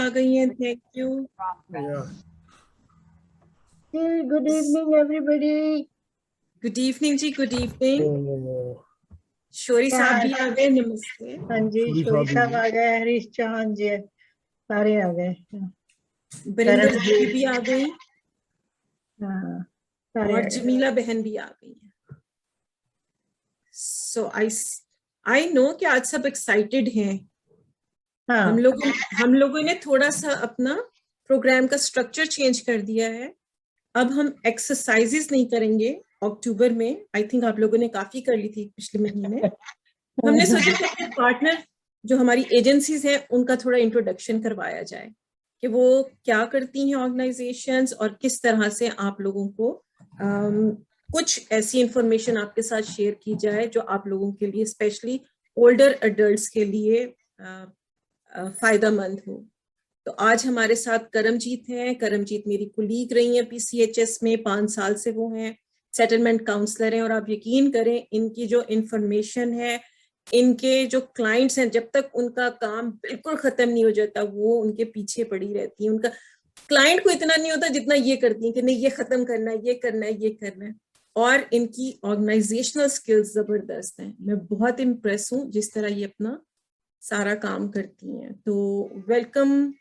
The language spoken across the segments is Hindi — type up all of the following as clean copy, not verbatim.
आ गई हैं, thank you. Good evening everybody. Good evening जी, गुड इवनिंग। शोरी साहब भी आ गए, नमस्ते। हाँ जी, शोरी साहब आ गए, हरीश चौहान जी सारे आ गए, बरिंदर जी भी आ गई, हाँ, और जमीला बहन भी आ गई है। सो आई नो कि आज सब एक्साइटेड हैं। हाँ। हम लोगों ने थोड़ा सा अपना प्रोग्राम का स्ट्रक्चर चेंज कर दिया है। अब हम एक्सरसाइजेस नहीं करेंगे अक्टूबर में। आई थिंक आप लोगों ने काफी कर ली थी पिछले महीने। हमने सोचा कि अपने पार्टनर जो हमारी एजेंसीज हैं उनका थोड़ा इंट्रोडक्शन करवाया जाए कि वो क्या करती हैं ऑर्गेनाइजेशंस, और किस तरह से आप लोगों को कुछ ऐसी इंफॉर्मेशन आपके साथ शेयर की जाए जो आप लोगों के लिए, स्पेशली ओल्डर एडल्ट्स के लिए फायदेमंद हो। तो आज हमारे साथ करमजीत हैं। करमजीत मेरी कुलीग रही हैं पीसीएचएस में, 5 साल से वो हैं, सेटलमेंट काउंसलर हैं। और आप यकीन करें, इनकी जो इंफॉर्मेशन है, इनके जो क्लाइंट्स हैं, जब तक उनका काम बिल्कुल खत्म नहीं हो जाता वो उनके पीछे पड़ी रहती है। उनका क्लाइंट को इतना नहीं होता जितना ये करती है कि नहीं ये खत्म करना है, ये करना है, ये करना है। और इनकी ऑर्गेनाइजेशनल स्किल्स जबरदस्त हैं। मैं बहुत इम्प्रेस हूँ जिस तरह ये अपना सारा काम करती हैं। तो वेलकम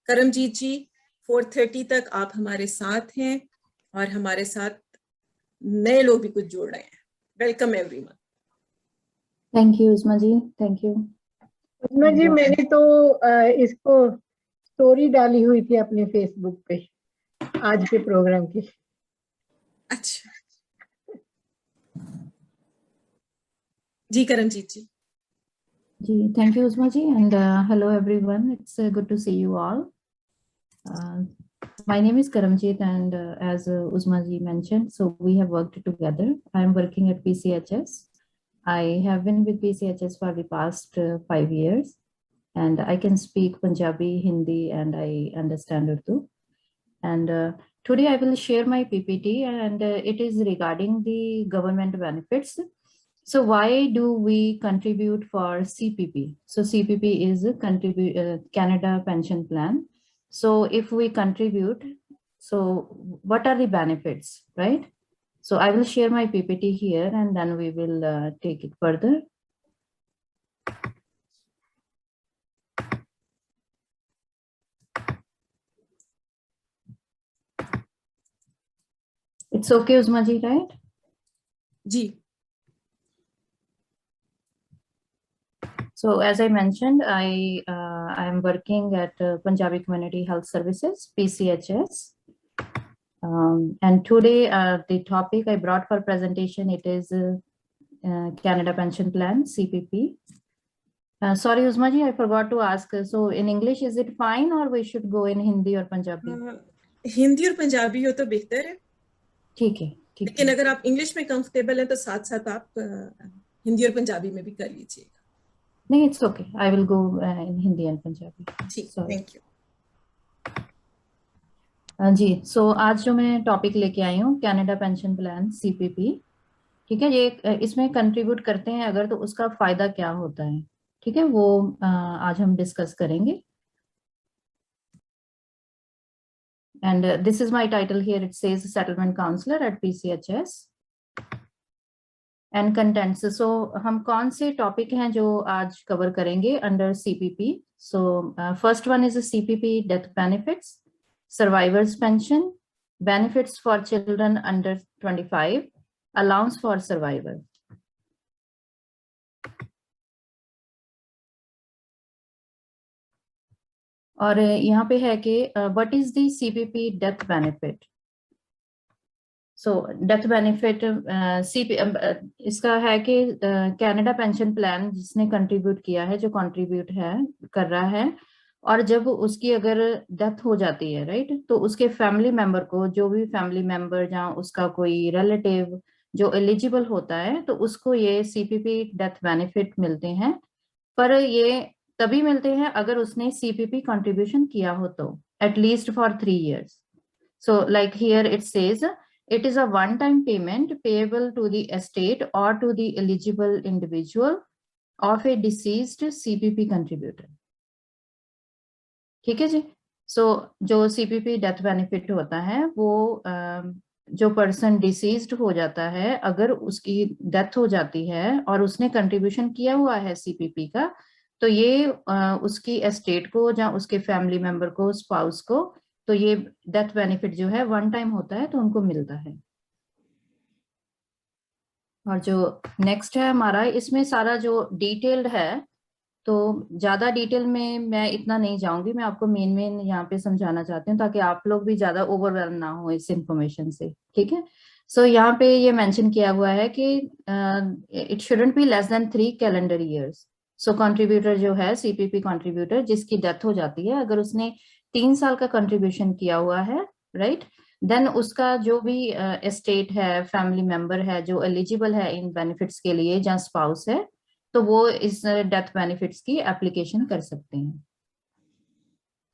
करमजीत जी। 4:30 तक आप हमारे साथ हैं और हमारे साथ नए लोग भी कुछ जोड़ रहे हैं। Welcome everyone. Thank you Usma ji, thank you. Usma ji, मैंने तो इसको स्टोरी डाली हुई थी अपने फेसबुक पे आज के प्रोग्राम की। अच्छा जी, करमजीत जी। जी, thank you Uzma ji, and hello everyone. It's good to see you all. My name is Karamjit, and as Uzma ji mentioned, so we have worked together. I am working at PCHS. I have been with PCHS for the past 5 years, and I can speak Punjabi, Hindi, and I understand Urdu. And today I will share my PPT, and it is regarding the government benefits. So why do we contribute for CPP? So CPP is a Canada Pension Plan. So if we contribute, so what are the benefits, right? So I will share my PPT here, and then we will take it further. It's okay, Uzma ji, right? Ji. So as I mentioned, I am working at Punjabi Community Health Services, PCHS. And today the topic I brought for presentation, it is Canada Pension Plan, CPP. Sorry, Uzma ji, I forgot to ask. So in English, is it fine, or we should go in Hindi or Punjabi? Hindi और पंजाबी हो तो बेहतर है। ठीक है, ठीक है। लेकिन अगर आप इंग्लिश में कंफर्टेबल हैं तो साथ साथ आप हिंदी और पंजाबी में भी कर लीजिएगा। नहीं, it's okay. I will go in Hindi and Punjabi. ठीक, थैंक यू। जी, सो आज जो मैं टॉपिक लेके आई हूँ, कनाडा पेंशन प्लान CPP, ठीक है। ये इसमें कंट्रीब्यूट करते हैं अगर, तो उसका फायदा क्या होता है, ठीक है, वो आज हम डिस्कस करेंगे। And this is my title here, it says settlement counselor at PCHS and contents. So हम कौन से टॉपिक हैं जो आज कवर करेंगे under CPP? So first one is CPP death benefits, survivors pension, benefits for children under 25, allowance for survivor. और यहाँ पे है कि what is the CPP death benefit? So death benefit इसका है कि कनाडा पेंशन प्लान जिसने कंट्रीब्यूट किया है, जो कंट्रीब्यूट है कर रहा है, और जब उसकी अगर डेथ हो जाती है, राइट, तो उसके फैमिली मेंबर को, जो भी फैमिली मेंबर जहाँ उसका कोई रिलेटिव जो एलिजिबल होता है, तो उसको ये CPP डेथ बेनिफिट मिलते हैं। पर ये तभी मिलते हैं अगर उसने CPP कंट्रीब्यूशन किया हो, तो at least for 3 years. So like here it says it is a one-time payment payable to the estate or to the eligible individual of a deceased CPP contributor. ठीक है जी। सो जो सीपीपी डेथ बेनिफिट होता है वो जो पर्सन डिसीज्ड हो जाता है, अगर उसकी डेथ हो जाती है और उसने कंट्रीब्यूशन किया हुआ है सीपीपी का, तो ये उसकी एस्टेट को या उसके फैमिली मेंबर को, स्पाउस को, तो ये डेथ बेनिफिट जो है वन टाइम होता है, तो उनको मिलता है। और जो नेक्स्ट है हमारा, इसमें सारा जो डिटेल्ड है, तो ज्यादा डिटेल में मैं इतना नहीं जाऊंगी, मैं आपको मेन मेन यहाँ पे समझाना चाहती हूँ ताकि आप लोग भी ज्यादा ओवरवेल्म ना हो इस इंफॉर्मेशन से। ठीक है। सो यहाँ पे ये मेंशन किया हुआ है कि it shouldn't be less than 3 calendar years. So contributor जो है, सीपीपी कंट्रीब्यूटर जिसकी डेथ हो जाती है, अगर उसने 3 साल का कंट्रीब्यूशन किया हुआ है, राइट, देन उसका जो भी एस्टेट है, फैमिली मेंबर है जो एलिजिबल है इन बेनिफिट्स के लिए, जहाँ स्पाउस है, तो वो इस डेथ बेनिफिट्स की एप्लीकेशन कर सकते हैं।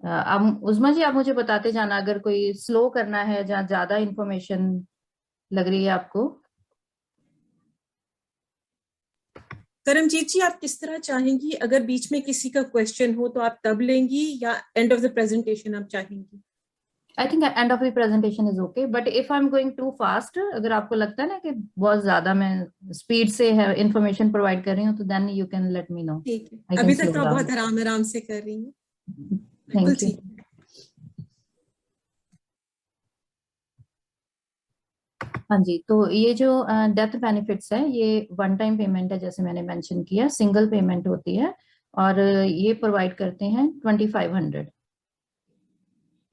अब उस्मा जी आप मुझे बताते जाना अगर कोई स्लो करना है जहाँ ज्यादा इंफॉर्मेशन लग रही है आपको। करमजीत जी, आप किस तरह चाहेंगी? अगर बीच में किसी का क्वेश्चन हो तो आप तब लेंगी या एंड ऑफ द प्रेजेंटेशन आप चाहेंगी? I think end of the presentation is okay, but if I am going too fast, अगर आपको लगता है ना कि बहुत ज्यादा मैं स्पीड से है इंफॉर्मेशन प्रोवाइड कर रही हूँ, तो then you can let me know. ठीक है, आई कैन अभी तक स्लो तो आप डाउन। बहुत आराम आराम से कर रही हैं। बिल्कुल थैंक यू। ठीक है। हाँ जी, तो ये जो डेथ बेनिफिट्स है, ये वन टाइम पेमेंट है, जैसे मैंने मेंशन किया, सिंगल पेमेंट होती है, और ये प्रोवाइड करते हैं 2500।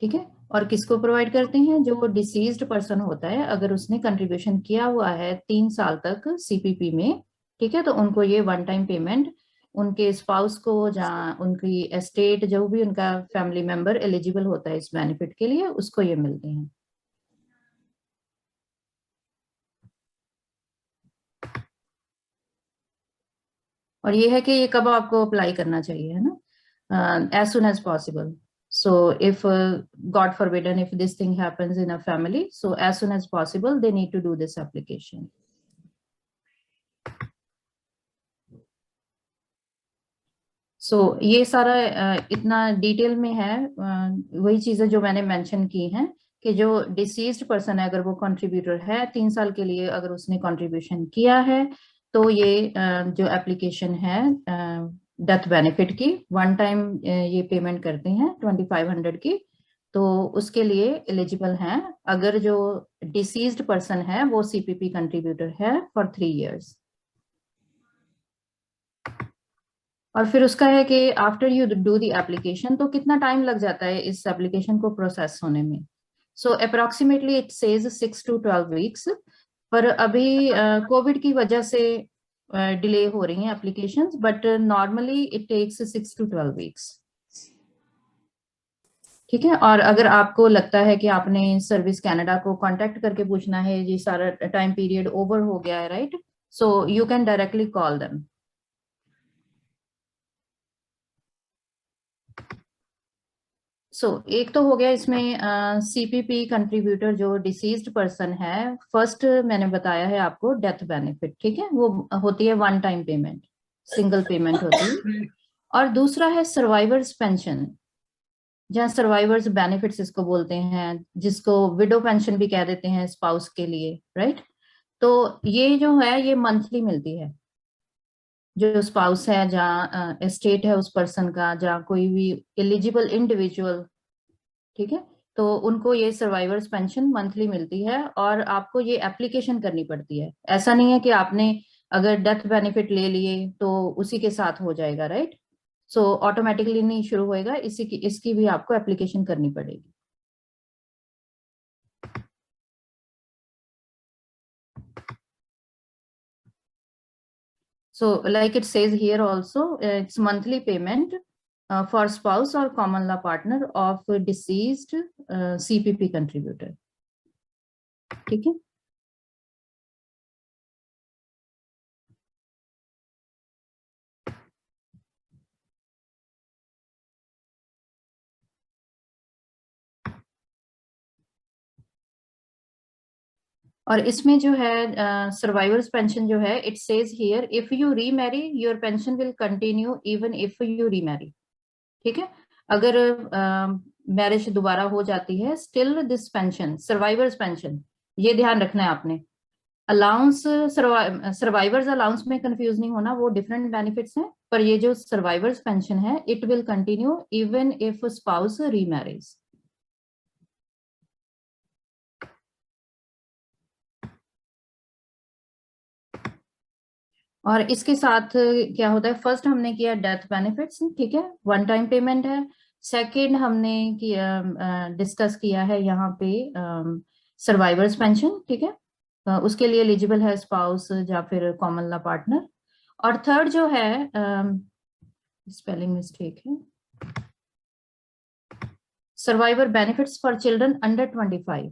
ठीक है। और किसको प्रोवाइड करते हैं? जो डिसीज्ड पर्सन होता है, अगर उसने कंट्रीब्यूशन किया हुआ है 3 साल तक सीपीपी में, ठीक है, तो उनको ये वन टाइम पेमेंट, उनके स्पाउस को, जहाँ उनकी एस्टेट, जो भी उनका फैमिली मेंबर एलिजिबल होता है इस बेनिफिट के लिए, उसको ये मिलते हैं। और ये है कि ये कब आपको अप्लाई करना चाहिए, है ना, as soon as possible. So if God forbidden, if this thing happens in a family, so as soon as possible they need to do this application. So ये सारा इतना डिटेल में है, वही चीजें जो मैंने मेंशन की हैं, कि जो डिसीज्ड पर्सन है, अगर वो कंट्रीब्यूटर है 3 साल के लिए, अगर उसने कंट्रीब्यूशन किया है, तो ये जो एप्लीकेशन है डेथ बेनिफिट की, वन टाइम ये पेमेंट करते हैं 2500 की, तो उसके लिए एलिजिबल हैं, अगर जो डिसीज्ड पर्सन है वो सीपीपी कंट्रीब्यूटर है फॉर 3 इयर्स। और फिर उसका है कि after you do the application, तो कितना टाइम लग जाता है इस एप्लीकेशन को प्रोसेस होने में? So approximately it says 6 to 12 weeks, पर अभी कोविड की वजह से डिले हो रही हैं applications, but normally it takes 6 to 12 weeks. ठीक है। और अगर आपको लगता है कि आपने सर्विस कनाडा को कांटेक्ट करके पूछना है, ये सारा टाइम पीरियड ओवर हो गया है, right, so you can directly call them. एक तो हो गया इसमें सीपीपी कंट्रीब्यूटर जो डिसीज्ड पर्सन है, फर्स्ट मैंने बताया है आपको डेथ बेनिफिट, ठीक है, वो होती है one time payment, single payment होती है। और दूसरा है सर्वाइवर्स पेंशन, जहाँ सर्वाइवर्स बेनिफिट्स इसको बोलते हैं, जिसको विडो पेंशन भी कह देते हैं स्पाउस के लिए, राइट। तो ये जो है ये मंथली मिलती है, जो स्पाउस है, जहाँ एस्टेट है उस पर्सन का, जहाँ कोई भी एलिजिबल इंडिविजुअल, ठीक है, तो उनको ये सर्वाइवर्स पेंशन मंथली मिलती है, और आपको ये एप्लीकेशन करनी पड़ती है। ऐसा नहीं है कि आपने अगर डेथ बेनिफिट ले लिए तो उसी के साथ हो जाएगा, राइट। सो ऑटोमेटिकली नहीं शुरू होएगा, इसकी भी आपको एप्लीकेशन करनी पड़ेगी। So like it says here also, it's monthly payment for spouse or common law partner of deceased CPP contributor. ठीक है। और इसमें जो है सर्वाइवर्स पेंशन जो है, it says here, if you remarry your pension will continue even if you remarry. ठीक है। अगर मैरिज दोबारा हो जाती है, still this pension, survivors pension, ये ध्यान रखना है आपने। अलाउंस, सर्वाइवर्स अलाउंस में कंफ्यूज नहीं होना, वो डिफरेंट बेनिफिट्स हैं, पर ये जो सर्वाइवर्स पेंशन है it will continue even if spouse remarriage. और इसके साथ क्या होता है, फर्स्ट हमने किया डेथ बेनिफिट्स, ठीक है, वन टाइम पेमेंट है। सेकंड हमने किया डिस्कस किया है यहाँ पे सर्वाइवर्स पेंशन, ठीक है, उसके लिए एलिजिबल है स्पाउस या फिर कॉमन लॉ पार्टनर। और थर्ड जो है, स्पेलिंग मिस्टेक है, survivor benefits for children under 25,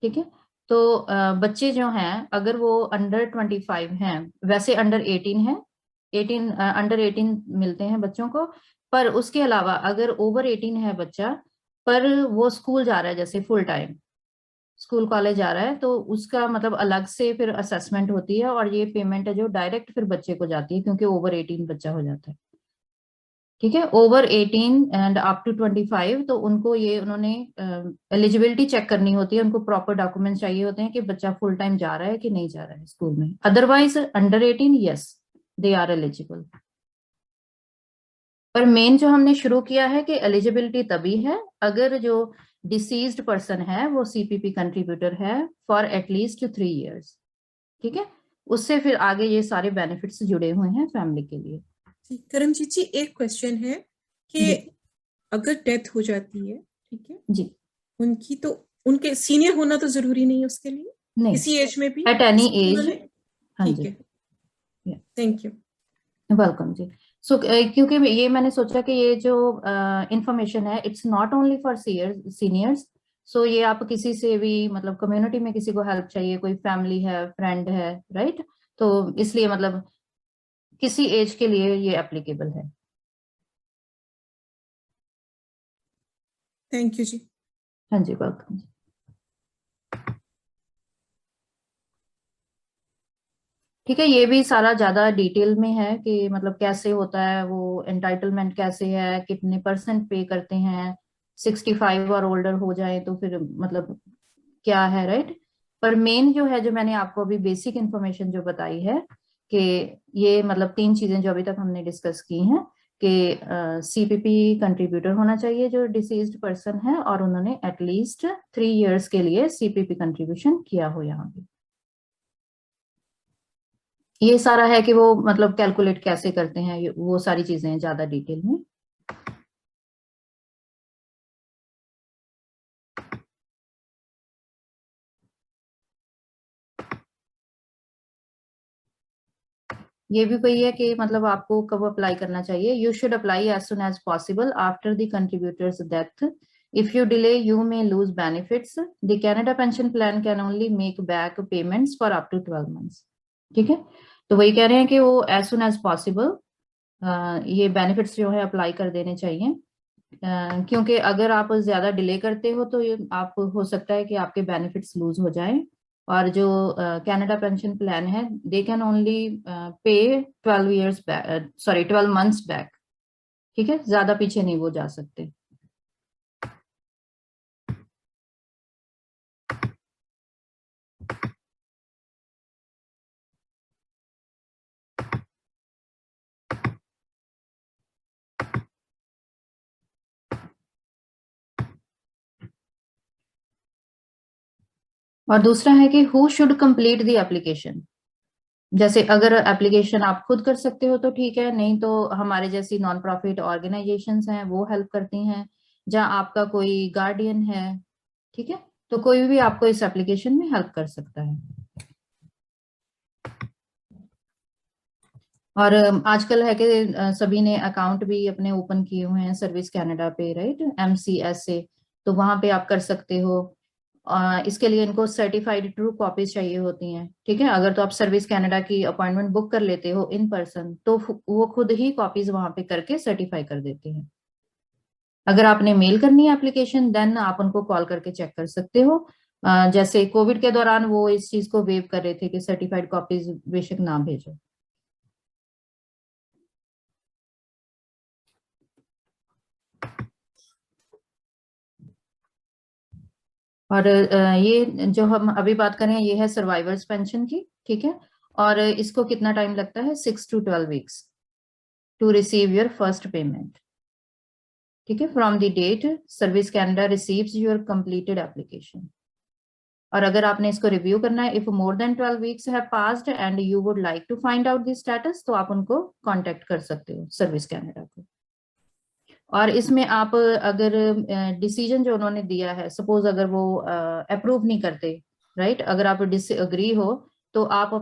ठीक है। तो बच्चे जो हैं अगर वो अंडर 25 हैं, वैसे अंडर 18 है, 18 अंडर 18 मिलते हैं बच्चों को, पर उसके अलावा अगर ओवर 18 है बच्चा, पर वो स्कूल जा रहा है, जैसे फुल टाइम स्कूल कॉलेज जा रहा है, तो उसका मतलब अलग से फिर असेसमेंट होती है, और ये पेमेंट है जो डायरेक्ट फिर बच्चे को जाती है, क्योंकि ओवर 18 बच्चा हो जाता है, ठीक है। ओवर 18 एंड अप टू 25, तो उनको ये उन्होंने एलिजिबिलिटी चेक करनी होती है, उनको प्रॉपर डॉक्यूमेंट चाहिए होते हैं कि बच्चा फुल टाइम जा रहा है कि नहीं जा रहा है स्कूल में। Otherwise under 18 yes they are eligible. पर मेन जो हमने शुरू किया है कि एलिजिबिलिटी तभी है अगर जो डिसीज्ड पर्सन है वो सीपीपी कंट्रीब्यूटर है फॉर एटलीस्ट 3 years, ठीक है। उससे फिर आगे ये सारे बेनिफिट्स जुड़े हुए हैं फैमिली के लिए। करमजीत जी, एक क्वेश्चन है कि अगर डेथ हो जाती है, ठीक है जी, उनकी, तो उनके सीनियर होना तो जरूरी नहीं है उसके लिए, नहीं, किसी एज में भी एट एनी एज, हाँ ठीक जी, है, थैंक यू। वेलकम जी। सो क्योंकि ये मैंने सोचा कि ये जो इंफॉर्मेशन है it's not only for seniors, so ये आप किसी से भी, मतलब कम्युनिटी में किसी को हेल्प चाहिए, कोई फैमिली है, फ्रेंड है, राइट, तो इसलिए मतलब किसी एज के लिए ये एप्लीकेबल है। थैंक यू जी। हाँ जी, वेलकम जी। ठीक है, ये भी सारा ज्यादा डिटेल में है कि मतलब कैसे होता है वो एंटाइटलमेंट, कैसे है, कितने परसेंट पे करते हैं, 65 और ओल्डर हो जाए तो फिर मतलब क्या है, राइट। पर मेन जो है, जो मैंने आपको अभी बेसिक इंफॉर्मेशन जो बताई है कि ये मतलब 3 चीजें जो अभी तक हमने डिस्कस की हैं कि सीपीपी कंट्रीब्यूटर होना चाहिए जो डिसीज्ड पर्सन है, और उन्होंने एटलीस्ट 3 years के लिए सीपीपी कंट्रीब्यूशन किया हो यहाँ पे। ये सारा है कि वो मतलब कैलकुलेट कैसे करते हैं, वो सारी चीजें ज्यादा डिटेल में। ये भी वही है कि मतलब आपको कब अप्लाई करना चाहिए। You should apply as soon as possible after the contributor's death. If you delay you may lose benefits. The Canada pension plan can only make back payments for up to 12 months, ठीक है। तो वही कह रहे हैं कि वो एज सुन एज पॉसिबल ये बेनिफिट्स जो है अप्लाई कर देने चाहिए, क्योंकि अगर आप ज्यादा डिले करते हो तो आप हो सकता है कि आपके बेनिफिट्स लूज हो जाएं। और जो कनाडा पेंशन प्लान है they can only pay 12 years back, sorry 12 months back, ठीक है, ज्यादा पीछे नहीं वो जा सकते। और दूसरा है कि who should complete the application. जैसे अगर एप्लीकेशन आप खुद कर सकते हो तो ठीक है, नहीं तो हमारे जैसी नॉन प्रॉफिट ऑर्गेनाइजेशंस हैं वो हेल्प करती हैं, जहाँ आपका कोई गार्डियन है, ठीक है, तो कोई भी आपको इस एप्लीकेशन में हेल्प कर सकता है। और आजकल है कि सभी ने अकाउंट भी अपने ओपन किए हुए हैं सर्विस कनाडा पे, राइट, MCS से, तो वहां पे आप कर सकते हो। इसके लिए इनको सर्टिफाइड ट्रू कॉपीज चाहिए होती हैं, ठीक है। अगर तो आप सर्विस कनाडा की अपॉइंटमेंट बुक कर लेते हो इन पर्सन, तो वो खुद ही कॉपीज वहां पे करके सर्टिफाई कर देते हैं। अगर आपने मेल करनी है एप्लीकेशन, देन आप उनको कॉल करके चेक कर सकते हो। जैसे कोविड के दौरान वो इस चीज को वेव कर रहे थे कि सर्टिफाइड कॉपीज बेशक ना भेजो। और ये जो हम अभी बात कर रहे हैं ये है सर्वाइवर्स पेंशन की, ठीक है। और इसको कितना टाइम लगता है, 6 to 12 weeks to receive your first payment, ठीक है, from the date service Canada receives your completed application. और अगर आपने इसको रिव्यू करना है, if more than 12 weeks have passed and you would like to find out the status, तो आप उनको कांटेक्ट कर सकते हो सर्विस कैनेडा को। और इसमें आप अगर डिसीजन जो उन्होंने दिया है, सपोज अगर वो अप्रूव नहीं करते, राइट, अगर आप डिसएग्री हो तो आप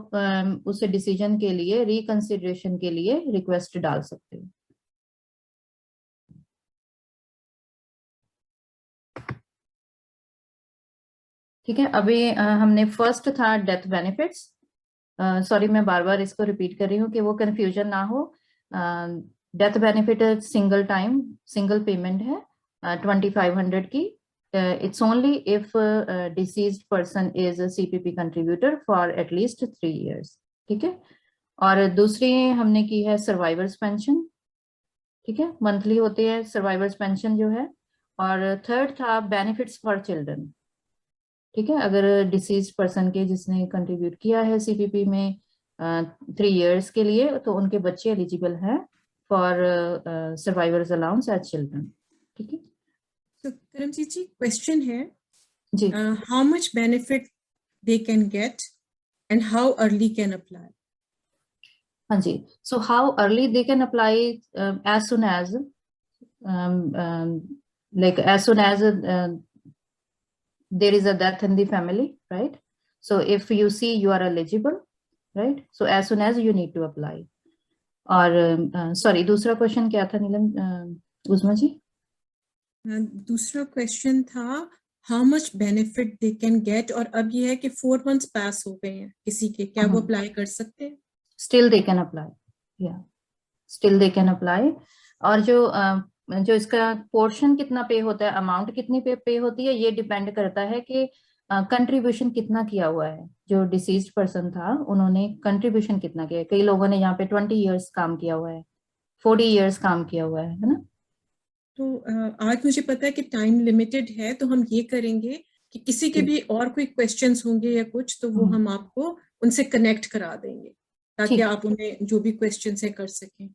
उस डिसीजन के लिए रिकंसिडरेशन के लिए रिक्वेस्ट डाल सकते हो। ठीक है, अभी हमने फर्स्ट था डेथ बेनिफिट्स। सॉरी मैं बार बार इसको रिपीट कर रही हूँ कि वो कंफ्यूजन ना हो। Death benefit single time single payment है 2500 की। It's only if deceased person is a CPP contributor for at least 3 years, ठीक है। और दूसरी हमने की है सर्वाइवर्स पेंशन, ठीक है, मंथली होते हैं सर्वाइवर्स पेंशन जो है। और थर्ड था बेनिफिट्स फॉर चिल्ड्रन, ठीक है, अगर डिसीज पर्सन के जिसने कंट्रीब्यूट किया है सीपीपी में 3 years के लिए, तो उनके बच्चे एलिजिबल हैं for survivor's allowance as children, ठीक है। तो करमजीत जी क्वेश्चन है, जी how much benefit they can get and how early can apply? हाँ जी, so how early they can apply, as soon as like as soon as there is a death in the family, right? So if you see you are eligible, right, so as soon as you need to apply. और सॉरी दूसरा क्वेश्चन क्या था नीलम, उस्मा जी? दूसरा क्वेश्चन था how much benefit they can get, और अब ये है कि 4 months पास हो गए हैं किसी के, क्या वो अप्लाई कर सकते हैं? स्टिल दे कैन अप्लाई, या स्टिल दे कैन अप्लाई। और जो इसका पोर्शन कितना पे होता है, अमाउंट कितनी पे होती है, ये डिपेंड करता है कि कंट्रीब्यूशन कितना किया हुआ है। जो डिसीज्ड पर्सन था उन्होंने कंट्रीब्यूशन कितना किया है। कई लोगों ने यहाँ पे 20 years काम किया हुआ है, 40 years काम किया हुआ है ना। तो आज मुझे पता है कि टाइम लिमिटेड है, तो हम ये करेंगे कि किसी के भी और कोई क्वेश्चंस होंगे या कुछ, तो वो हम आपको उनसे कनेक्ट करा देंगे ताकि आप उन्हें जो भी क्वेश्चंस है कर सकें।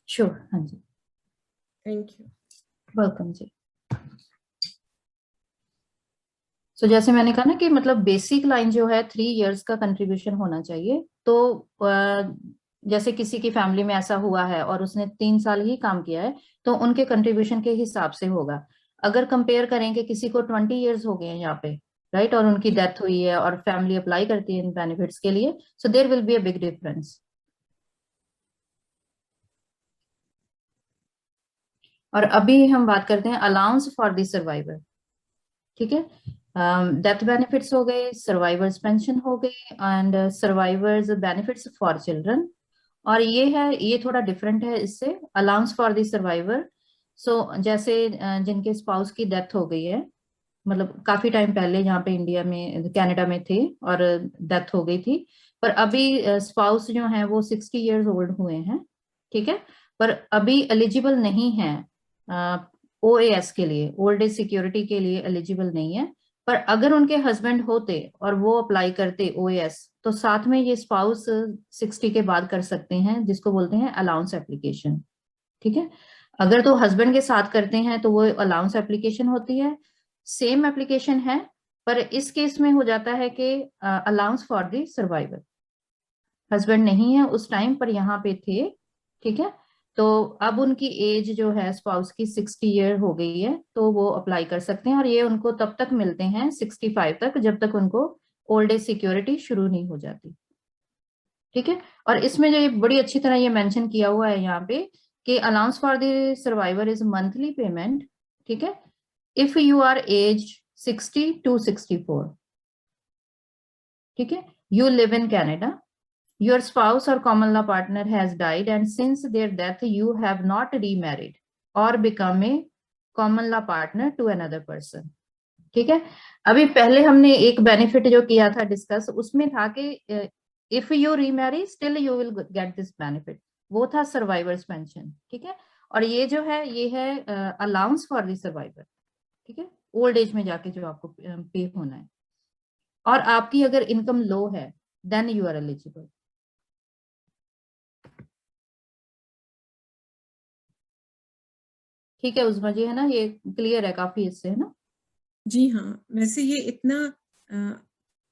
श्योर, हाँ जी, थैंक यू, वेलकम जी। तो जैसे मैंने कहा ना कि मतलब बेसिक लाइन जो है 3 years का कंट्रीब्यूशन होना चाहिए। तो जैसे किसी की फैमिली में ऐसा हुआ है और उसने 3 साल ही काम किया है, तो उनके कंट्रीब्यूशन के हिसाब से होगा। अगर कंपेयर करें कि किसी को 20 years हो गए हैं यहाँ पे, राइट, और उनकी डेथ हुई है और फैमिली अप्लाई करती है इन बेनिफिट्स के लिए, so there will be a big difference. और अभी हम बात करते हैं अलाउंस फॉर द सर्वाइवर, ठीक है। डेथ बेनिफिट्स हो गए, सर्वाइवर्स पेंशन हो गए, and survivors benefits for children. और ये है, ये थोड़ा डिफरेंट है इससे, अलाउंस फॉर द सर्वाइवर। सो जैसे जिनके स्पाउस की डेथ हो गई है, मतलब काफी टाइम पहले यहाँ पे इंडिया में कनाडा में थे और डेथ हो गई थी, पर अभी स्पाउस जो है वो 60 years ओल्ड हुए हैं, ठीक है, पर अभी एलिजिबल नहीं है ओएएस के लिए, ओल्ड एज सिक्योरिटी के लिए एलिजिबल नहीं है। पर अगर उनके हस्बैंड होते और वो अप्लाई करते ओएएस, तो साथ में ये स्पाउस 60 के बाद कर सकते हैं, जिसको बोलते हैं अलाउंस एप्लीकेशन, ठीक है। अगर तो हस्बैंड के साथ करते हैं तो वो अलाउंस एप्लीकेशन होती है, सेम एप्लीकेशन है, पर इस केस में हो जाता है कि allowance for the survivor. Husband नहीं है उस टाइम पर यहाँ पे थे, ठीक है, तो अब उनकी एज जो है स्पाउस की 60 year हो गई है, तो वो अप्लाई कर सकते हैं। और ये उनको तब तक मिलते हैं 65 तक, जब तक उनको ओल्ड एज सिक्योरिटी शुरू नहीं हो जाती, ठीक है। और इसमें जो ये बड़ी अच्छी तरह ये मेंशन किया हुआ है यहाँ पे कि allowance for the survivor is monthly payment, ठीक है, if you are age 60 to 64, ठीक है, you live in Canada, your spouse or common law partner has died and since their death you have not remarried or become a common law partner to another person, ठीक है। अभी पहले हमने एक बेनिफिट जो किया था डिस्कस, उसमें था कि if you remarry still you will get this benefit, वो था सर्वाइवर्स पेंशन, ठीक है। और ये जो है ये है अलाउंस फॉर द सर्वाइवर, ठीक है। ओल्ड एज में जाके जो आपको पे होना है। और आपकी अगर इनकम लो है देन यू आर एलिजिबल। ठीक है उस्मा जी, है ना, ये क्लियर है काफी इससे, है ना? जी हाँ, वैसे ये इतना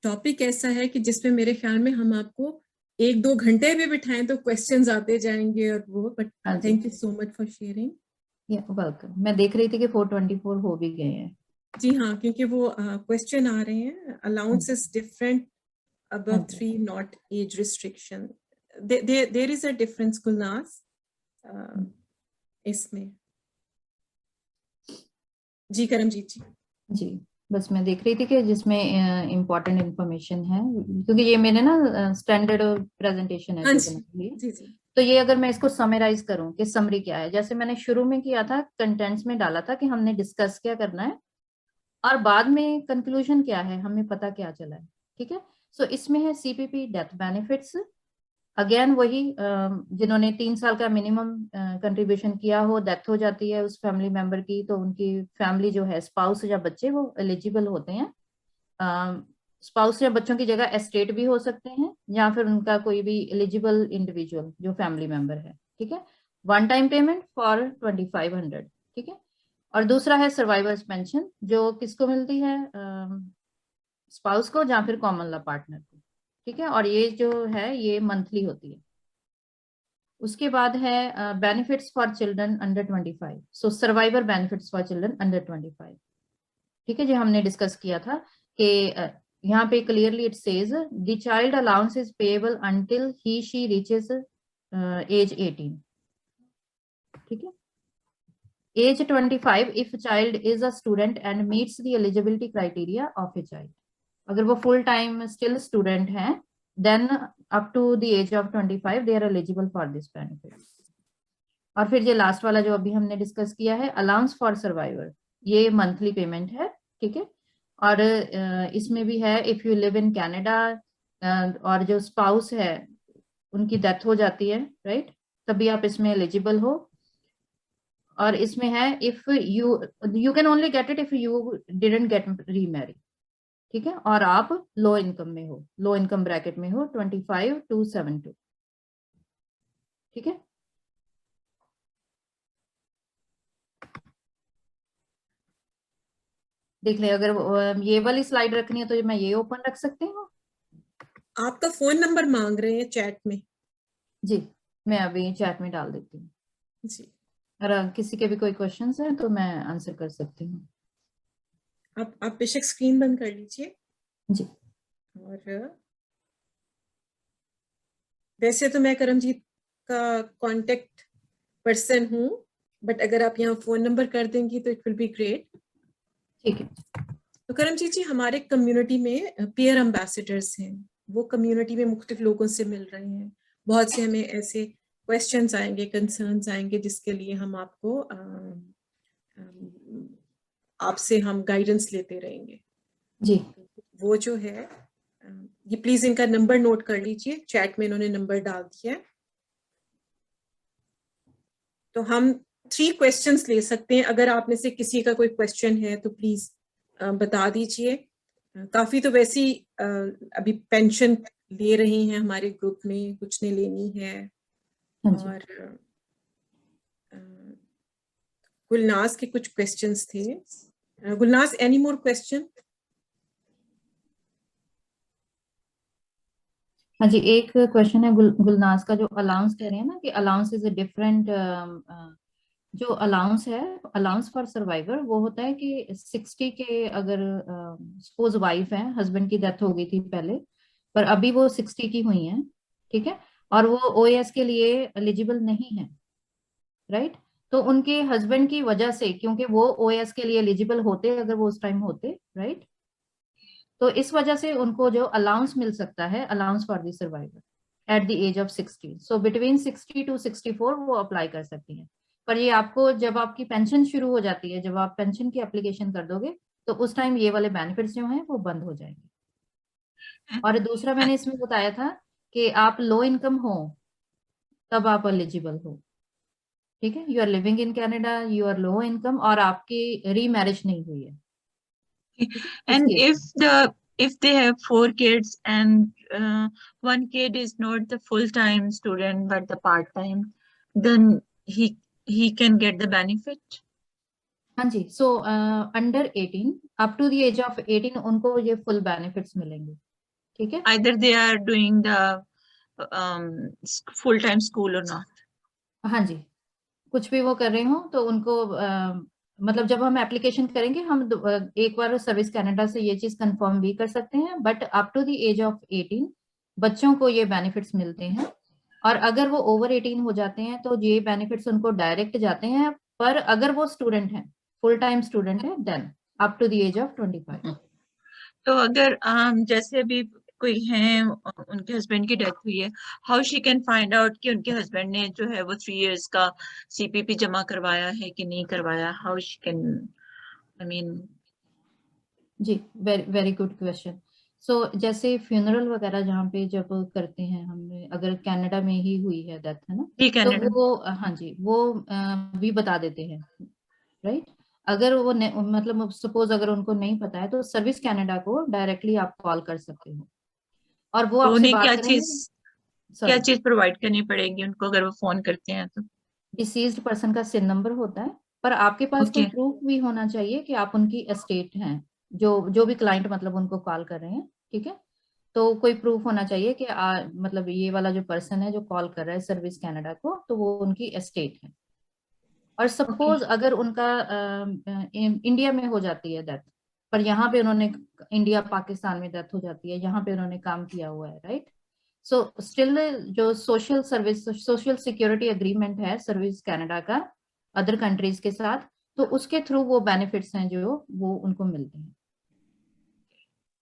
टॉपिक ऐसा है कि जिसमें मेरे ख्याल में हम आपको 1-2 घंटे भी बिठाएं तो क्वेश्चंस आते जाएंगे और वो, but thank you so much for sharing. Welcome. मैं देख रही थी कि 424 हो भी गए हैं। जी हाँ, क्योंकि वो क्वेश्चन आ रहे हैं, allowance is different above 3 not age restriction. There is a difference, Gulnaz, इसमें। जी करमजीत जी। जी बस मैं देख रही थी कि जिसमें इम्पोर्टेंट इंफॉर्मेशन है, क्योंकि ये मैंने ना स्टैंडर्ड प्रेजेंटेशन है हाँ जो जी बनाई है। जी जी। तो ये अगर मैं इसको समराइज करूं कि समरी क्या है, जैसे मैंने शुरू में किया था, कंटेंट्स में डाला था कि हमने डिस्कस क्या करना है और बाद में कंक्लूजन क्या है, हमें पता क्या चला है। ठीक है, सो इसमें है सीपीपी डेथ बेनिफिट्स। अगेन वही जिन्होंने 3 साल का मिनिमम कंट्रीब्यूशन किया हो, डेथ हो जाती है उस फैमिली मेंबर की, तो उनकी फैमिली जो है, स्पाउस या बच्चे, वो एलिजिबल होते हैं। स्पाउस या बच्चों की जगह एस्टेट भी हो सकते हैं, या फिर उनका कोई भी एलिजिबल इंडिविजुअल जो फैमिली मेंबर है। ठीक है, वन टाइम पेमेंट फॉर 2500। ठीक है, और दूसरा है सर्वाइवर्स पेंशन, जो किसको मिलती है, स्पाउस को या फिर कॉमन लॉ पार्टनर को। ठीक है, और ये जो है ये मंथली होती है। उसके बाद है benefits for children under 25, so survivor benefits for children under 25। ठीक है, जो हमने डिस्कस किया था कि यहाँ पे clearly it says the child allowance is payable until he she reaches age 18। ठीक है, age 25 if child is a student and meets the eligibility criteria of a child. अगर वो फुल टाइम स्टिल स्टूडेंट है then up to the age of 25 they are eligible for this benefit. और फिर ये लास्ट वाला जो अभी हमने डिस्कस किया है, अलाउंस फॉर सर्वाइवर, ये मंथली पेमेंट है। ठीक है, और इसमें भी है if you live in Canada और जो स्पाउस है उनकी डेथ हो जाती है, राइट, तभी आप इसमें एलिजिबल हो। और इसमें है if you can only get it if you didn't get remarry. ठीक है, और आप लो इनकम में हो, लो इनकम ब्रैकेट में हो, 25 to 72। ठीक है, देख ले, अगर ये वाली स्लाइड रखनी है तो मैं ये ओपन रख सकती हूँ। आपका फोन नंबर मांग रहे हैं चैट में। जी, मैं अभी चैट में डाल देती हूँ। जी, अगर किसी के भी कोई क्वेश्चंस हैं तो मैं आंसर कर सकती हूँ। आप बेशक स्क्रीन बंद कर लीजिए। जी, और वैसे तो मैं करमजीत का कांटेक्ट पर्सन हूँ, बट अगर आप यहाँ फोन नंबर कर देंगी तो इट विल बी ग्रेट। ठीक है। तो करमजीत जी, हमारे कम्युनिटी में पीयर एम्बेसडर्स हैं, वो कम्युनिटी में मुख्तलिफ लोगों से मिल रहे हैं। बहुत से हमें ऐसे क्वेश्चंस आएंगे, कंसर्न्स आएंगे, जिसके लिए हम आपको आपसे हम गाइडेंस लेते रहेंगे। जी, वो जो है, ये प्लीज इनका नंबर नोट कर लीजिए, चैट में इन्होंने नंबर डाल दिया है। तो हम 3 क्वेश्चंस ले सकते हैं। अगर आप में से किसी का कोई क्वेश्चन है तो प्लीज बता दीजिए। काफी तो वैसी अभी पेंशन ले रही हैं हमारे ग्रुप में, कुछ ने लेनी है। हाँ जी। और गुलनाज के कुछ क्वेश्चंस थे। Gulnaz, any more question? हाँ जी, एक क्वेश्चन है गुलनाज का, जो अलाउंस कह रहे हैं ना कि अलाउंस इज अ डिफरेंट, जो अलाउंस है, अलाउंस फॉर सर्वाइवर, वो होता है कि 60 के, अगर सपोज वाइफ है, हस्बैंड की डेथ हो गई थी पहले, पर अभी वो 60 की हुई हैं, ठीक है, और वो ओएएस के लिए एलिजिबल नहीं है, राइट, तो उनके हस्बैंड की वजह से, क्योंकि वो ओएएस के लिए एलिजिबल होते अगर वो उस टाइम होते, राइट, तो इस वजह से उनको जो अलाउंस मिल सकता है, allowance for the survivor at the age of 60, so between 60 to 64 वो अप्लाई कर सकती हैं। पर ये आपको जब आपकी पेंशन शुरू हो जाती है, जब आप पेंशन की एप्लीकेशन कर दोगे, तो उस टाइम ये वाले बेनिफिट्स जो हैं वो बंद हो जाएंगे। और दूसरा मैंने इसमें बताया था कि आप लो इनकम हो तब आप एलिजिबल हो। ठीक है, you are living in Canada, you are low income और आपकी रीमैरिज नहीं हुई है, And इसलिए if they have 4 kids and one kid is not the full-time student but the part-time, then he can get the benefit. हाँ जी, so under 18 up to the age of 18 उनको ये full benefits मिलेंगे, ठीक है? Either they are doing the full-time school or not. हाँ जी, कुछ भी वो कर रहे हो तो उनको मतलब जब हम एप्लीकेशन करेंगे हम एक बार सर्विस कनाडा से ये चीज कंफर्म भी कर सकते हैं, but up to the age of 18 बच्चों को ये बेनिफिट्स मिलते हैं, और अगर वो ओवर 18 हो जाते हैं तो ये बेनिफिट्स उनको डायरेक्ट जाते हैं, पर अगर वो स्टूडेंट है, फुल टाइम स्टूडेंट है, then up to the age of 25। तो अगर जैसे अभी कोई है उनके हस्बैंड की डेथ हुई है, how she can find out कि उनके हस्बैंड ने जो है वो 3 इयर्स का CPP जमा करवाया है कि नहीं करवाया? How she can, I mean? जी, वेरी गुड क्वेश्चन। सो जैसे फ्यूनरल वगैरह जहाँ पे जब करते हैं हमने, अगर कनाडा में ही हुई है डेथ, है ना, तो वो हाँ जी वो भी बता देते हैं, राइट? अगर वो मतलब सपोज अगर उनको नहीं पता है तो सर्विस कनाडा को डायरेक्टली आप कॉल कर सकते हो और वो तो आपसे उन्हें बात करेंगे। क्या चीज प्रोवाइड करनी पड़ेगी उनको अगर वो फोन करते हैं तो? डिसीज्ड पर्सन का सिन नंबर होता है, पर आपके पास कोई प्रूफ भी होना चाहिए कि आप उनकी एस्टेट हैं, जो भी क्लाइंट मतलब उनको कॉल कर रहे हैं, ठीक है? तो कोई प्रूफ होना चाहिए कि मतलब ये वाला जो पर्सन है जो कॉल कर रहा है सर्विस कनाडा को, तो वो उनकी एस्टेट है। और सपोज अगर उनका इंडिया में हो जाती है डेथ, पर यहाँ पे उन्होंने इंडिया पाकिस्तान में डेथ हो जाती है, यहाँ पे उन्होंने काम किया हुआ है, राइट? सो स्टिल जो सोशल सिक्योरिटी एग्रीमेंट है सर्विस कनाडा का अदर कंट्रीज के साथ, तो उसके थ्रू वो बेनिफिट्स हैं जो वो उनको मिलते हैं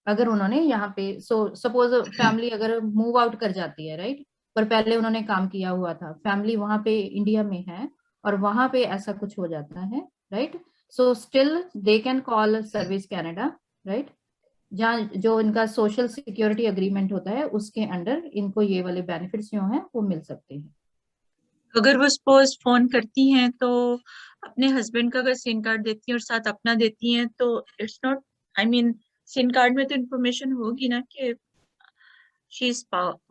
अगर उन्होंने यहाँ पे सपोज फैमिली अगर मूव आउट कर जाती है, राइट? पर पहले उन्होंने काम किया हुआ था, फैमिली वहां पे इंडिया में है और वहां पे ऐसा कुछ हो जाता है, right? So still they can call service Canada, right? जहाँ जो इनका सोशल सिक्योरिटी एग्रीमेंट होता है उसके अंडर इनको ये वाले बेनिफिट्स जो हैं वो मिल सकते हैं। अगर वो सपोज फोन करती हैं तो अपने हस्बैंड का अगर सिम कार्ड देती हैं और साथ अपना देती हैं तो it's not, I mean SIM card में तो इन्फॉर्मेशन होगी ना कि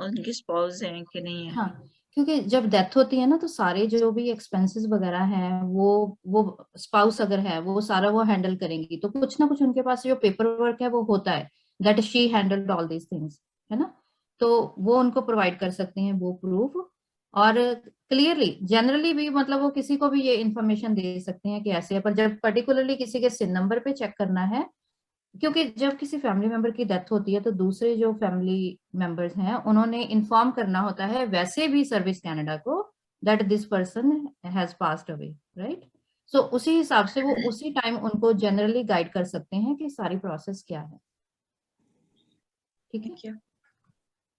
उनकी स्पाउस हैं कि नहीं है? हाँ, क्योंकि जब डेथ होती है ना तो सारे जो भी एक्सपेंसेस वगैरह हैं वो स्पाउस अगर है वो सारा वो हैंडल करेंगी, तो कुछ ना कुछ उनके पास जो पेपर वर्क है वो होता है that she handled all these things, है ना? तो वो उनको प्रोवाइड कर सकते हैं वो प्रूफ, और क्लियरली जनरली भी मतलब वो किसी को भी ये इंफॉर्मेशन दे सकते हैं कि ऐसे है, पर जब पर्टिकुलरली किसी के सिन नंबर पे चेक करना है, क्योंकि जब किसी फैमिली मेंबर की डेथ होती है तो दूसरे जो फैमिली मेंबर्स हैं उन्होंने इन्फॉर्म करना होता है वैसे भी सर्विस कनाडा को that this person has passed away, right? So उसी हिसाब से वो उसी टाइम उनको जनरली गाइड कर सकते हैं कि सारी प्रोसेस क्या है, ठीक है?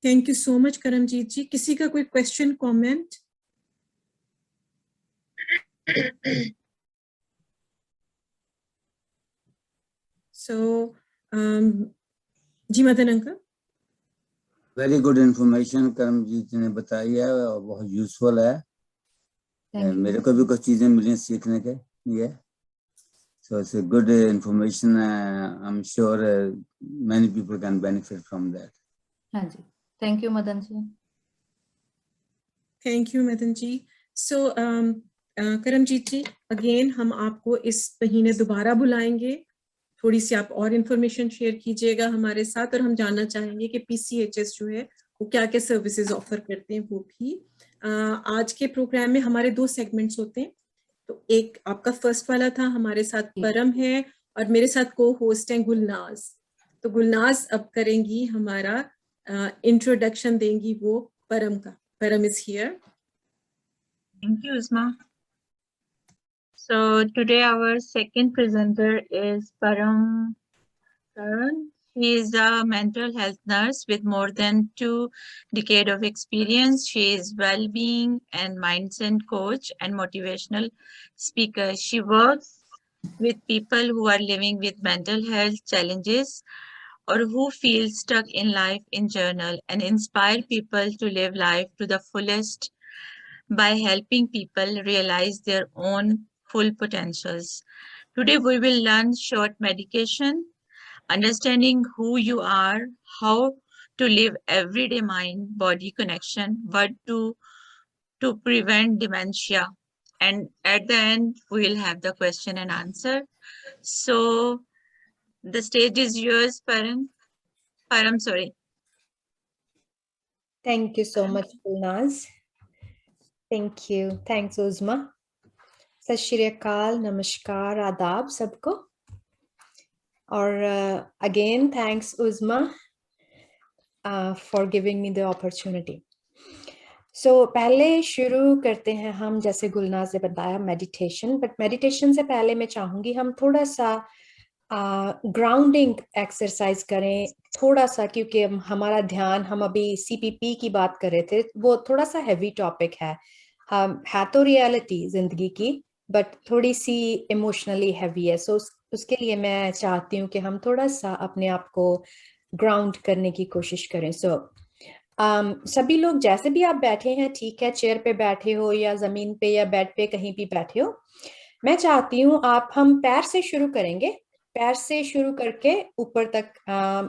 Thank you so much Karamjeet ji. किसी का कोई क्वेश्चन कमेंट? So, जी Madan uncle. Very good information Karamjeet ने बताई है और बहुत यूजफुल है। मेरे को भी कुछ चीजें मिली सीखने के लिए। So it's a good information. I'm sure many people can benefit from that. हाँ जी, thank you Madan ji. Thank you Madan ji. So Karamjeet ji, again हम आपको इस महीने दोबारा बुलाएंगे, थोड़ी सी आप और इन्फॉर्मेशन शेयर कीजिएगा हमारे साथ, और हम जानना चाहेंगे कि PCHS जो है वो क्या क्या सर्विसेज ऑफर करते हैं वो भी। आज के प्रोग्राम में हमारे 2 सेगमेंट्स होते हैं, तो एक आपका फर्स्ट वाला था, हमारे साथ परम है और मेरे साथ को होस्ट हैं गुलनाज। तो गुलनाज अब करेंगी हमारा इंट्रोडक्शन देंगी वो परम का। परम is here. Thank you, Uzma. So today our second presenter is Param Karan. She is a mental health nurse with more than 2 decades of experience. She is well-being and mindset coach and motivational speaker. She works with people who are living with mental health challenges or who feel stuck in life in general, and inspire people to live life to the fullest by helping people realize their own full potentials. Today we will learn short medication understanding who you are, how to live everyday mind-body connection, what to prevent dementia. And at the end, we'll have the question and answer. So the stage is yours, Param. Param, sorry. Thank you so much, Gulnaz. Thank you. Thanks, Uzma. Sat Shri Akal, Namaskar, Adab सबको. और again, thanks, Uzma, for giving me the opportunity. So पहले शुरू करते हैं हम, जैसे गुलनाज ने बताया, meditation. But meditation से पहले मैं चाहूंगी हम थोड़ा सा ग्राउंडिंग एक्सरसाइज करें, थोड़ा सा, क्योंकि हमारा ध्यान, हम अभी CPP की बात कर रहे थे, वो थोड़ा सा हैवी टॉपिक है. है तो रियलिटी जिंदगी की, बट थोड़ी सी इमोशनली हैवी है. सो उसके लिए मैं चाहती हूँ कि हम थोड़ा सा अपने आप को ग्राउंड करने की कोशिश करें. सो सभी लोग जैसे भी आप बैठे हैं, ठीक है, चेयर पे बैठे हो या जमीन पे या बेड पे कहीं भी बैठे हो, मैं चाहती हूँ हम पैर से शुरू करेंगे, पैर से शुरू करके ऊपर तक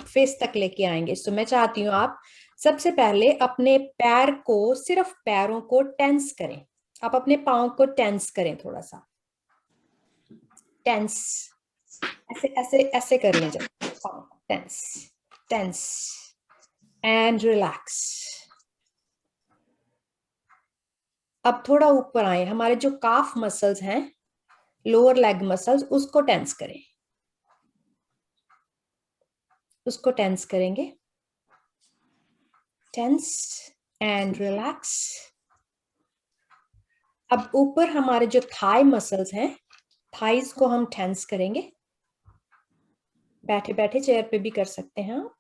फेस तक लेके आएंगे. सो मैं चाहती हूँ आप सबसे पहले अपने पैर को, सिर्फ पैरों को टेंस करें. आप अपने पाँव को टेंस करें, थोड़ा सा टेंस, ऐसे ऐसे ऐसे कर लें. जब टेंस टेंस एंड रिलैक्स. अब थोड़ा ऊपर आए, हमारे जो काफ मसल्स हैं, लोअर लेग मसल्स, उसको टेंस करें, उसको टेंस करेंगे. Tense and relax. अब ऊपर हमारे जो थाई मसल्स हैं, थाइज को हम टेंस करेंगे. बैठे बैठे चेयर पे भी कर सकते हैं आप.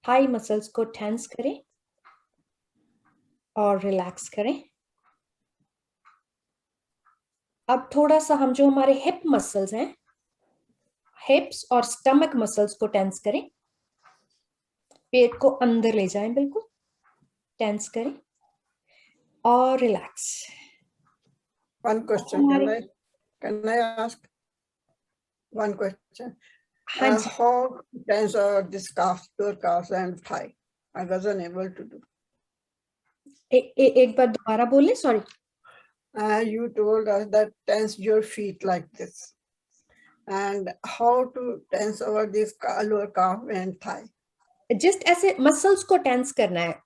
थाई मसल्स को टेंस करें और रिलैक्स करें. अब थोड़ा सा हम जो हमारे हिप मसल्स हैं, हिप्स और स्टमक मसल्स को टेंस करें. पेट को अंदर ले जाएं, बिल्कुल टेंस करें और relax. One question, can I ask one question? हाँ जी. How to tense this calf, your calves and thigh? I wasn't able to do. एक बार दोबारा बोले, sorry. You told us that tense your feet like this. And how to tense over this lower calf and thigh? Just ऐसे मसल्स को टेंस करना है.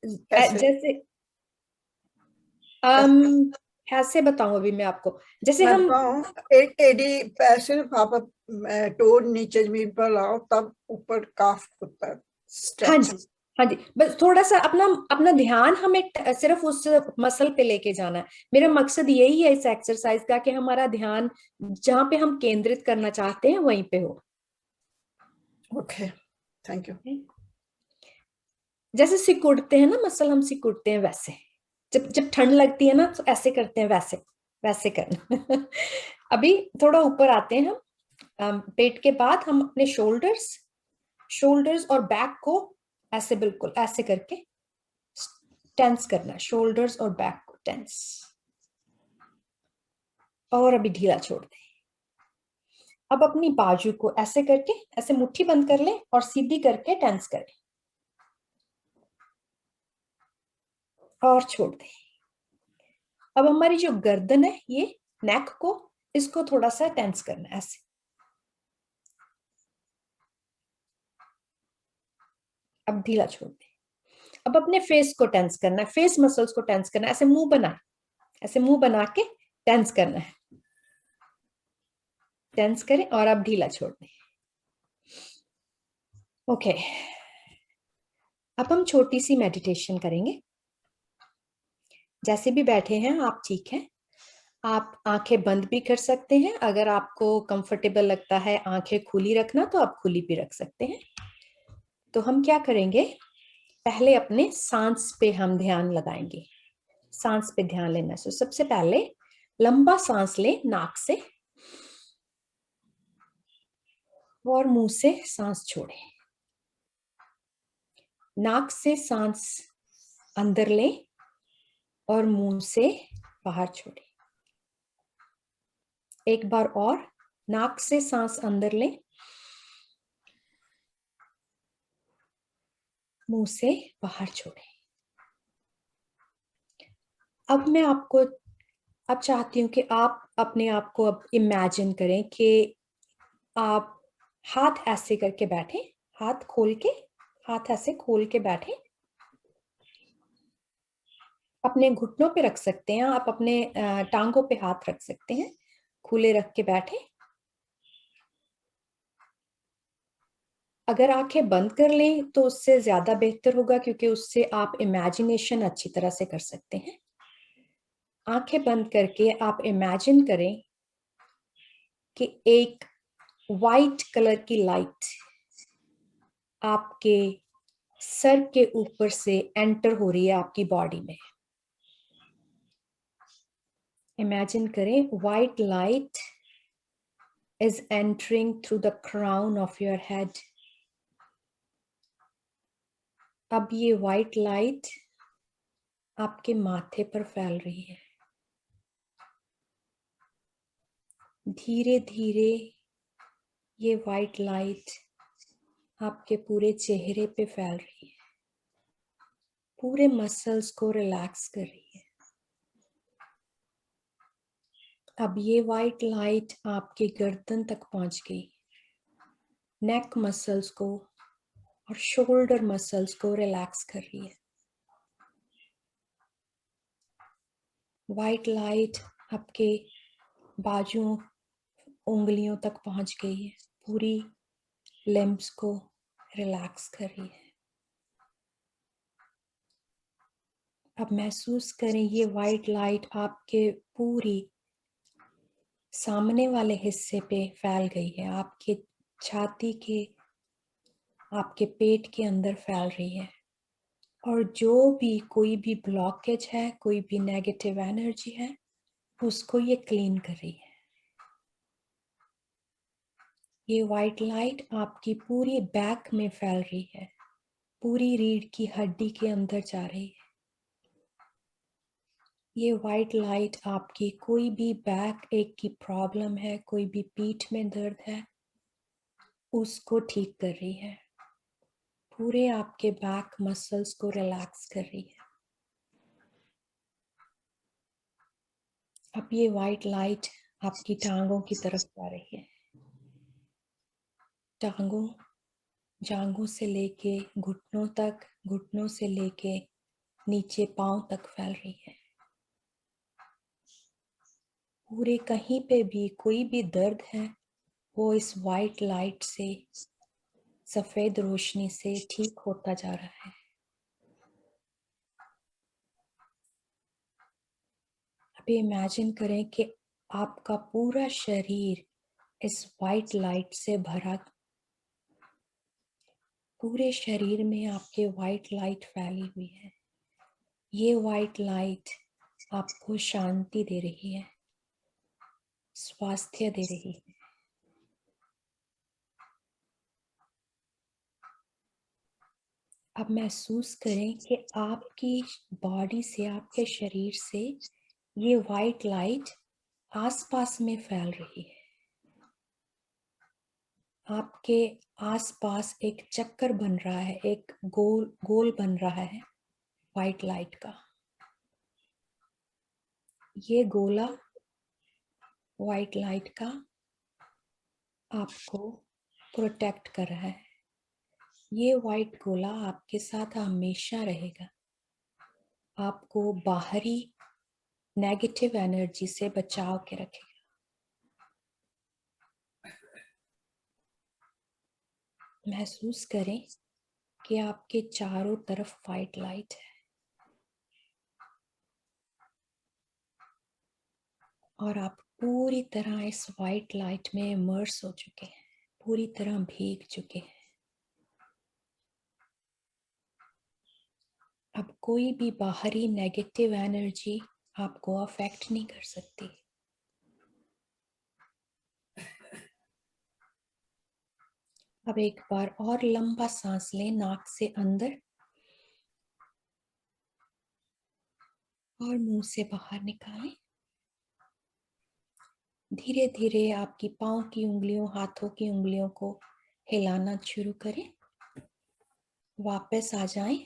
जैसे ऐसे बताऊं अभी मैं आपको, जैसे हम एडी पैर सिर्फ आप टो नीचे जमीन पर लाओ, तब ऊपर काफ खुलता है. हाँ जी, हाँ जी. बस थोड़ा सा अपना ध्यान हमें सिर्फ उस मसल पे लेके जाना है. मेरा मकसद यही है इस एक्सरसाइज का, कि हमारा ध्यान जहां पे हम केंद्रित करना चाहते हैं वहीं पे हो. Okay, thank you. जैसे सिकुड़ते हैं ना मसल, हम सिकुड़ते हैं वैसे. जब ठंड लगती है ना, तो ऐसे करते हैं, वैसे वैसे करना. अभी थोड़ा ऊपर आते हैं हम. पेट के बाद हम अपने शोल्डर्स और बैक को ऐसे, बिल्कुल ऐसे करके टेंस करना. शोल्डर्स और बैक को टेंस, और अभी ढीला छोड़ दें. अब अपनी बाजू को ऐसे करके, ऐसे मुट्ठी बंद कर लें और सीधी करके टेंस करें और छोड़ दें. अब हमारी जो गर्दन है, ये नेक को, इसको थोड़ा सा टेंस करना है, ऐसे. अब ढीला छोड़ दें. अब अपने फेस को टेंस करना है, फेस मसल्स को टेंस करना है. ऐसे मुंह बना, ऐसे मुंह बना के टेंस करना है. टेंस करें और अब ढीला छोड़ दें. ओके, अब हम छोटी सी मेडिटेशन करेंगे. जैसे भी बैठे हैं आप, ठीक है. आप आंखें बंद भी कर सकते हैं, अगर आपको कंफर्टेबल लगता है आंखें खुली रखना, तो आप खुली भी रख सकते हैं. तो हम क्या करेंगे, पहले अपने सांस पे हम ध्यान लगाएंगे. सांस पे ध्यान लेना. सो सबसे पहले लंबा सांस लें नाक से, और मुंह से सांस छोड़ें. नाक से सांस अंदर लें और मुंह से बाहर छोड़ें. एक बार और, नाक से सांस अंदर लें मुंह से बाहर छोड़ें। अब मैं आपको अब चाहती हूँ कि आप अपने आप को अब इमेजिन करें कि आप हाथ ऐसे करके बैठे, हाथ खोल के, हाथ ऐसे खोल के बैठे, अपने घुटनों पे रख सकते हैं, आप अपने टांगों पे हाथ रख सकते हैं, खुले रख के बैठे। अगर आंखें बंद कर लें तो उससे ज्यादा बेहतर होगा, क्योंकि उससे आप इमेजिनेशन अच्छी तरह से कर सकते हैं। आंखें बंद करके आप इमेजिन करें कि एक वाइट कलर की लाइट आपके सर के ऊपर से एंटर हो रही है आपकी बॉडी में। इमेजिन करें, white light is entering through the crown of your head. अब ये वाइट लाइट आपके माथे पर फैल रही है। धीरे धीरे ये वाइट लाइट आपके पूरे चेहरे पे फैल रही है, पूरे मसल्स को रिलैक्स कर रही है। अब ये वाइट लाइट आपके गर्दन तक पहुंच गई, नेक मसल्स को और शोल्डर मसल्स को रिलैक्स कर रही है। वाइट लाइट आपके बाजुओं, उंगलियों तक पहुंच गई है, पूरी लिम्ब्स को रिलैक्स कर रही है। अब महसूस करें ये वाइट लाइट आपके पूरी सामने वाले हिस्से पे फैल गई है, आपके छाती के, आपके पेट के अंदर फैल रही है, और जो भी कोई भी ब्लॉकेज है, कोई भी नेगेटिव एनर्जी है, उसको ये क्लीन कर रही है। ये वाइट लाइट आपकी पूरी बैक में फैल रही है, पूरी रीढ़ की हड्डी के अंदर जा रही है। ये वाइट लाइट आपकी कोई भी बैक एक की प्रॉब्लम है, कोई भी पीठ में दर्द है, उसको ठीक कर रही है, पूरे आपके बैक मसल्स को रिलैक्स कर रही है। अब ये वाइट लाइट आपकी टांगों की तरफ जा रही है, टांगों, जांघों से लेके घुटनों तक, घुटनों से लेके नीचे पांव तक फैल रही है। पूरे कहीं पे भी कोई भी दर्द है, वो इस वाइट लाइट से, सफेद रोशनी से ठीक होता जा रहा है। अभी इमेजिन करें कि आपका पूरा शरीर इस वाइट लाइट से भरा, पूरे शरीर में आपके वाइट लाइट फैली हुई है। ये वाइट लाइट आपको शांति दे रही है, स्वास्थ्य दे रही है। अब महसूस करें कि आपकी बॉडी से, आपके शरीर से ये वाइट लाइट आसपास में फैल रही है। आपके आसपास एक चक्कर बन रहा है, एक गोल गोल बन रहा है वाइट लाइट का। ये गोला वाइट लाइट का आपको प्रोटेक्ट कर रहा है। ये वाइट गोला आपके साथ हमेशा रहेगा, आपको बाहरी नेगेटिव एनर्जी से बचाव के रखेगा। महसूस करें कि आपके चारों तरफ वाइट लाइट है, और आप पूरी तरह इस वाइट लाइट में इमर्स हो चुके हैं, पूरी तरह भीग चुके हैं। अब कोई भी बाहरी नेगेटिव एनर्जी आपको अफेक्ट नहीं कर सकती। अब एक बार और लंबा सांस लें, नाक से अंदर और मुंह से बाहर निकालें। धीरे धीरे आपकी पांव की उंगलियों, हाथों की उंगलियों को हिलाना शुरू करें। वापस आ जाएं,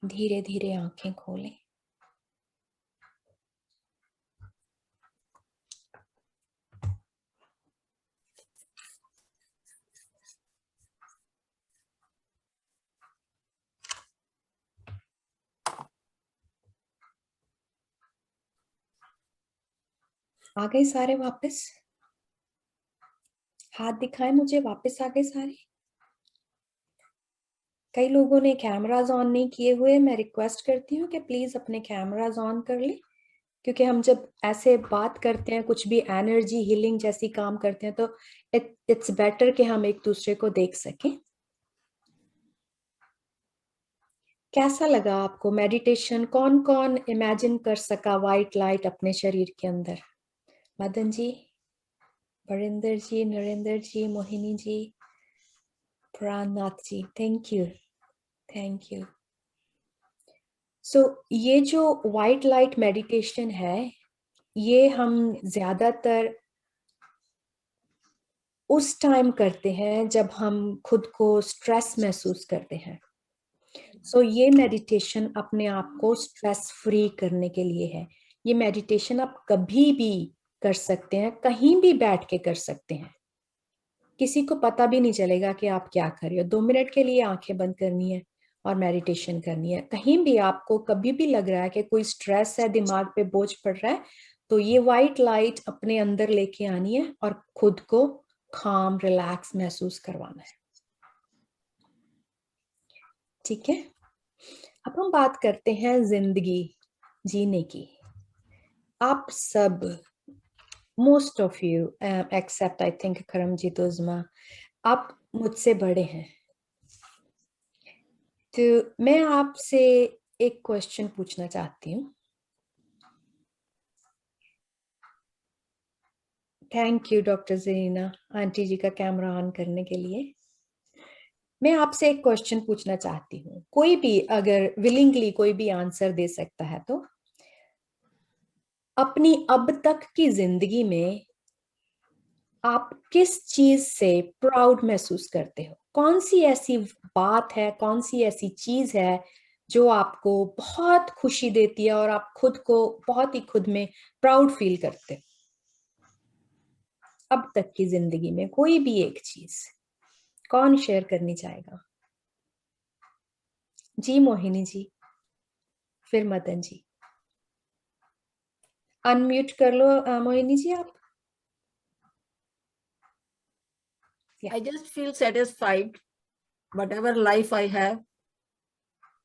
धीरे धीरे आंखें खोलें। आ गए सारे वापस? हाथ दिखाएं मुझे, वापस आ गए सारे? कई लोगों ने कैमरास ऑन नहीं किए हुए, मैं रिक्वेस्ट करती हूँ कि प्लीज अपने कैमरास ऑन कर लें, क्योंकि हम जब ऐसे बात करते हैं, कुछ भी एनर्जी हीलिंग जैसी काम करते हैं, तो इट्स बेटर कि हम एक दूसरे को देख सकें। कैसा लगा आपको मेडिटेशन? कौन कौन इमेजिन कर सका व्हाइट लाइट अपने शरीर के अंदर? मदन जी, बरिंदर जी, नरेंद्र जी, मोहिनी जी, प्राणनाथ जी, थैंक यू, थैंक यू। सो ये जो व्हाइट लाइट मेडिटेशन है, ये हम ज्यादातर उस टाइम करते हैं जब हम खुद को स्ट्रेस महसूस करते हैं। सो ये मेडिटेशन अपने आप को स्ट्रेस फ्री करने के लिए है। ये मेडिटेशन आप कभी भी कर सकते हैं, कहीं भी बैठ के कर सकते हैं, किसी को पता भी नहीं चलेगा कि आप क्या कर रहे हो। 2 मिनट के लिए आंखें बंद करनी है और मेडिटेशन करनी है। कहीं भी आपको कभी भी लग रहा है कि कोई स्ट्रेस है, दिमाग पे बोझ पड़ रहा है, तो ये व्हाइट लाइट अपने अंदर लेके आनी है और खुद को काम, रिलैक्स महसूस करवाना है। ठीक है, अब हम बात करते हैं जिंदगी जीने की। आप सब, most of you except I think Karamjeet, Uzma, आप मुझसे बड़े हैं, तो मैं आपसे एक क्वेश्चन पूछना चाहती हूँ। Thank you doctor Zarina aunty जी का कैमरा ऑन करने के लिए। मैं आपसे एक क्वेश्चन पूछना चाहती हूँ, कोई भी अगर विलिंगली कोई भी आंसर दे सकता है तो। अपनी अब तक की जिंदगी में आप किस चीज से प्राउड महसूस करते हो? कौन सी ऐसी बात है, कौन सी ऐसी चीज है जो आपको बहुत खुशी देती है और आप खुद को बहुत ही खुद में प्राउड फील करते हो? अब तक की जिंदगी में कोई भी एक चीज, कौन शेयर करनी चाहेगा? जी मोहिनी जी, फिर मदन जी। अनम्यूट कर लो मोहिनी जी आप। I just feel satisfied. Whatever life I have,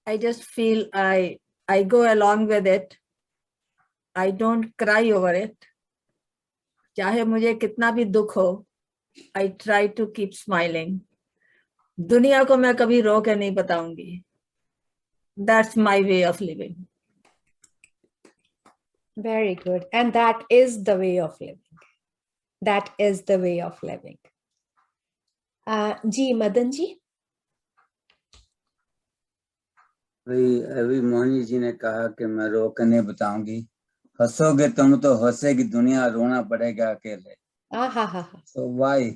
I just feel I go along with it. I don't cry over it. चाहे मुझे कितना भी दुख हो, I try to keep smiling. दुनिया को मैं कभी रो के नहीं बताऊंगी. That's my way of living. Very good. And that is the way of living. That is the way of living. जी मदन जी। अभी मोहिनी जी ने कहा कि मैं रो कर नहीं बताऊंगी। हंसोगे तुम तो हंसेगी दुनिया, रोना पड़ेगा अकेले। So वाई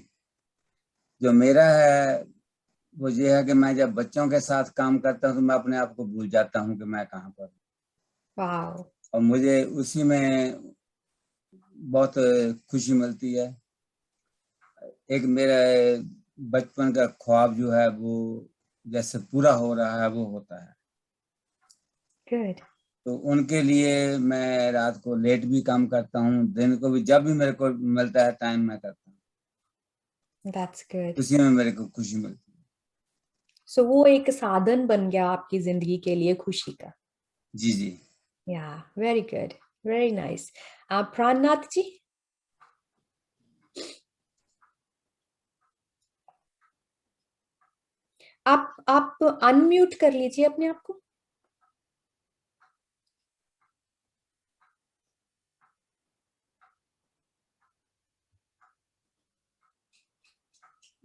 जो मेरा है वो ये है कि मैं जब बच्चों के साथ काम करता हूँ तो मैं अपने आप को भूल जाता हूँ कि मैं कहाँ पर। वाओ। और मुझे उसी में बहुत खुशी मिलती है। एक मेरा बचपन का ख्वाब जो है वो जैसे पूरा हो रहा है वो होता है। Good. तो उनके लिए मैं रात को लेट भी काम करता हूँ, दिन को भी, जब भी मेरे को मिलता है टाइम मैं करता हूँ। That's good. उसी में मेरे को खुशी मिलती है। So वो एक साधन बन गया आपकी जिंदगी के लिए खुशी का। जी जी। Yeah, very good, very nice. प्राणनाथ जी। आप अनम्यूट कर लीजिए अपने आप को।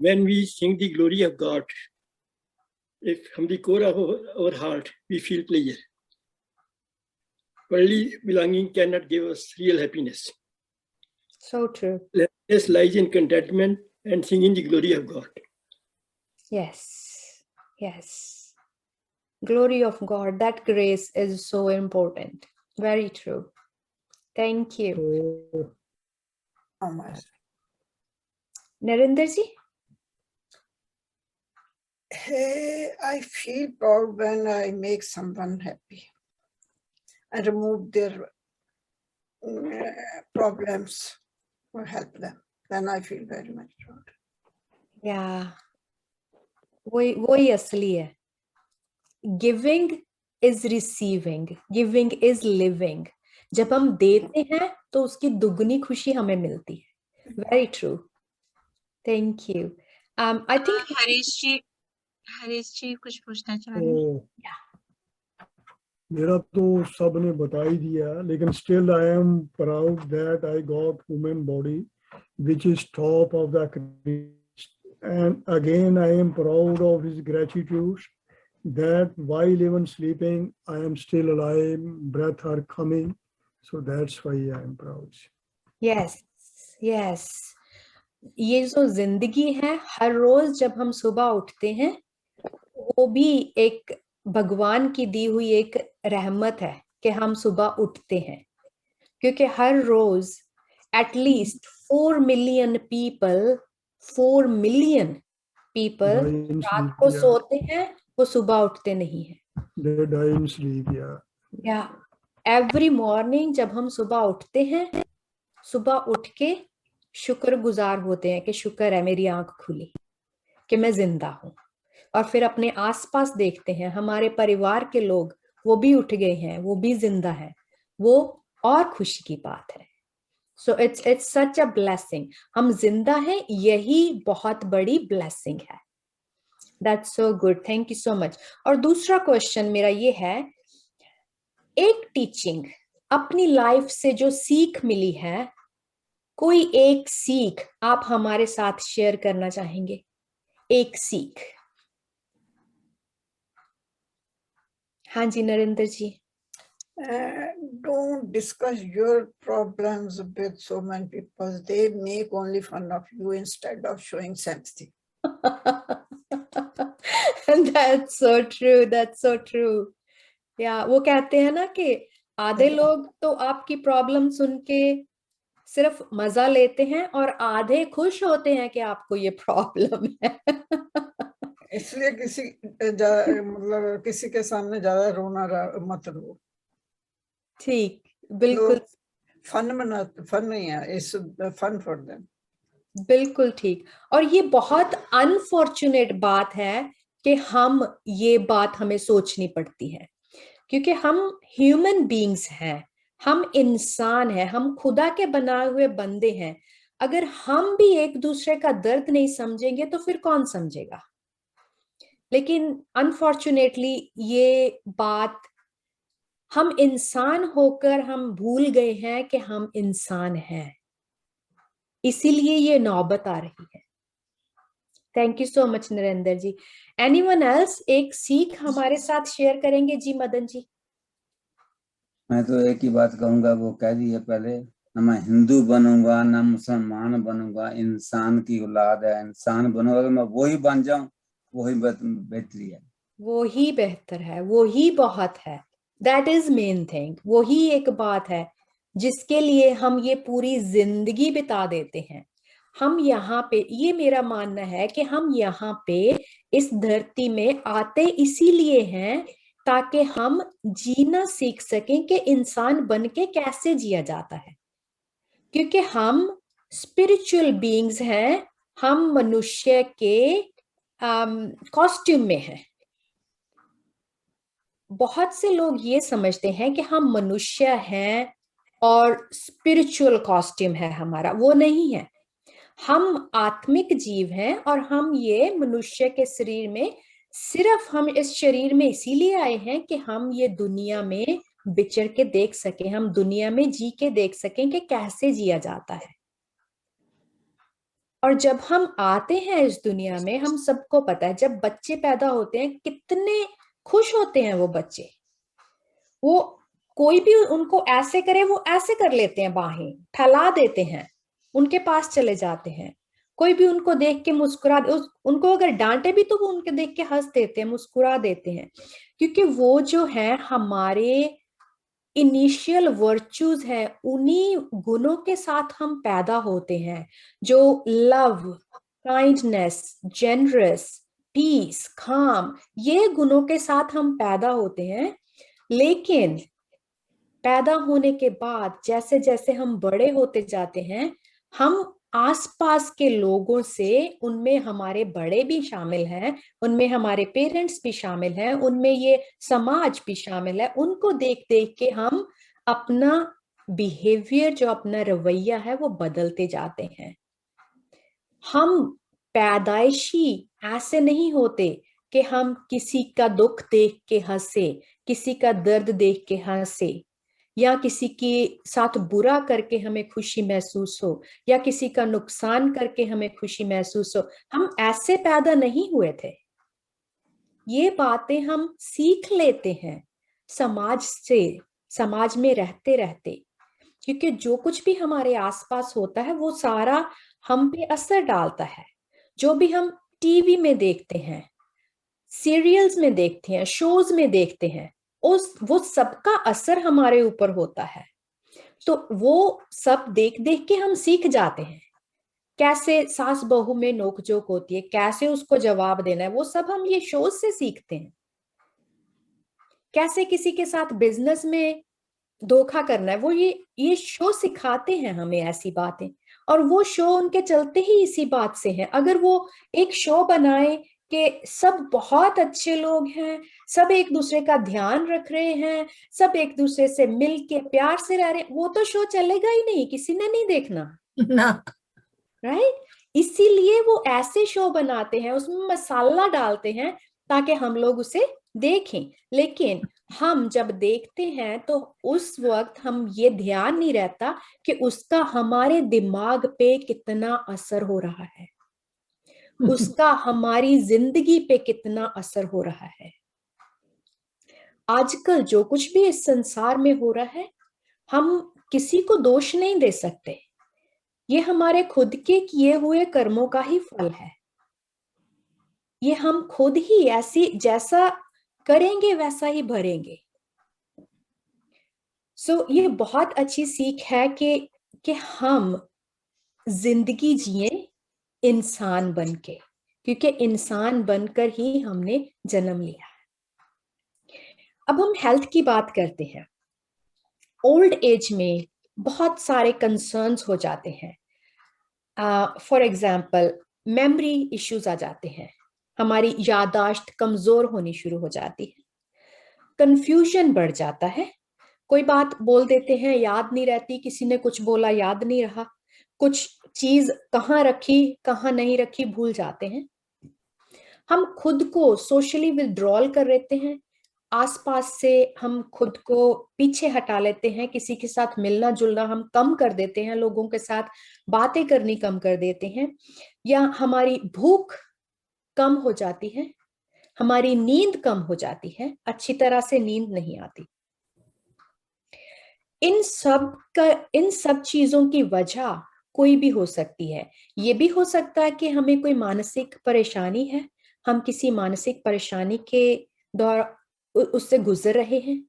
When we sing the glory of God, if from the core of our heart we feel pleasure, worldly belonging cannot give us real happiness. So true. Happiness lies in contentment and singing the glory of God. Yes, yes. Glory of God, that grace is so important. Very true. Thank you. Narinder ji? I feel proud when I make someone happy and remove their problems or help them. Then I feel very much proud. Yeah. वही असली है. Giving is receiving. Giving is living. जब हम देते हैं तो उसकी दुगनी खुशी हमें मिलती है. Very true. Thank you. I think Harish जी कुछ पूछना चाह रहे हैं? मेरा तो सबने बता ही दिया, लेकिन still I am proud that I got human body which is top of the creation. And again I am proud of his gratitude that while even sleeping I am still alive, breath are coming, so that's why I am proud. yes, yes. ये जो जिंदगी है, हर रोज जब हम सुबह उठते हैं वो भी एक भगवान की दी हुई एक रहमत है कि हम सुबह उठते हैं, क्योंकि हर रोज एटलीस्ट 4 मिलियन पीपल रात को सोते हैं, वो सुबह उठते नहीं है. They die in sleep, yeah. Every morning जब हम सुबह उठते हैं, सुबह उठ के शुक्रगुजार होते हैं कि शुक्र है मेरी आंख खुली, कि मैं जिंदा हूं. और फिर अपने आसपास देखते हैं, हमारे परिवार के लोग वो भी उठ गए हैं, वो भी जिंदा है, वो और खुशी की बात है. So it's such a blessing. हम जिंदा हैं, यही बहुत बड़ी ब्लेसिंग है. That's so good. Thank you so much. और दूसरा क्वेश्चन मेरा ये है, एक टीचिंग अपनी लाइफ से जो सीख मिली है, कोई एक सीख आप हमारे साथ शेयर करना चाहेंगे? एक सीख. हाँ जी नरेंद्र जी. Don't discuss your problems with so many people. They make only fun of you instead of showing sympathy. That's so true. That's so true. Yeah, वो कहते हैं ना कि आधे लोग तो आपकी प्रॉब्लम सुन के सिर्फ मजा लेते हैं और आधे खुश होते हैं कि आपको ये प्रॉब्लम है. इसलिए मतलब किसी के सामने ज्यादा रोना मत रो. ठीक, बिल्कुल. फन नहीं है, इट्स फन फॉर देम. बिल्कुल ठीक. और ये बहुत अनफॉर्चुनेट बात है कि हम ये बात हमें सोचनी पड़ती है, क्योंकि हम ह्यूमन बीइंग्स हैं, हम इंसान हैं, हम खुदा के बनाए हुए बंदे हैं. अगर हम भी एक दूसरे का दर्द नहीं समझेंगे तो फिर कौन समझेगा? लेकिन अनफॉर्चुनेटली ये बात हम इंसान होकर हम भूल गए हैं कि हम इंसान हैं, इसीलिए ये नौबत आ रही है. Thank you so much Narendra ji. Anyone else एक सीख हमारे साथ शेयर करेंगे? जी मदन जी. मैं तो एक ही बात कहूंगा, वो कह दी है पहले, ना मैं हिंदू बनूंगा ना मुसलमान बनूंगा, इंसान की औलाद है, इंसान बनूंगा. अगर मैं वही बन जाऊं वही बेहतरी है, वो ही बेहतर है, वो ही बहुत है. That is main thing. वो ही एक बात है जिसके लिए हम ये पूरी जिंदगी बिता देते हैं. हम यहाँ पे, ये मेरा मानना है कि हम यहाँ पे इस धरती में आते इसीलिए हैं ताकि हम जीना सीख सकें कि इंसान बन के कैसे जिया जाता है, क्योंकि हम स्पिरिचुअल बीइंग्स हैं, हम मनुष्य के कॉस्ट्यूम में हैं. बहुत से लोग ये समझते हैं कि हम मनुष्य हैं और स्पिरिचुअल कॉस्ट्यूम है हमारा. वो नहीं है. हम आत्मिक जीव हैं और हम ये मनुष्य के शरीर में, सिर्फ हम इस शरीर में इसीलिए आए हैं कि हम ये दुनिया में विचर के देख सकें, हम दुनिया में जी के देख सकें कि कैसे जिया जाता है. और जब हम आते हैं इस दुनिया में, हम सबको पता है जब बच्चे पैदा होते हैं कितने खुश होते हैं वो बच्चे. वो कोई भी उनको ऐसे करे वो ऐसे कर लेते हैं, बाहें फैला देते हैं, उनके पास चले जाते हैं. कोई भी उनको देख के मुस्कुरा, उनको अगर डांटे भी तो वो उनके देख के हंस देते हैं, मुस्कुरा देते हैं, क्योंकि वो जो है हमारे इनिशियल वर्च्यूज है, उन्हीं गुणों के साथ हम पैदा होते हैं, जो लव, काइंडनेस, जेनरस, पीस, काम, ये गुणों के साथ हम पैदा होते हैं। लेकिन पैदा होने के बाद जैसे जैसे हम बड़े होते जाते हैं, हम आसपास के लोगों से, उनमें हमारे बड़े भी शामिल हैं, उनमें हमारे पेरेंट्स भी शामिल हैं, उनमें ये समाज भी शामिल है, उनको देख देख के हम अपना बिहेवियर, जो अपना रवैया है, वो बदलते जाते हैं। हम पैदाइशी ऐसे नहीं होते कि हम किसी का दुख देख के हंसे, किसी का दर्द देख के हंसे, या किसी के साथ बुरा करके हमें खुशी महसूस हो, या किसी का नुकसान करके हमें खुशी महसूस हो। हम ऐसे पैदा नहीं हुए थे। ये बातें हम सीख लेते हैं समाज से, समाज में रहते रहते, क्योंकि जो कुछ भी हमारे आसपास होता है वो सारा हम पे असर डालता है। जो भी हम टीवी में देखते हैं, सीरियल्स में देखते हैं, शोज में देखते हैं, वो सबका असर हमारे ऊपर होता है। तो वो सब देख देख के हम सीख जाते हैं। कैसे सास बहू में नोकझोंक होती है, कैसे उसको जवाब देना है, वो सब हम ये शोज से सीखते हैं। कैसे किसी के साथ बिजनेस में धोखा करना है, वो ये शो सिखाते हैं हमें ऐसी बातें, और वो शो उनके चलते ही इसी बात से है। अगर वो एक शो बनाए कि सब बहुत अच्छे लोग हैं, सब एक दूसरे का ध्यान रख रहे हैं, सब एक दूसरे से मिल के प्यार से रह रहे हैं, वो तो शो चलेगा ही नहीं, किसी ने नहीं देखना ना। राइट? इसीलिए वो ऐसे शो बनाते हैं, उसमें मसाला डालते हैं ताकि हम लोग उसे देखें। लेकिन हम जब देखते हैं तो उस वक्त हम ये ध्यान नहीं रहता कि उसका हमारे दिमाग पे कितना असर हो रहा है, उसका हमारी जिंदगी पे कितना असर हो रहा है। आजकल जो कुछ भी इस संसार में हो रहा है, हम किसी को दोष नहीं दे सकते। ये हमारे खुद के किए हुए कर्मों का ही फल है। ये हम खुद ही ऐसी, जैसा करेंगे वैसा ही भरेंगे। ये बहुत अच्छी सीख है कि हम जिंदगी जिए इंसान बनके, क्योंकि इंसान बनकर ही हमने जन्म लिया है। अब हम हेल्थ की बात करते हैं। ओल्ड एज में बहुत सारे कंसर्न्स हो जाते हैं। फॉर एग्जाम्पल, मेमोरी इश्यूज आ जाते हैं, हमारी याददाश्त कमजोर होनी शुरू हो जाती है, कंफ्यूजन बढ़ जाता है, कोई बात बोल देते हैं याद नहीं रहती, किसी ने कुछ बोला याद नहीं रहा, कुछ चीज कहाँ रखी कहाँ नहीं रखी भूल जाते हैं। हम खुद को सोशली विथड्रॉल कर लेते हैं, आसपास से हम खुद को पीछे हटा लेते हैं, किसी के साथ मिलना जुलना हम कम कर देते हैं, लोगों के साथ बातें करनी कम कर देते हैं, या हमारी भूख कम हो जाती है, हमारी नींद कम हो जाती है, अच्छी तरह से नींद नहीं आती। इन सब चीजों की वजह कोई भी हो सकती है। ये भी हो सकता है कि हमें कोई मानसिक परेशानी है, हम किसी मानसिक परेशानी के दौर उससे गुजर रहे हैं,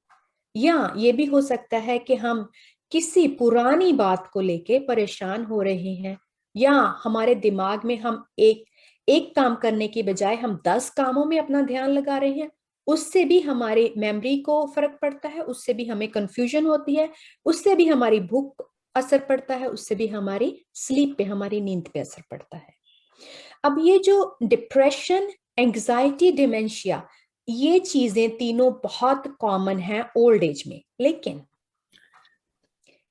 या ये भी हो सकता है कि हम किसी पुरानी बात को लेके परेशान हो रहे हैं, या हमारे दिमाग में हम एक काम करने की बजाय हम 10 कामों में अपना ध्यान लगा रहे हैं, उससे भी हमारे मेमोरी को फर्क पड़ता है, उससे भी हमें कंफ्यूजन होती है, उससे भी हमारी भूख असर पड़ता है, उससे भी हमारी स्लीप पे, हमारी नींद पे असर पड़ता है। अब ये जो डिप्रेशन, एंजाइटी, डिमेंशिया, ये चीजें तीनों बहुत कॉमन हैं ओल्ड एज में, लेकिन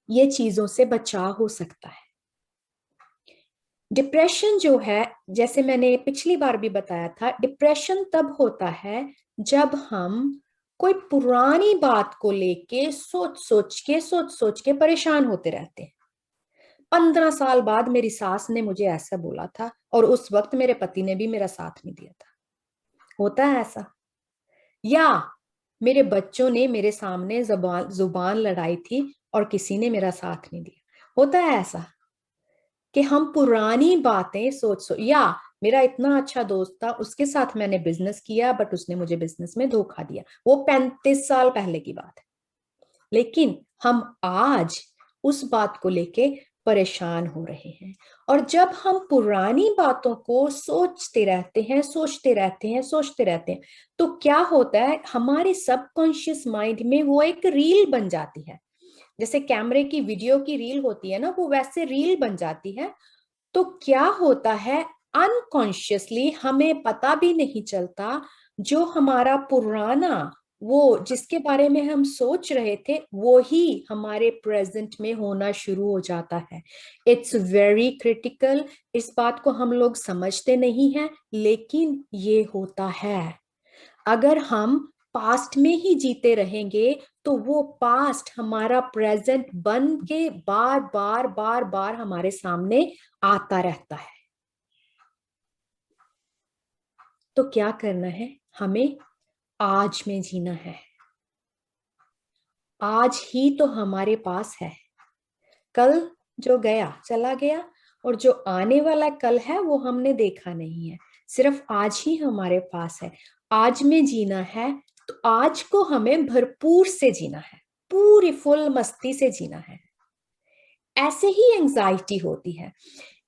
ये चीजों से बचाव हो सकता है। डिप्रेशन जो है, जैसे मैंने पिछली बार भी बताया था, डिप्रेशन तब होता है जब हम कोई पुरानी बात को लेके सोच सोच के परेशान होते रहते हैं। 15 साल बाद मेरी सास ने मुझे ऐसा बोला था और उस वक्त मेरे पति ने भी मेरा साथ नहीं दिया था। होता है ऐसा। या मेरे बच्चों ने मेरे सामने जुबान लड़ाई थी और किसी ने मेरा साथ नहीं दिया। होता है ऐसा कि हम पुरानी बातें या मेरा इतना अच्छा दोस्त था, उसके साथ मैंने बिजनेस किया, बट उसने मुझे बिजनेस में धोखा दिया। वो 35 साल पहले की बात है। लेकिन हम आज उस बात को लेके परेशान हो रहे हैं। और जब हम पुरानी बातों को सोचते रहते हैं, तो क्या होता है, हमारे सबकॉन्शियस माइंड में वो एक रील बन जाती है। जैसे कैमरे की वीडियो की रील होती है ना, वो वैसे रील बन जाती है। तो क्या होता है, अनकॉन्शियसली हमें पता भी नहीं चलता, जो हमारा पुराना, वो जिसके बारे में हम सोच रहे थे, वो ही हमारे प्रेजेंट में होना शुरू हो जाता है। It's very critical. इस बात को हम लोग समझते नहीं हैं, लेकिन ये होता है। अगर हम पास्ट में ही जीते रहेंगे तो वो पास्ट हमारा प्रेजेंट बन के बार बार हमारे सामने आता रहता है। तो क्या करना है, हमें आज में जीना है। आज ही तो हमारे पास है। कल जो गया चला गया, और जो आने वाला कल है वो हमने देखा नहीं है। सिर्फ आज ही हमारे पास है। आज में जीना है, तो आज को हमें भरपूर से जीना है, पूरी फुल मस्ती से जीना है। ऐसे ही एंजाइटी होती है।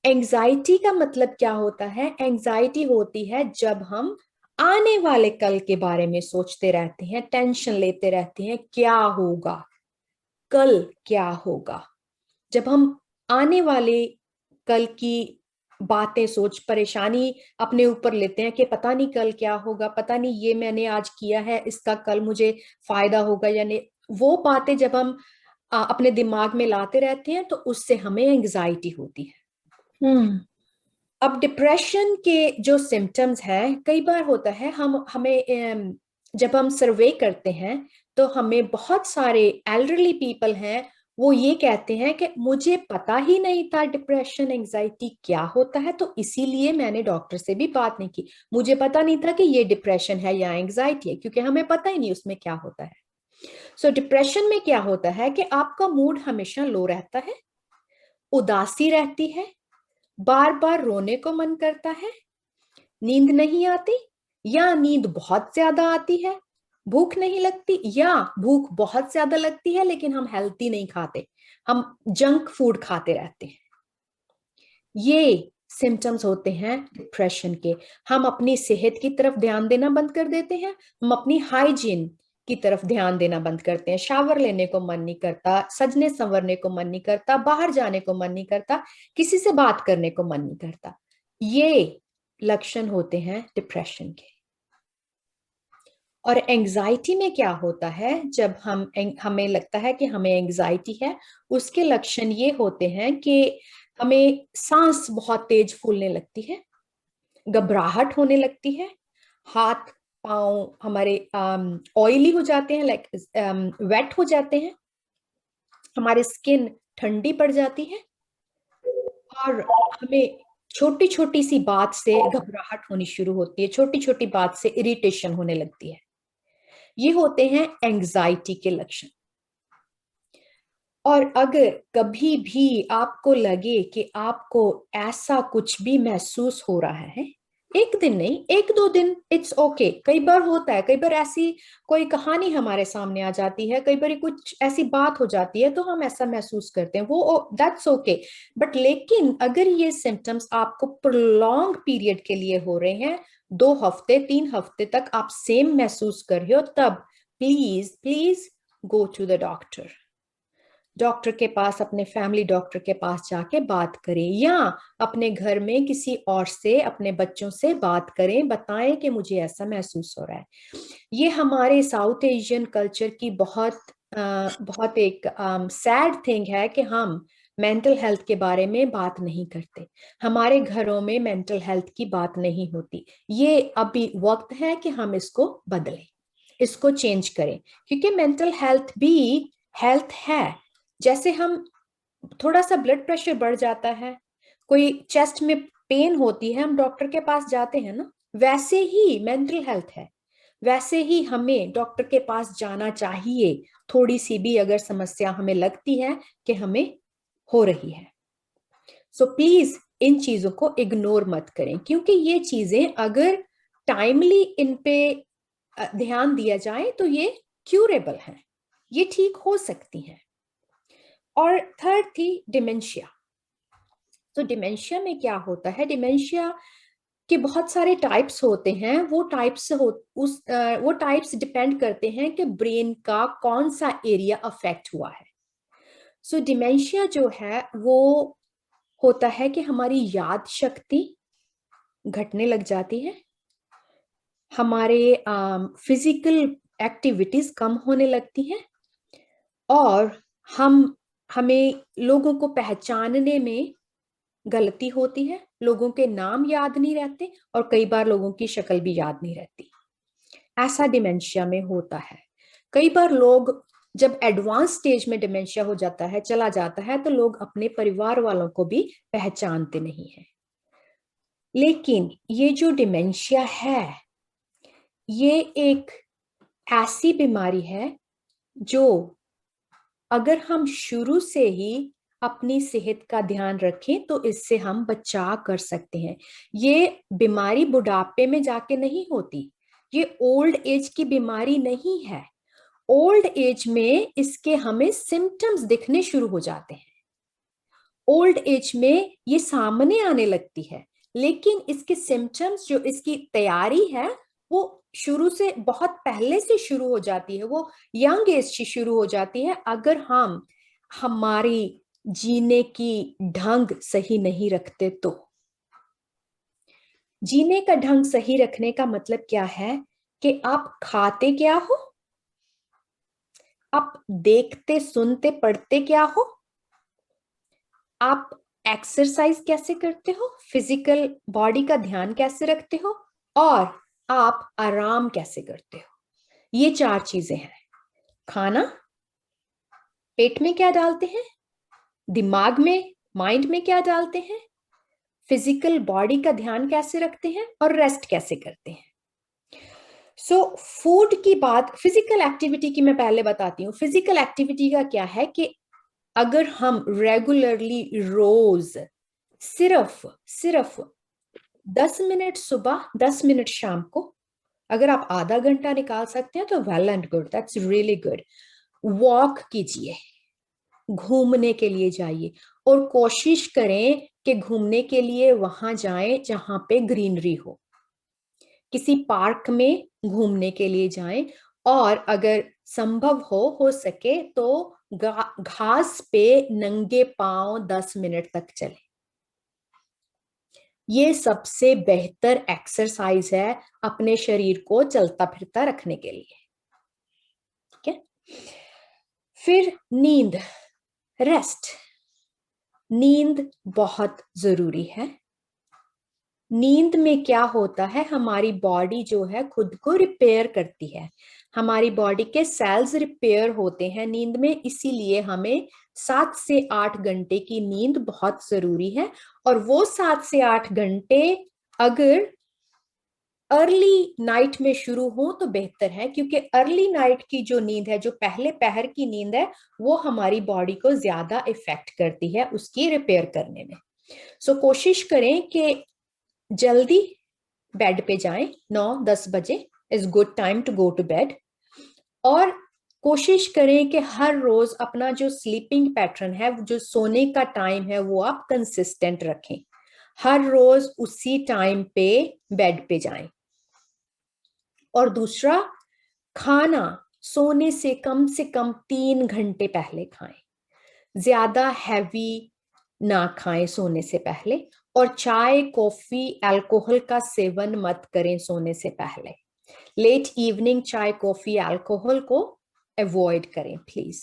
एंजाइटी का मतलब क्या होता है? एंजाइटी होती है जब हम आने वाले कल के बारे में सोचते रहते हैं, टेंशन लेते रहते हैं, क्या होगा कल, क्या होगा। जब हम आने वाले कल की बातें सोच परेशानी अपने ऊपर लेते हैं कि पता नहीं कल क्या होगा, पता नहीं ये मैंने आज किया है इसका कल मुझे फायदा होगा या नहीं, वो बातें जब हम अपने दिमाग में लाते रहते हैं तो उससे हमें एंजाइटी होती है। अब डिप्रेशन के जो सिम्टम्स हैं, कई बार होता है हमें जब हम सर्वे करते हैं तो हमें बहुत सारे एल्डरली पीपल हैं, वो ये कहते हैं कि मुझे पता ही नहीं था डिप्रेशन एंजाइटी क्या होता है, तो इसीलिए मैंने डॉक्टर से भी बात नहीं की। मुझे पता नहीं था कि ये डिप्रेशन है या एंजाइटी है, क्योंकि हमें पता ही नहीं उसमें क्या होता है। सो डिप्रेशन में क्या होता है कि आपका मूड हमेशा लो रहता है, उदासी रहती है, बार बार रोने को मन करता है, नींद नहीं आती या नींद बहुत ज्यादा आती है, भूख नहीं लगती या भूख बहुत ज्यादा लगती है लेकिन हम हेल्थी नहीं खाते, हम जंक फूड खाते रहते हैं। ये सिम्टम्स होते हैं डिप्रेशन के। हम अपनी सेहत की तरफ ध्यान देना बंद कर देते हैं, हम अपनी हाइजीन की तरफ ध्यान देना बंद करते हैं, शावर लेने को मन नहीं करता, सजने संवरने को मन नहीं करता, बाहर जाने को मन नहीं करता, किसी से बात करने को मन नहीं करता। ये लक्षण होते हैं डिप्रेशन के। और एंजाइटी में क्या होता है, जब हमें लगता है कि हमें एंजाइटी है, उसके लक्षण ये होते हैं कि हमें सांस बहुत तेज फूलने लगती है, घबराहट होने लगती है, हाथ पाँव हमारे ऑयली हो जाते हैं, लाइक वेट हो जाते हैं, हमारी स्किन ठंडी पड़ जाती है, और हमें छोटी छोटी सी बात से घबराहट होनी शुरू होती है, छोटी छोटी बात से इरिटेशन होने लगती है। ये होते हैं एंजाइटी के लक्षण। और अगर कभी भी आपको लगे कि आपको ऐसा कुछ भी महसूस हो रहा है, एक दिन नहीं, एक दो दिन, इट्स ओके। कई बार होता है, कई बार ऐसी कोई कहानी हमारे सामने आ जाती है, कई बार कुछ ऐसी बात हो जाती है तो हम ऐसा महसूस करते हैं, वो दैट्स ओके। बट लेकिन अगर ये सिम्टम्स आपको प्रोलॉन्ग पीरियड के लिए हो रहे हैं, 2 हफ्ते 3 हफ्ते तक आप सेम महसूस कर रहे हो, तब please go to the doctor. Doctor के पास, अपने फैमिली डॉक्टर के पास जाके बात करें, या अपने घर में किसी और से, अपने बच्चों से बात करें, बताएं कि मुझे ऐसा महसूस हो रहा है। ये हमारे साउथ एशियन कल्चर की बहुत एक सैड थिंग है कि हम मेंटल हेल्थ के बारे में बात नहीं करते, हमारे घरों में मेंटल हेल्थ की बात नहीं होती। ये अभी वक्त है कि हम इसको बदलें, इसको चेंज करें, क्योंकि मेंटल हेल्थ भी हेल्थ है। जैसे हम थोड़ा सा ब्लड प्रेशर बढ़ जाता है, कोई चेस्ट में पेन होती है, हम डॉक्टर के पास जाते हैं ना, वैसे ही मेंटल हेल्थ है, वैसे ही हमें डॉक्टर के पास जाना चाहिए। थोड़ी सी भी अगर समस्या हमें लगती है कि हमें हो रही है, सो प्लीज इन चीजों को इग्नोर मत करें, क्योंकि ये चीजें अगर टाइमली इन पे ध्यान दिया जाए तो ये क्यूरेबल हैं, ये ठीक हो सकती हैं। और थर्ड थी डिमेंशिया। तो डिमेंशिया में क्या होता है, डिमेंशिया के बहुत सारे टाइप्स होते हैं। वो टाइप्स डिपेंड करते हैं कि ब्रेन का कौन सा एरिया अफेक्ट हुआ है। सो डिमेंशिया जो है वो होता है कि हमारी याद शक्ति घटने लग जाती है, हमारे फिजिकल एक्टिविटीज कम होने लगती हैं, और हमें लोगों को पहचानने में गलती होती है, लोगों के नाम याद नहीं रहते और कई बार लोगों की शक्ल भी याद नहीं रहती। ऐसा डिमेंशिया में होता है। कई बार लोग जब एडवांस स्टेज में डिमेंशिया हो जाता है, चला जाता है, तो लोग अपने परिवार वालों को भी पहचानते नहीं हैं। लेकिन ये जो डिमेंशिया है, ये एक ऐसी बीमारी है जो अगर हम शुरू से ही अपनी सेहत का ध्यान रखें तो इससे हम बचा कर सकते हैं। ये बीमारी बुढ़ापे में जाके नहीं होती, ये ओल्ड एज की बीमारी नहीं है। ओल्ड एज में इसके हमें सिम्टम्स दिखने शुरू हो जाते हैं, ओल्ड एज में ये सामने आने लगती है, लेकिन इसके सिम्टम्स, जो इसकी तैयारी है, वो शुरू से बहुत पहले से शुरू हो जाती है, वो यंग एज से शुरू हो जाती है। अगर हम हमारी जीने की ढंग सही नहीं रखते तो। जीने का ढंग सही रखने का मतलब क्या है कि आप खाते क्या हो, आप देखते सुनते पढ़ते क्या हो, आप एक्सरसाइज कैसे करते हो, फिजिकल बॉडी का ध्यान कैसे रखते हो, और आप आराम कैसे करते हो। ये 4 चीजें हैं। खाना, पेट में क्या डालते हैं, दिमाग में, माइंड में क्या डालते हैं, फिजिकल बॉडी का ध्यान कैसे रखते हैं, और रेस्ट कैसे करते हैं। सो फूड की बात, फिजिकल एक्टिविटी की मैं पहले बताती हूँ। फिजिकल एक्टिविटी का क्या है कि अगर हम रेगुलरली रोज सिर्फ 10 मिनट सुबह, 10 मिनट शाम को, अगर आप आधा घंटा निकाल सकते हैं तो well and good, that's really good. Walk कीजिए, घूमने के लिए जाइए, और कोशिश करें कि घूमने के लिए वहां जाएं जहां पे ग्रीनरी हो। किसी पार्क में घूमने के लिए जाएं, और अगर संभव हो सके तो घास पे नंगे पांव 10 मिनट तक चले। ये सबसे बेहतर एक्सरसाइज है अपने शरीर को चलता फिरता रखने के लिए। ठीक है। फिर नींद, रेस्ट। नींद बहुत जरूरी है। नींद में क्या होता है, हमारी बॉडी जो है खुद को रिपेयर करती है, हमारी बॉडी के सेल्स रिपेयर होते हैं नींद में, इसीलिए हमें 7 से 8 घंटे की नींद बहुत जरूरी है। और वो 7 से 8 घंटे अगर अर्ली नाइट में शुरू हो तो बेहतर है, क्योंकि अर्ली नाइट की जो नींद है, जो पहले पहर की नींद है, वो हमारी बॉडी को ज्यादा इफेक्ट करती है उसकी रिपेयर करने में। सो कोशिश करें कि जल्दी बेड पे जाएं, 9-10 बजे is good time to go to bed. और कोशिश करें कि हर रोज अपना जो स्लीपिंग पैटर्न है, जो सोने का टाइम है, वो आप कंसिस्टेंट रखें। हर रोज उसी टाइम पे बेड पे जाएं। और दूसरा, खाना सोने से कम 3 घंटे पहले खाएं। ज्यादा हैवी ना खाएं सोने से पहले, और चाय, कॉफी, अल्कोहल का सेवन मत करें सोने से पहले। लेट इवनिंग चाय, कॉफी, अल्कोहल को अवॉइड करें प्लीज।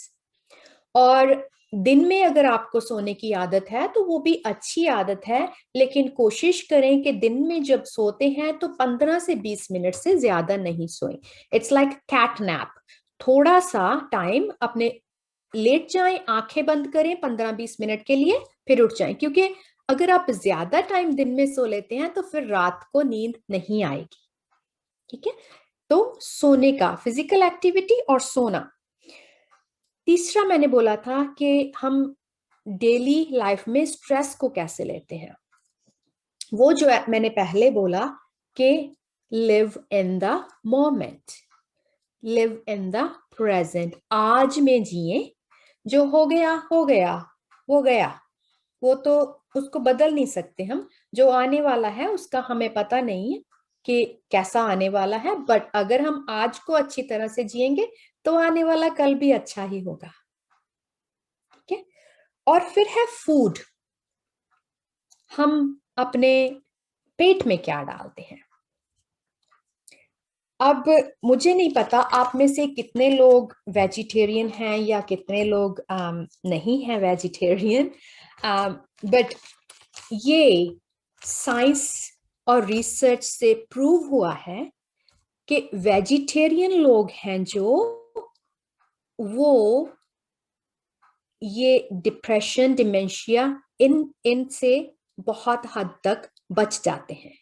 और दिन में अगर आपको सोने की आदत है तो वो भी अच्छी आदत है, लेकिन कोशिश करें कि दिन में जब सोते हैं तो 15 से 20 मिनट से ज्यादा नहीं सोएं। It's like cat nap. थोड़ा सा टाइम अपने लेट जाएं, आंखें बंद करें 15-20 मिनट के लिए, फिर उठ जाएं, क्योंकि अगर आप ज्यादा टाइम दिन में सो लेते हैं तो फिर रात को नींद नहीं आएगी। ठीक है। तो सोने का, फिजिकल एक्टिविटी और सोना। तीसरा मैंने बोला था कि हम डेली लाइफ में स्ट्रेस को कैसे लेते हैं। वो जो मैंने पहले बोला कि live in the moment, live in the present, आज में जिए, जो हो गया हो गया, हो गया, वो तो उसको बदल नहीं सकते हम, जो आने वाला है उसका हमें पता नहीं है कि कैसा आने वाला है, बट अगर हम आज को अच्छी तरह से जिएंगे तो आने वाला कल भी अच्छा ही होगा, ठीक है। और फिर है फूड, हम अपने पेट में क्या डालते हैं। अब मुझे नहीं पता आप में से कितने लोग वेजिटेरियन हैं या कितने लोग नहीं हैं वेजिटेरियन, बट ये साइंस और रिसर्च से प्रूव हुआ है कि वेजिटेरियन लोग हैं जो, वो ये डिप्रेशन, डिमेंशिया, इनसे बहुत हद तक बच जाते हैं,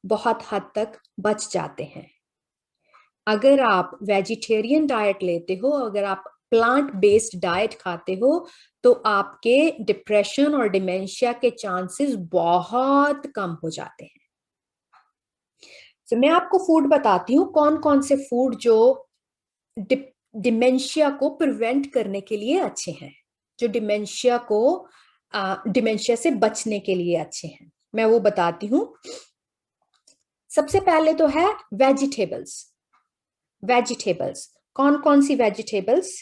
बहुत हद तक बच जाते हैं। अगर आप वेजिटेरियन डाइट लेते हो, अगर आप प्लांट बेस्ड डाइट खाते हो, तो आपके डिप्रेशन और डिमेंशिया के चांसेस बहुत कम हो जाते हैं। तो मैं आपको फूड बताती हूँ, कौन कौन से फूड जो डिमेंशिया को प्रिवेंट करने के लिए अच्छे हैं, जो डिमेंशिया को डिमेंशिया से बचने के लिए अच्छे हैं, मैं वो बताती हूँ। सबसे पहले तो है वेजिटेबल्स। वेजिटेबल्स कौन कौन सी वेजिटेबल्स?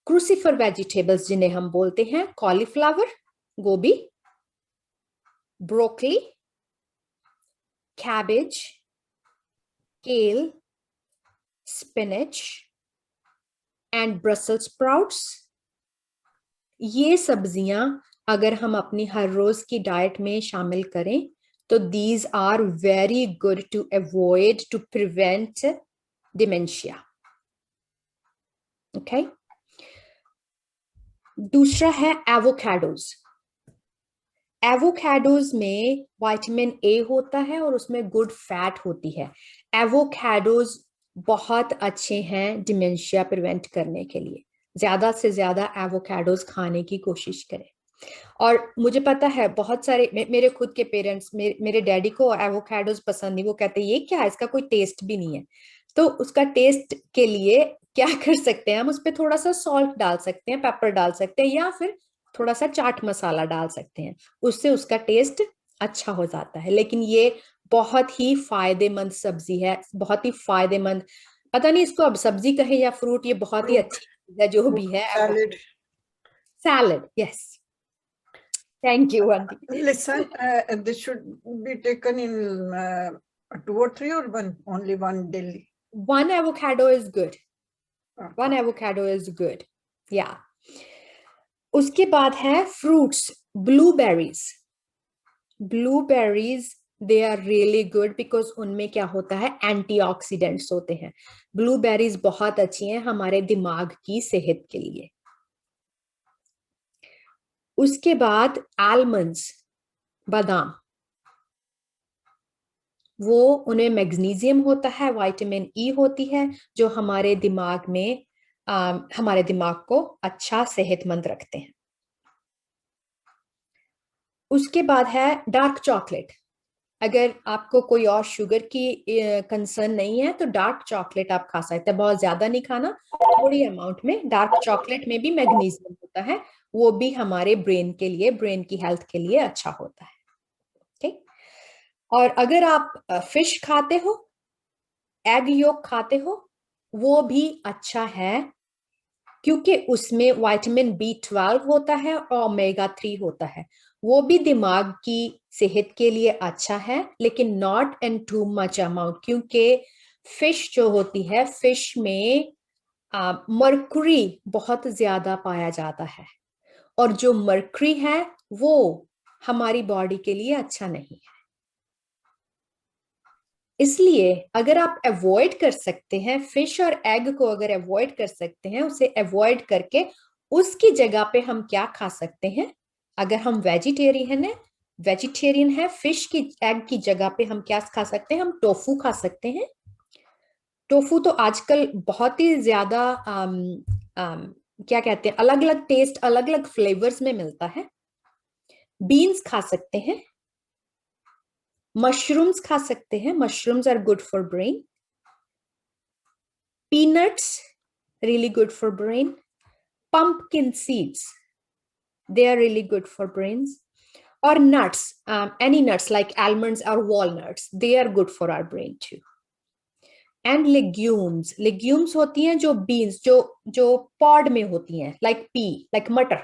क्रूसिफर वेजिटेबल्स जिन्हें हम बोलते हैं, कॉलीफ्लावर, गोभी, ब्रोकली, कैबेज, केल, स्पिनच एंड ब्रसेल्स स्प्राउट्स। ये सब्जियां अगर हम अपनी हर रोज की डाइट में शामिल करें तो these are very good to avoid, to prevent dementia. Okay? दूसरा है एवोकाडोज। एवोकाडोज में विटामिन ए होता है और उसमें गुड फैट होती है। एवोकाडोज बहुत अच्छे हैं डिमेंशिया प्रिवेंट करने के लिए। ज्यादा से ज्यादा एवोकाडोज खाने की कोशिश करें। और मुझे पता है बहुत सारे मेरे खुद के पेरेंट्स, मेरे डैडी को एवोकाडोज पसंद नहीं, वो कहते हैं ये क्या है, इसका कोई टेस्ट भी नहीं है। तो उसका टेस्ट के लिए क्या कर सकते हैं हम, उस पर थोड़ा सा सॉल्ट डाल सकते हैं, पेपर डाल सकते हैं, या फिर थोड़ा सा चाट मसाला डाल सकते हैं, उससे उसका टेस्ट अच्छा हो जाता है। लेकिन ये बहुत ही फायदेमंद सब्जी है, बहुत ही फायदेमंद, पता नहीं इसको अब सब्जी कहे या फ्रूट, ये बहुत ही अच्छी चीज है जो भी है। Salad, yes, thank you, Auntie. Listen, this should be taken in 2 or 3 or only one daily? One avocado is good. One avocado is good. Yeah. उसके बाद है fruits, blueberries. Blueberries, they are really good because उनमें क्या होता है, antioxidants होते हैं। Blueberries बहुत अच्छी हैं हमारे दिमाग की सेहत के लिए। उसके बाद आलमंड्स, बादाम, वो उन्हें मैग्नीशियम होता है, विटामिन ई होती है, जो हमारे दिमाग में हमारे दिमाग को अच्छा सेहतमंद रखते हैं। उसके बाद है डार्क चॉकलेट। अगर आपको कोई और शुगर की कंसर्न नहीं है तो डार्क चॉकलेट आप खा सकते हैं, बहुत ज्यादा नहीं खाना, थोड़ी अमाउंट में। डार्क चॉकलेट में भी मैग्नीशियम होता है, वो भी हमारे ब्रेन के लिए, ब्रेन की हेल्थ के लिए अच्छा होता है। ठीक। और अगर आप फिश खाते हो, एग योक खाते हो, वो भी अच्छा है क्योंकि उसमें विटामिन B12 होता है और ओमेगा 3 होता है। वो भी दिमाग की सेहत के लिए अच्छा है, लेकिन not in too much amount, क्योंकि फिश जो होती है, फिश में मर्क्यूरी बहुत ज्यादा पाया जाता है, और जो मर्क्यूरी है वो हमारी बॉडी के लिए अच्छा नहीं है। इसलिए अगर आप अवॉइड कर सकते हैं फिश और एग को, अगर अवॉइड कर सकते हैं, उसे अवॉइड करके उसकी जगह पे हम क्या खा सकते हैं, अगर हम वेजिटेरियन है, फिश की, एग की जगह पे हम क्या खा सकते हैं, हम टोफू खा सकते हैं। टोफू तो आजकल बहुत ही ज्यादा क्या कहते हैं, अलग अलग टेस्ट, अलग अलग फ्लेवर्स में मिलता है। बीन्स खा सकते हैं, मशरूम्स खा सकते हैं, mushrooms are good for brain, peanuts really good for brain, pumpkin seeds, they are really good for brains, or nuts, any nuts like almonds or walnuts, they are good for our brain too. And legumes होती हैं जो beans, जो pod में होती हैं, like pea, like मटर,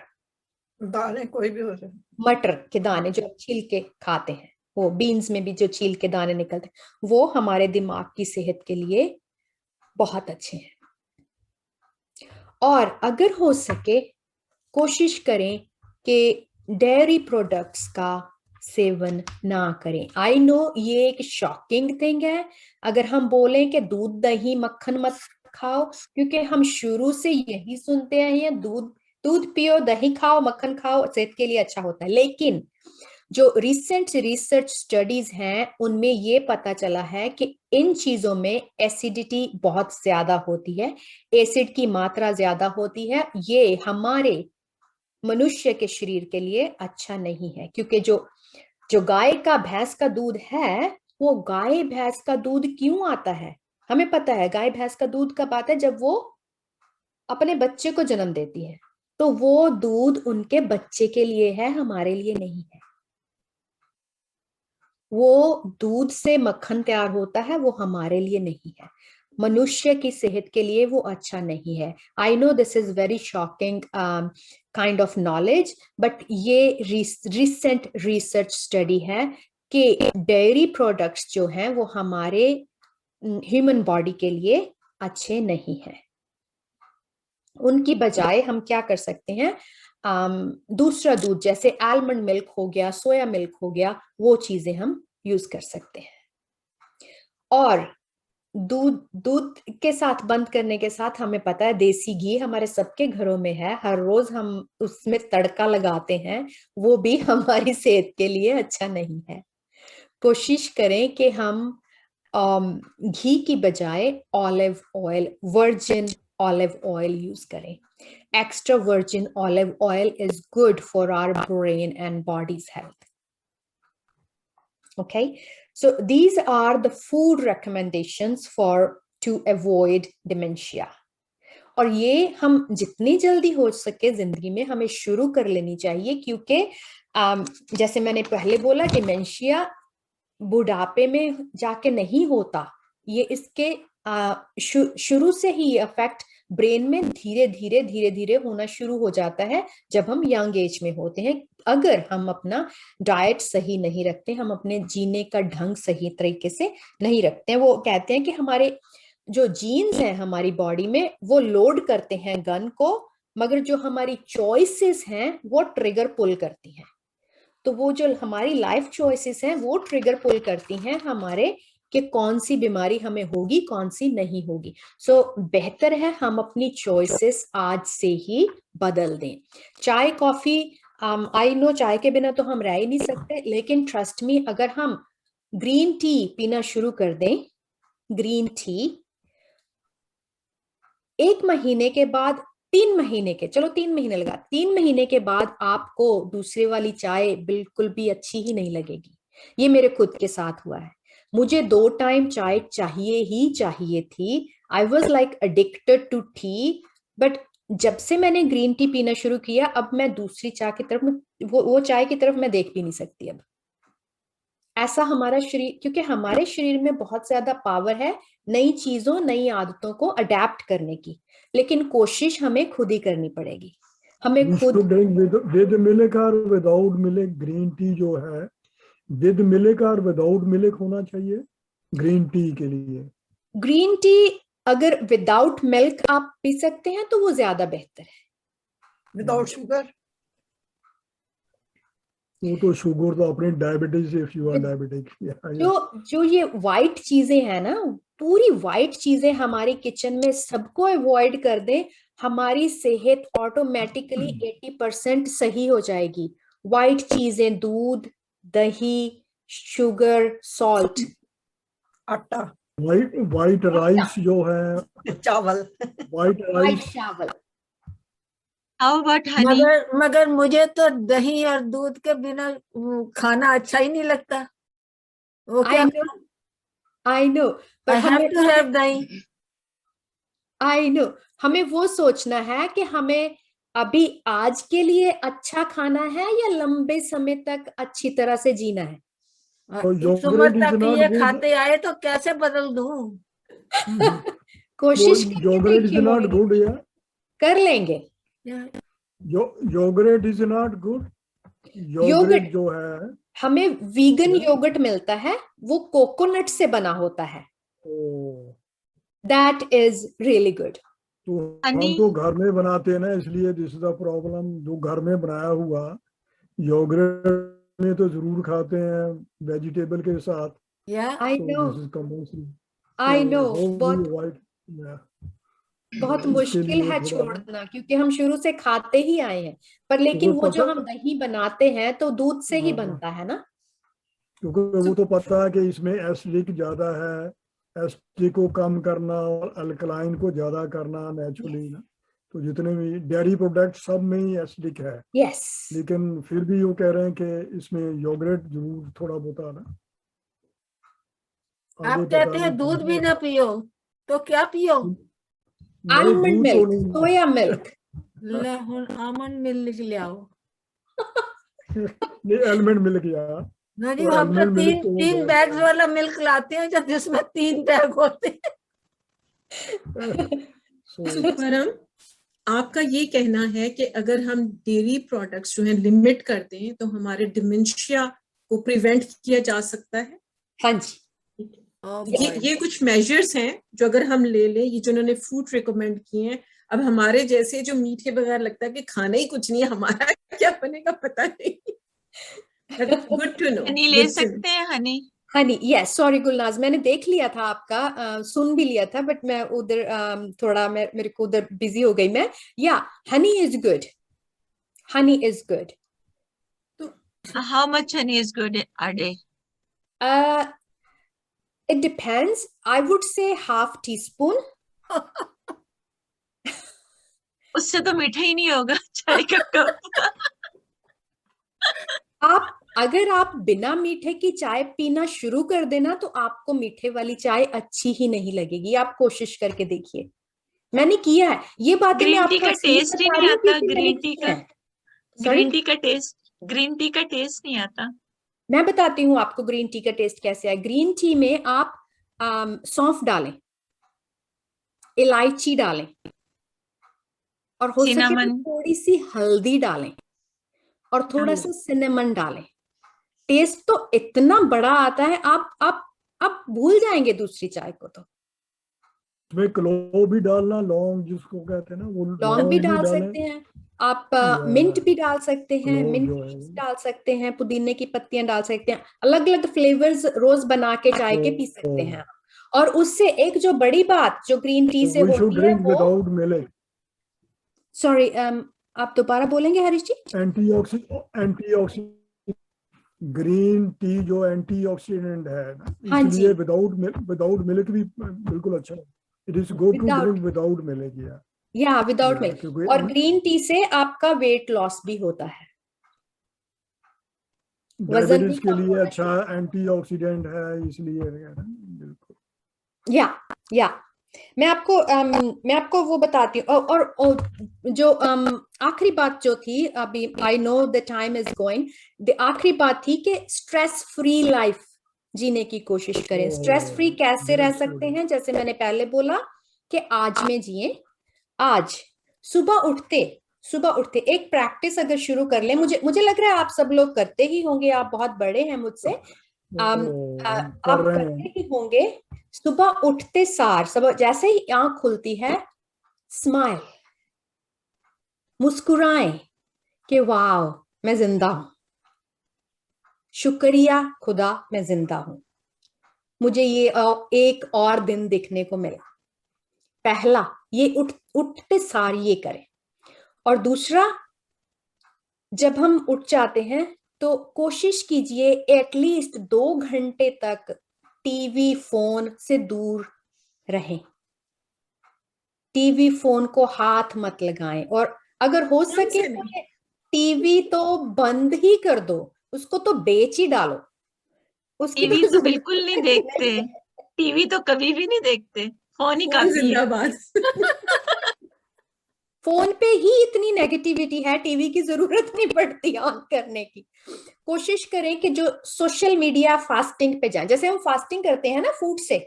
दाने कोई भी हो सकते, मटर के दाने जो छील के खाते हैं, वो बीन्स में भी जो छील के दाने निकलते हैं, वो हमारे दिमाग की सेहत के लिए बहुत अच्छे हैं। और अगर हो सके कोशिश करें कि डेयरी प्रोडक्ट्स का सेवन ना करें। आई नो ये एक शॉकिंग थिंग है अगर हम बोलें कि दूध दही मक्खन मत खाओ, क्योंकि हम शुरू से यही सुनते आए हैं, दूध पियो, दही खाओ, मक्खन खाओ, सेहत के लिए अच्छा होता है। लेकिन जो रिसेंट रिसर्च स्टडीज हैं उनमें ये पता चला है कि इन चीजों में एसिडिटी बहुत ज्यादा होती है, एसिड की मात्रा ज्यादा होती है, ये हमारे मनुष्य के शरीर के लिए अच्छा नहीं है। क्योंकि जो गाय का भैंस का दूध है, वो गाय भैंस का दूध क्यों आता है, हमें पता है गाय भैंस का दूध कब आता है, जब वो अपने बच्चे को जन्म देती है, तो वो दूध उनके बच्चे के लिए है, हमारे लिए नहीं है। वो दूध से मक्खन तैयार होता है, वो हमारे लिए नहीं है, मनुष्य की सेहत के लिए वो अच्छा नहीं है। I know this is very shocking kind of knowledge, but ये रिसेंट रिसर्च स्टडी है कि डेयरी प्रोडक्ट्स जो हैं वो हमारे ह्यूमन बॉडी के लिए अच्छे नहीं हैं। उनकी बजाय हम क्या कर सकते हैं, दूसरा दूध जैसे आलमंड मिल्क हो गया, सोया मिल्क हो गया, वो चीजें हम यूज कर सकते हैं। और दूध के साथ बंद करने के साथ हमें पता है देसी घी हमारे सबके घरों में है, हर रोज हम उसमें तड़का लगाते हैं, वो भी हमारी सेहत के लिए अच्छा नहीं है। कोशिश करें कि हम घी की बजाय olive oil, virgin olive oil use करें। Extra virgin olive oil is good for our brain and body's health. Okay, so these are the food recommendations to avoid dementia. और ये हम जितनी जल्दी हो सके जिंदगी में हमें शुरू कर लेनी चाहिए, क्योंकि जैसे मैंने पहले बोला, डिमेंशिया बुढ़ापे में जाके नहीं होता, ये इसके शुरू से ही इफेक्ट ब्रेन में धीरे धीरे होना शुरू हो जाता है जब हम यंग एज में होते हैं। अगर हम अपना डाइट सही नहीं रखते, हम अपने जीने का ढंग सही तरीके से नहीं रखते हैं, वो कहते हैं कि हमारे जो जीन्स हैं हमारी बॉडी में वो लोड करते हैं गन को, मगर जो हमारी चॉइसेस हैं वो ट्रिगर पुल करती हैं। तो वो जो हमारी लाइफ चॉइसेस हैं वो ट्रिगर पुल करती हैं हमारे कि कौन सी बीमारी हमें होगी, कौन सी नहीं होगी। सो बेहतर है हम अपनी चॉइसेस आज से ही बदल दें। चाय कॉफी, आई नो चाय के बिना तो हम रह ही नहीं सकते, लेकिन ट्रस्ट मी, अगर हम ग्रीन टी पीना शुरू कर दें, ग्रीन टी, 1 महीने के बाद, 3 महीने के, चलो 3 महीने लगा, 3 महीने के बाद आपको दूसरे वाली चाय बिल्कुल भी अच्छी ही नहीं लगेगी। ये मेरे खुद के साथ हुआ है, मुझे 2 टाइम चाय चाहिए ही चाहिए थी। I was like addicted to tea, but जब से मैंने ग्रीन टी पीना शुरू किया, अब मैं दूसरी चाय की तरफ, वो चाय की तरफ मैं देख भी नहीं सकती अब। ऐसा हमारा शरीर, क्योंकि हमारे शरीर में बहुत ज्यादा पावर है नई चीजों, नई आदतों को अडेप्ट करने की, लेकिन कोशिश हमें खुद ही करनी पड़ेगी। हमें खुद विद मिल्क और विदाउट मिल्क ग्रीन टी जो है, विद मिल्क और विदाउट मिल्क होना चाहिए ग्रीन टी के लिए। ग्रीन टी अगर विदाउट मिल्क आप पी सकते हैं तो वो ज्यादा बेहतर है। विदाउट शुगर, वो तो शुगर तो अपने diabetes, if you are diabetic. जो ये व्हाइट चीजें हैं ना, पूरी व्हाइट चीजें हमारी किचन में सबको अवॉइड कर दें, हमारी सेहत ऑटोमेटिकली 80% सही हो जाएगी। व्हाइट चीजें, दूध, दही, शुगर, सॉल्ट, आटा, व्हाइट राइस जो है, चावल, व्हाइट व्हाइट राइस, चावल, How about honey? मगर मुझे तो दही और दूध के बिना खाना अच्छा ही नहीं लगता। वो क्या I know, but I have to have दही। I know, हमें वो सोचना है कि हमें अभी आज के लिए अच्छा खाना है या लंबे समय तक अच्छी तरह से जीना है। So इस उम्र yogurt is तक not ये good. खाते आए तो कैसे बदल दूं? कोशिश So करके yogurt is देखिए not मोहिनी, good, yeah. कर लेंगे। Yogurt is not good. Yogurt जो है, हमें वीगन योगर्ट मिलता है, वो कोकोनट से बना होता है। That is really good. तो हम तो घर में बनाते हैं ना, इसलिए दिस इज द प्रॉब्लम। जो घर में बनाया हुआ योगर्ट में तो जरूर खाते हैं वेजिटेबल के साथ। I know. This is compulsory. I know. बहुत मुश्किल है छोड़ना, क्योंकि हम शुरू से खाते ही आए हैं। पर लेकिन वो जो हम दही बनाते हैं तो दूध से ही बनता है ना, क्योंकि वो तो पता है कि इसमें एसिडिक ज्यादा है, एसिडिक को कम करना और अल्कलाइन को ज्यादा करना नेचुरली ना। तो जितने भी डेयरी प्रोडक्ट सब में ही एसिडिक है। यस, लेकिन फिर भी वो कह रहे हैं कि इसमें योगर्ट जरूर थोड़ा बहुत ना। आप कहते हैं दूध भी ना पियो, तो क्या पियो? Almond milk, soya milk. ले आलमंड मिल्क ले आओ। नहीं, आलमंड मिल्क यार। ना जी, हम तो तीन बैग्स वाला मिल्क लाते हैं जिसमें 3 बैग होते हैं। परम, आपका ये कहना है कि अगर हम डेयरी प्रोडक्ट्स जो हैं लिमिट करते हैं तो हमारे डिमेंशिया को प्रिवेंट किया जा सकता है? हाँ जी। ये कुछ मेजर्स हैं जो अगर हम ले लें, ये जिन्होंने फूड रिकमेंड किए हैं। अब हमारे जैसे जो मीट के बगैर लगता है कि खाना ही कुछ नहीं है, हमारा क्या बनेगा पता नहीं। Good to know. हनी ले सकते हैं, हनी। हनी, यस, सॉरी गुलनाज, मैंने देख लिया था आपका, सुन भी लिया था, बट मैं उधर थोड़ा मेरे को उधर बिजी हो गई मैं। या honey is good, honey is good. How much honey is good a day? It depends. I would say half teaspoon. उससे तो मीठा ही नहीं होगा चाय का कप। अगर आप बिना मीठे की चाय पीना शुरू कर देना तो आपको मीठे वाली चाय अच्छी ही नहीं लगेगी। आप कोशिश करके देखिए, मैंने किया है ये बातें। ग्रीन टी का टेस्ट ही नहीं आता। ग्रीन टी का टेस्ट नहीं आता। मैं बताती हूँ आपको ग्रीन टी का टेस्ट कैसे है। ग्रीन टी में आप सौंफ डालें, इलायची डालें, और हो सके तो थोड़ी सी हल्दी डालें और थोड़ा सा सिनेमन डालें। टेस्ट तो इतना बड़ा आता है, आप भूल जाएंगे दूसरी चाय को। तो इसमें क्लोव भी डालना, लौंग जिसको कहते हैं ना, वो लौंग भी डाल सकते हैं आप, मिंट भी डाल सकते हैं, मिंट डाल सकते हैं, पुदीने की पत्तियां डाल सकते हैं। अलग अलग फ्लेवर्स रोज बना के चाय के पी सकते हैं। और उससे एक जो बड़ी बात जो ग्रीन टी से होती है वो, सॉरी आप दोबारा बोलेंगे Harish ji? Antioxidant green tea जो एंटीऑक्सीडेंट है, हाँ इसलिए विदाउट मिल्क भी बिल्कुल अच्छा है। It is good to drink without milk. या विदाउट मिल्क। और ग्रीन टी से आपका वेट लॉस भी होता है, वजन भी के लिए अच्छा एंटीऑक्सीडेंट है, इसलिए बिल्कुल। या मैं आपको वो बताती हूँ। और जो आखिरी बात जो थी अभी, I know the time is going, the आखिरी बात थी कि स्ट्रेस फ्री लाइफ जीने की कोशिश करें। स्ट्रेस फ्री कैसे रह सकते हैं? जैसे मैंने पहले बोला कि आज में जिए। आज सुबह उठते एक प्रैक्टिस अगर शुरू कर ले, मुझे लग रहा है आप सब लोग करते ही होंगे, आप बहुत बड़े हैं मुझसे, आप करते ही होंगे। सुबह उठते सार, सुबह जैसे ही आंख खुलती है, स्माइल, मुस्कुराएं कि वाह मैं जिंदा हूं, शुक्रिया खुदा मैं जिंदा हूं, मुझे ये एक और दिन देखने को मिला। पहला ये उठते सार ये करें। और दूसरा, जब हम उठ जाते हैं तो कोशिश कीजिए एटलीस्ट 2 घंटे तक टीवी फोन से दूर रहें। टीवी फोन को हाथ मत लगाएं। और अगर हो कौन सके से तो नहीं? टीवी तो बंद ही कर दो, उसको तो बेच ही डालो, उसकी टीवी तो जरूरत बिल्कुल नहीं देखते, नहीं है। टीवी तो कभी भी नहीं देखते, फोन ही फोन काफी है। जिंदाबाद। फोन पे ही इतनी नेगेटिविटी है, टीवी की जरूरत नहीं पड़ती ऑन करने की। कोशिश करें कि जो सोशल मीडिया फास्टिंग पे जाएं, जैसे हम फास्टिंग करते हैं ना फूड से,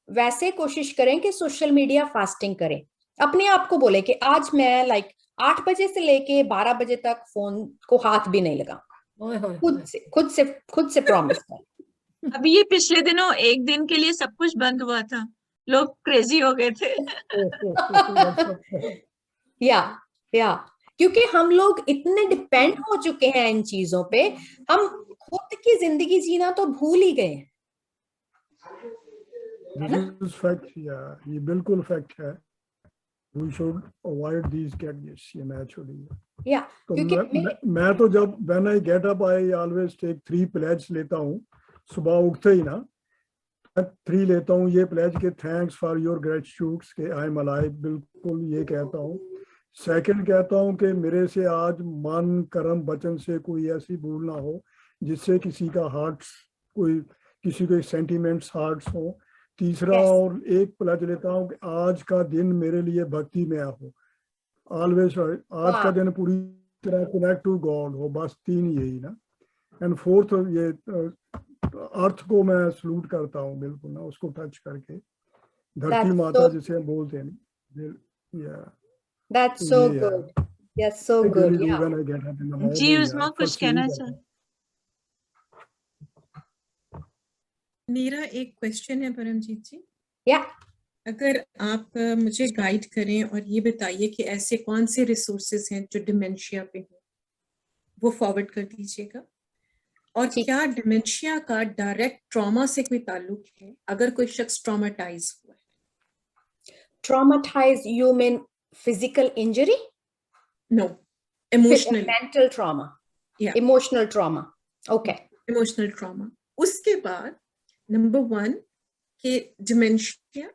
वैसे कोशिश करें कि सोशल मीडिया फास्टिंग करें। अपने आप को बोले कि आज मैं 8 बजे से लेके 12 बजे तक फोन को हाथ भी नहीं लगा, ओए होए खुद से प्रॉमिस कर। अभी ये पिछले दिनों एक दिन के लिए सब कुछ बंद हुआ था, लोग क्रेजी हो गए थे। या क्योंकि हम लोग इतने डिपेंड हो चुके हैं इन चीजों पे, हम खुद की जिंदगी जीना तो भूल ही गए हैं। This is fact, yeah, ये बिल्कुल फैक्ट है। We should avoid these gadgets, ये naturally। या तो क्योंकि मैं तो जब when I get up, I always take 3 pledge लेता हूँ सुबह उठते ही ना, 3 लेता हूँ ये प्लेज के थैंक्स फॉर योर ग्रेटिट्यूड के आई एम अलाइव, बिल्कुल ये कहता हूँ। सेकंड कहता हूँ कि मेरे से आज मन कर्म वचन से कोई ऐसी भूल ना हो जिससे किसी का हार्ट, कोई किसी के सेंटिमेंट्स हार्ट्स हो। तीसरा और एक प्लेज लेता हूँ कि आज का दिन मेरे लिए भक्ति में हो, ऑलवेज आज का दिन पूरी तरह कनेक्ट टू गॉड हो, बस 3 यही ना। एंड फोर्थ ये अर्थ को मैं सलूट करता हूँ बिल्कुल ना, उसको टच करके, धरती माता जिसे हम बोलते हैं। That's so good. Yes, so good. Yeah. जी उस्मा कुछ कहना चाह। मेरा एक क्वेश्चन है परमजीत जी। Yeah. अगर आप मुझे गाइड करें और ये बताइए कि ऐसे कौन से रिसोर्सेज हैं जो डिमेंशिया पे हैं, वो फॉरवर्ड कर दीजिएगा। और क्या डिमेंशिया का डायरेक्ट ट्रॉमा से कोई ताल्लुक है, अगर कोई शख्स ट्रॉमेटाइज हुआ है? Traumatize, you mean physical injury? No, emotional, mental trauma. Yeah, emotional trauma. Okay. Emotional trauma. उसके बाद नंबर 1 के डिमेंशिया,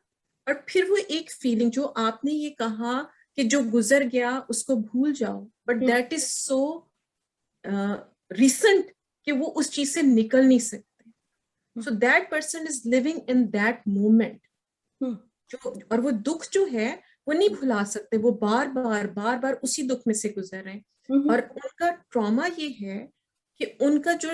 और फिर वो एक फीलिंग जो आपने ये कहा कि जो गुजर गया उसको भूल जाओ, but that is so recent कि वो उस चीज से निकल नहीं सकते। So that person is living in that moment, जो और वो दुख जो है वो नहीं भुला सकते, वो बार बार उसी दुख में से गुजर रहे हैं। और उनका ट्रॉमा ये है कि उनका जो,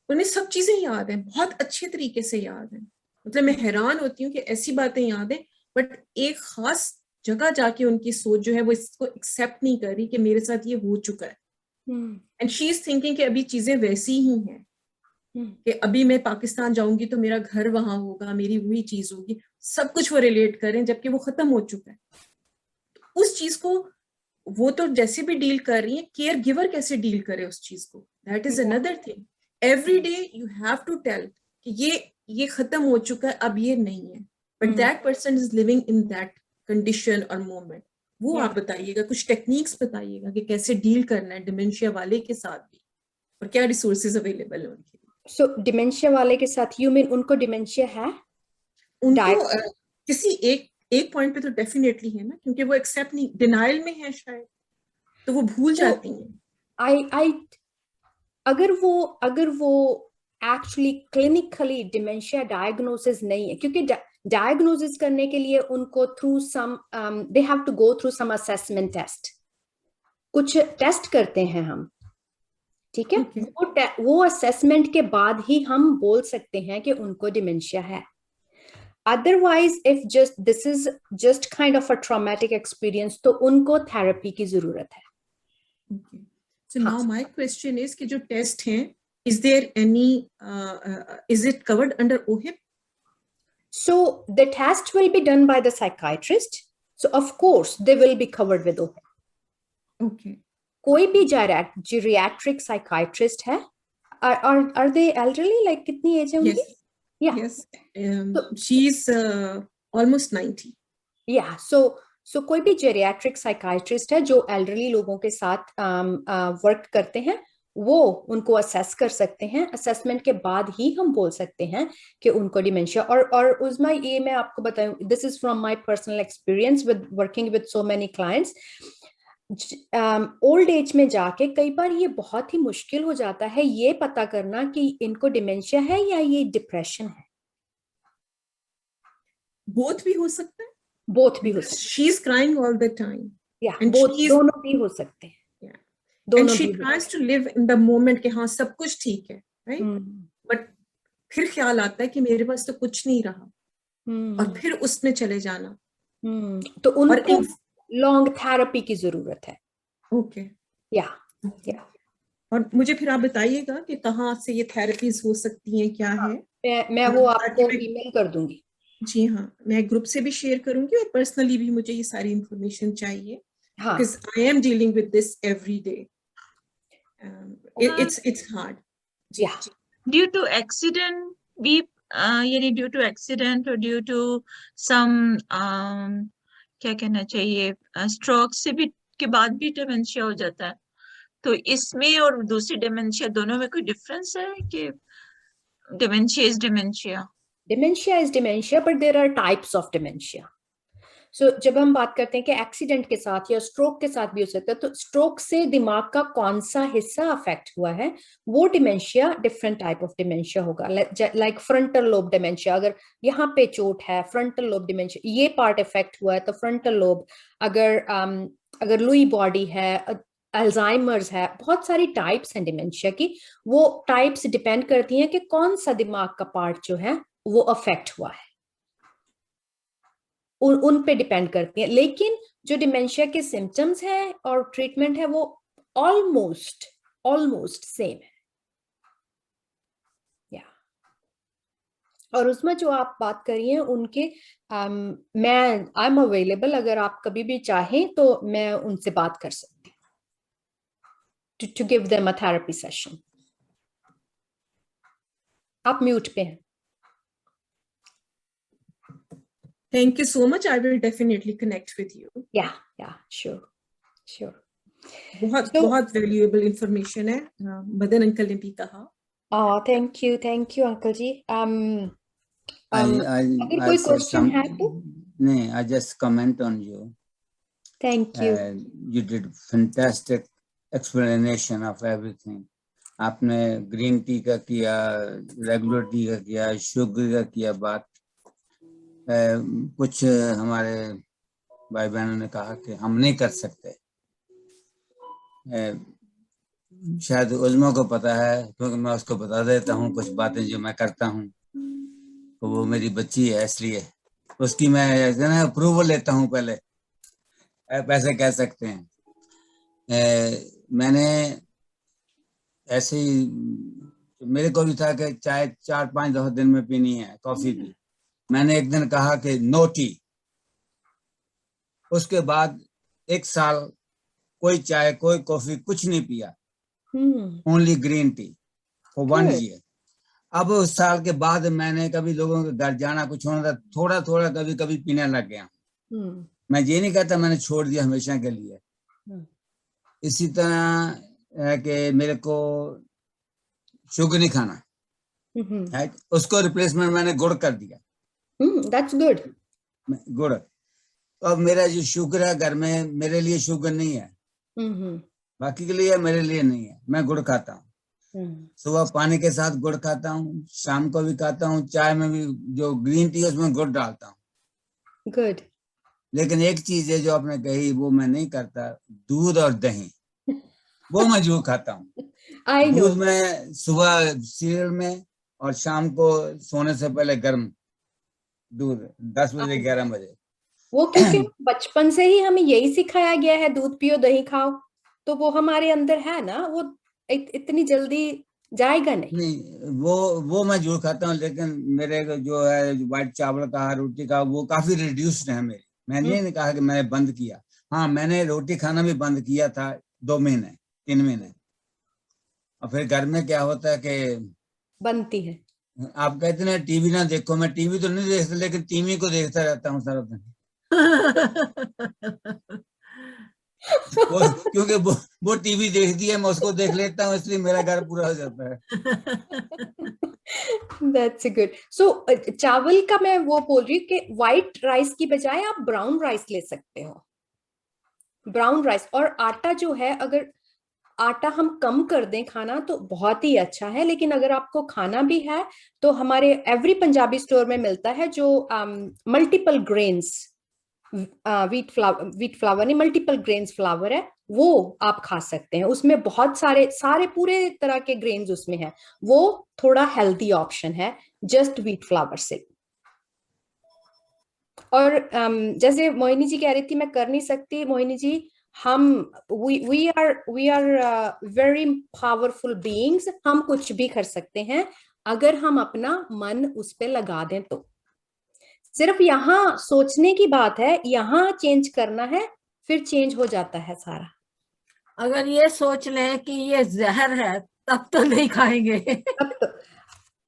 उन्हें सब चीजें याद हैं, बहुत अच्छे तरीके से याद हैं। मतलब मैं हैरान होती हूँ कि ऐसी बातें याद हैं, बट एक खास जगह जाके उनकी सोच जो है वो इसको एक्सेप्ट नहीं कर रही कि मेरे साथ ये हो चुका है। एंड शी इज थिंकिंग कि अभी चीजें वैसी ही हैं, कि अभी मैं पाकिस्तान जाऊंगी तो मेरा घर वहां होगा, मेरी वही चीज होगी, सब कुछ वो रिलेट करें, जबकि वो खत्म हो चुका है। तो उस चीज को वो तो जैसे भी डील कर रही है, केयर गिवर कैसे डील करे उस चीज को, that is another thing. Every day you have to tell कि ये खत्म हो चुका है, अब ये नहीं है, but that person is living in that condition और मोमेंट। वो आप बताइएगा, कुछ टेक्निक्स बताइएगा कि कैसे डील करना है डिमेंशिया वाले के साथ भी, और क्या रिसोर्सेज अवेलेबल है उनके लिए। सो डिमेंशिया वाले के साथ यू मीन उनको डिमेंशिया है? उनको किसी एक पॉइंट पे तो डेफिनेटली है ना, क्योंकि वो एक्सेप्ट नहीं, डिनाइल में है शायद, तो वो भूल जाती हैं। अगर वो एक्चुअली क्लिनिकली डिमेंशिया डायग्नोसिस नहीं है, क्योंकि डायग्नोसिस करने के लिए उनको through some they have to go through some assessment test, कुछ टेस्ट करते हैं हम, ठीक है? वो असेसमेंट के बाद ही हम बोल सकते हैं कि उनको डिमेंशिया है। Otherwise, if this is just kind of a traumatic experience, तो उनको थेरेपी की जरूरत है। Okay. So now my question is कि जो टेस्ट हैं, is there any is it covered under OHIP? So the test will be done by the psychiatrist. So of course they will be covered with OHIP. Okay. कोई भी geriatric psychiatrist है? Are they elderly? Like कितनी एज है उनकी? Yes. She's almost 90. Yeah. So कोई भी जेरियाट्रिक साइकाइट्रिस्ट है जो एल्डरली लोगों के साथ वर्क करते हैं, वो उनको असेस कर सकते हैं। असेसमेंट के बाद ही हम बोल सकते हैं कि उनको डिमेंशिया। और उस्मा, ये मैं आपको बताऊं, this is from my personal experience with working with so many clients. Old age में जाके कई बार ये बहुत ही मुश्किल हो जाता है ये पता करना कि इनको डिमेंशिया है या ये डिप्रेशन है। बोथ भी हो सकता है, बोथ भी हो सकते she is crying all the time या and बोथ she is- दोनों भी हो सकते हैं। Yeah. and दोनों she भी हो tries to live in the moment कि हाँ सब कुछ ठीक है, right? हम्म, बट फिर ख्याल आता है कि मेरे पास तो कुछ नहीं रहा, और हम्म, फिर उसमें चले जाना। तो और उनको लॉन्ग थेरेपी की जरूरत है। ओके, या और मुझे फिर आप बताइएगा कि कहाँ से ये थेरेपीज हो सकती हैं, क्या है। मैं वो ताकि आपको मैं- ईमेल कर दूंगी। जी हाँ, मैं ग्रुप से भी शेयर करूंगी और पर्सनली भी मुझे ये सारी इंफॉर्मेशन चाहिए, हाँ because I am dealing with this every day. It's hard. या Due to accident, भी यानी due to accident or due to some क्या कहना चाहिए, stroke से भी के बाद भी dementia हो जाता है, तो इसमें और दूसरी dementia दोनों में कोई difference है कि dementia is dementia? Dementia is dementia but there are types of dementia. So जब हम बात करते हैं कि एक्सीडेंट के साथ या स्ट्रोक के साथ भी हो सकता है, तो स्ट्रोक से दिमाग का कौन सा हिस्सा अफेक्ट हुआ है वो dementia different type of dementia होगा। लाइक फ्रंटल लोब डिमेंशिया, अगर यहाँ पे चोट है, फ्रंटल लोब डिमेंशिया ये पार्ट इफेक्ट हुआ है तो फ्रंटल लोब। अगर लुई बॉडी है, अल्जाइमर्स है, बहुत सारी टाइप्स हैं डिमेंशिया की। वो टाइप्स डिपेंड करती हैं कि कौन सा दिमाग का पार्ट जो है वो अफेक्ट हुआ है, उन पे डिपेंड करती है। लेकिन जो डिमेंशिया के सिम्टम्स हैं और ट्रीटमेंट है वो ऑलमोस्ट सेम है। या और उसमें जो आप बात करिए उनके मैं आई एम अवेलेबल, अगर आप कभी भी चाहें तो मैं उनसे बात कर सकती हूँ to give them a therapy session. आप म्यूट पे हैं। Thank you so much. I will definitely connect with you. या श्योर। बहुत So- बहुत valuable information है, मदन अंकल ने भी कहा। थैंक यू अंकल जी। अगर कोई said क्वेश्चन है तो नहीं, I just comment on you. Thank you. You did fantastic explanation of everything. आपने ग्रीन टी का किया, रेगुलर टी का किया, शुगर का किया बात। कुछ हमारे भाई बहनों ने कहा कि हम नहीं कर सकते, शायद उज़्मा को पता है क्योंकि मैं उसको बता देता हूँ कुछ बातें जो मैं करता हूँ, तो वो मेरी बच्ची है इसलिए उसकी मैं ना अप्रूवल लेता हूँ पहले, ऐसे कह सकते हैं। मैंने ऐसे ही मेरे को भी था कि चाय 4-5 दफा दिन में पीनी है, कॉफी भी। मैंने एक दिन कहा कि नो टी, उसके बाद 1 साल कोई चाय कोई कॉफी कुछ नहीं पिया, only green tea for 1 year. अब उस साल के बाद मैंने कभी लोगों के घर जाना कुछ होना था, थोड़ा थोड़ा कभी कभी पीने लग गया। मैं ये नहीं कहता मैंने छोड़ दिया हमेशा के लिए। इसी तरह है कि मेरे को शुगर नहीं खाना है, उसको रिप्लेसमेंट मैंने गुड़ कर दिया। That's good. गुड़, तो अब मेरा जो शुगर है घर में, मेरे लिए शुगर नहीं है, बाकी के लिए मेरे लिए नहीं है। मैं गुड़ खाता हूँ, सुबह पानी के साथ गुड़ खाता हूँ, शाम को भी खाता हूँ, चाय में भी जो ग्रीन टी है उसमें गुड़ डालता हूँ। गुड। लेकिन एक चीज है जो आपने कही वो मैं नहीं करता, दूध और दही वो मैं जरूर खाता हूँ। दूध में सुबह सीरियल में और शाम को सोने से पहले गर्म दूध 10 बजे 11 बजे। वो क्योंकि बचपन से ही हमें यही सिखाया गया है, दूध पियो दही खाओ, तो वो हमारे अंदर है ना, वो इतनी जल्दी जाएगा नहीं। वो मैं जरूर खाता हूँ, लेकिन मेरे जो है व्हाइट चावल का रोटी का वो काफी रिड्यूस्ड है मेरी। मैंने नहीं कहा कि मैंने बंद किया, हाँ मैंने रोटी खाना भी बंद किया था 2 महीने 3 महीने। और फिर घर में क्या होता है कि बनती है, आप कहते हैं टीवी ना देखो, मैं टीवी तो नहीं देखता लेकिन टीवी को देखता रहता हूँ सारा दिन। क्योंकि वो टीवी देखती है, मैं उसको देख लेता हूँ, इसलिए मेरा घर पूरा हो जाता है। That's good. So चावल का मैं वो बोल रही हूँ कि व्हाइट राइस की बजाय आप ब्राउन राइस ले सकते हो। ब्राउन राइस और आटा जो है, अगर आटा हम कम कर दें खाना तो बहुत ही अच्छा है, लेकिन अगर आपको खाना भी है तो हमारे एवरी पंजाबी स्टोर में मिलता है जो मल्टीपल ग्रेन्स व्हीट फ्लावर नहीं, मल्टीपल ग्रेन्स फ्लावर है, वो आप खा सकते हैं। उसमें बहुत सारे पूरे तरह के ग्रेन्स उसमें है, वो थोड़ा हेल्दी ऑप्शन है जस्ट व्हीट फ्लावर से। और जैसे मोहिनी जी कह रही थी मैं कर नहीं सकती, मोहिनी जी हम we are very powerful beings, हम कुछ भी कर सकते हैं अगर हम अपना मन उस पे लगा दें तो। सिर्फ यहाँ सोचने की बात है, यहाँ चेंज करना है, फिर चेंज हो जाता है सारा। अगर ये सोच लें कि ये जहर है तब तो नहीं खाएंगे।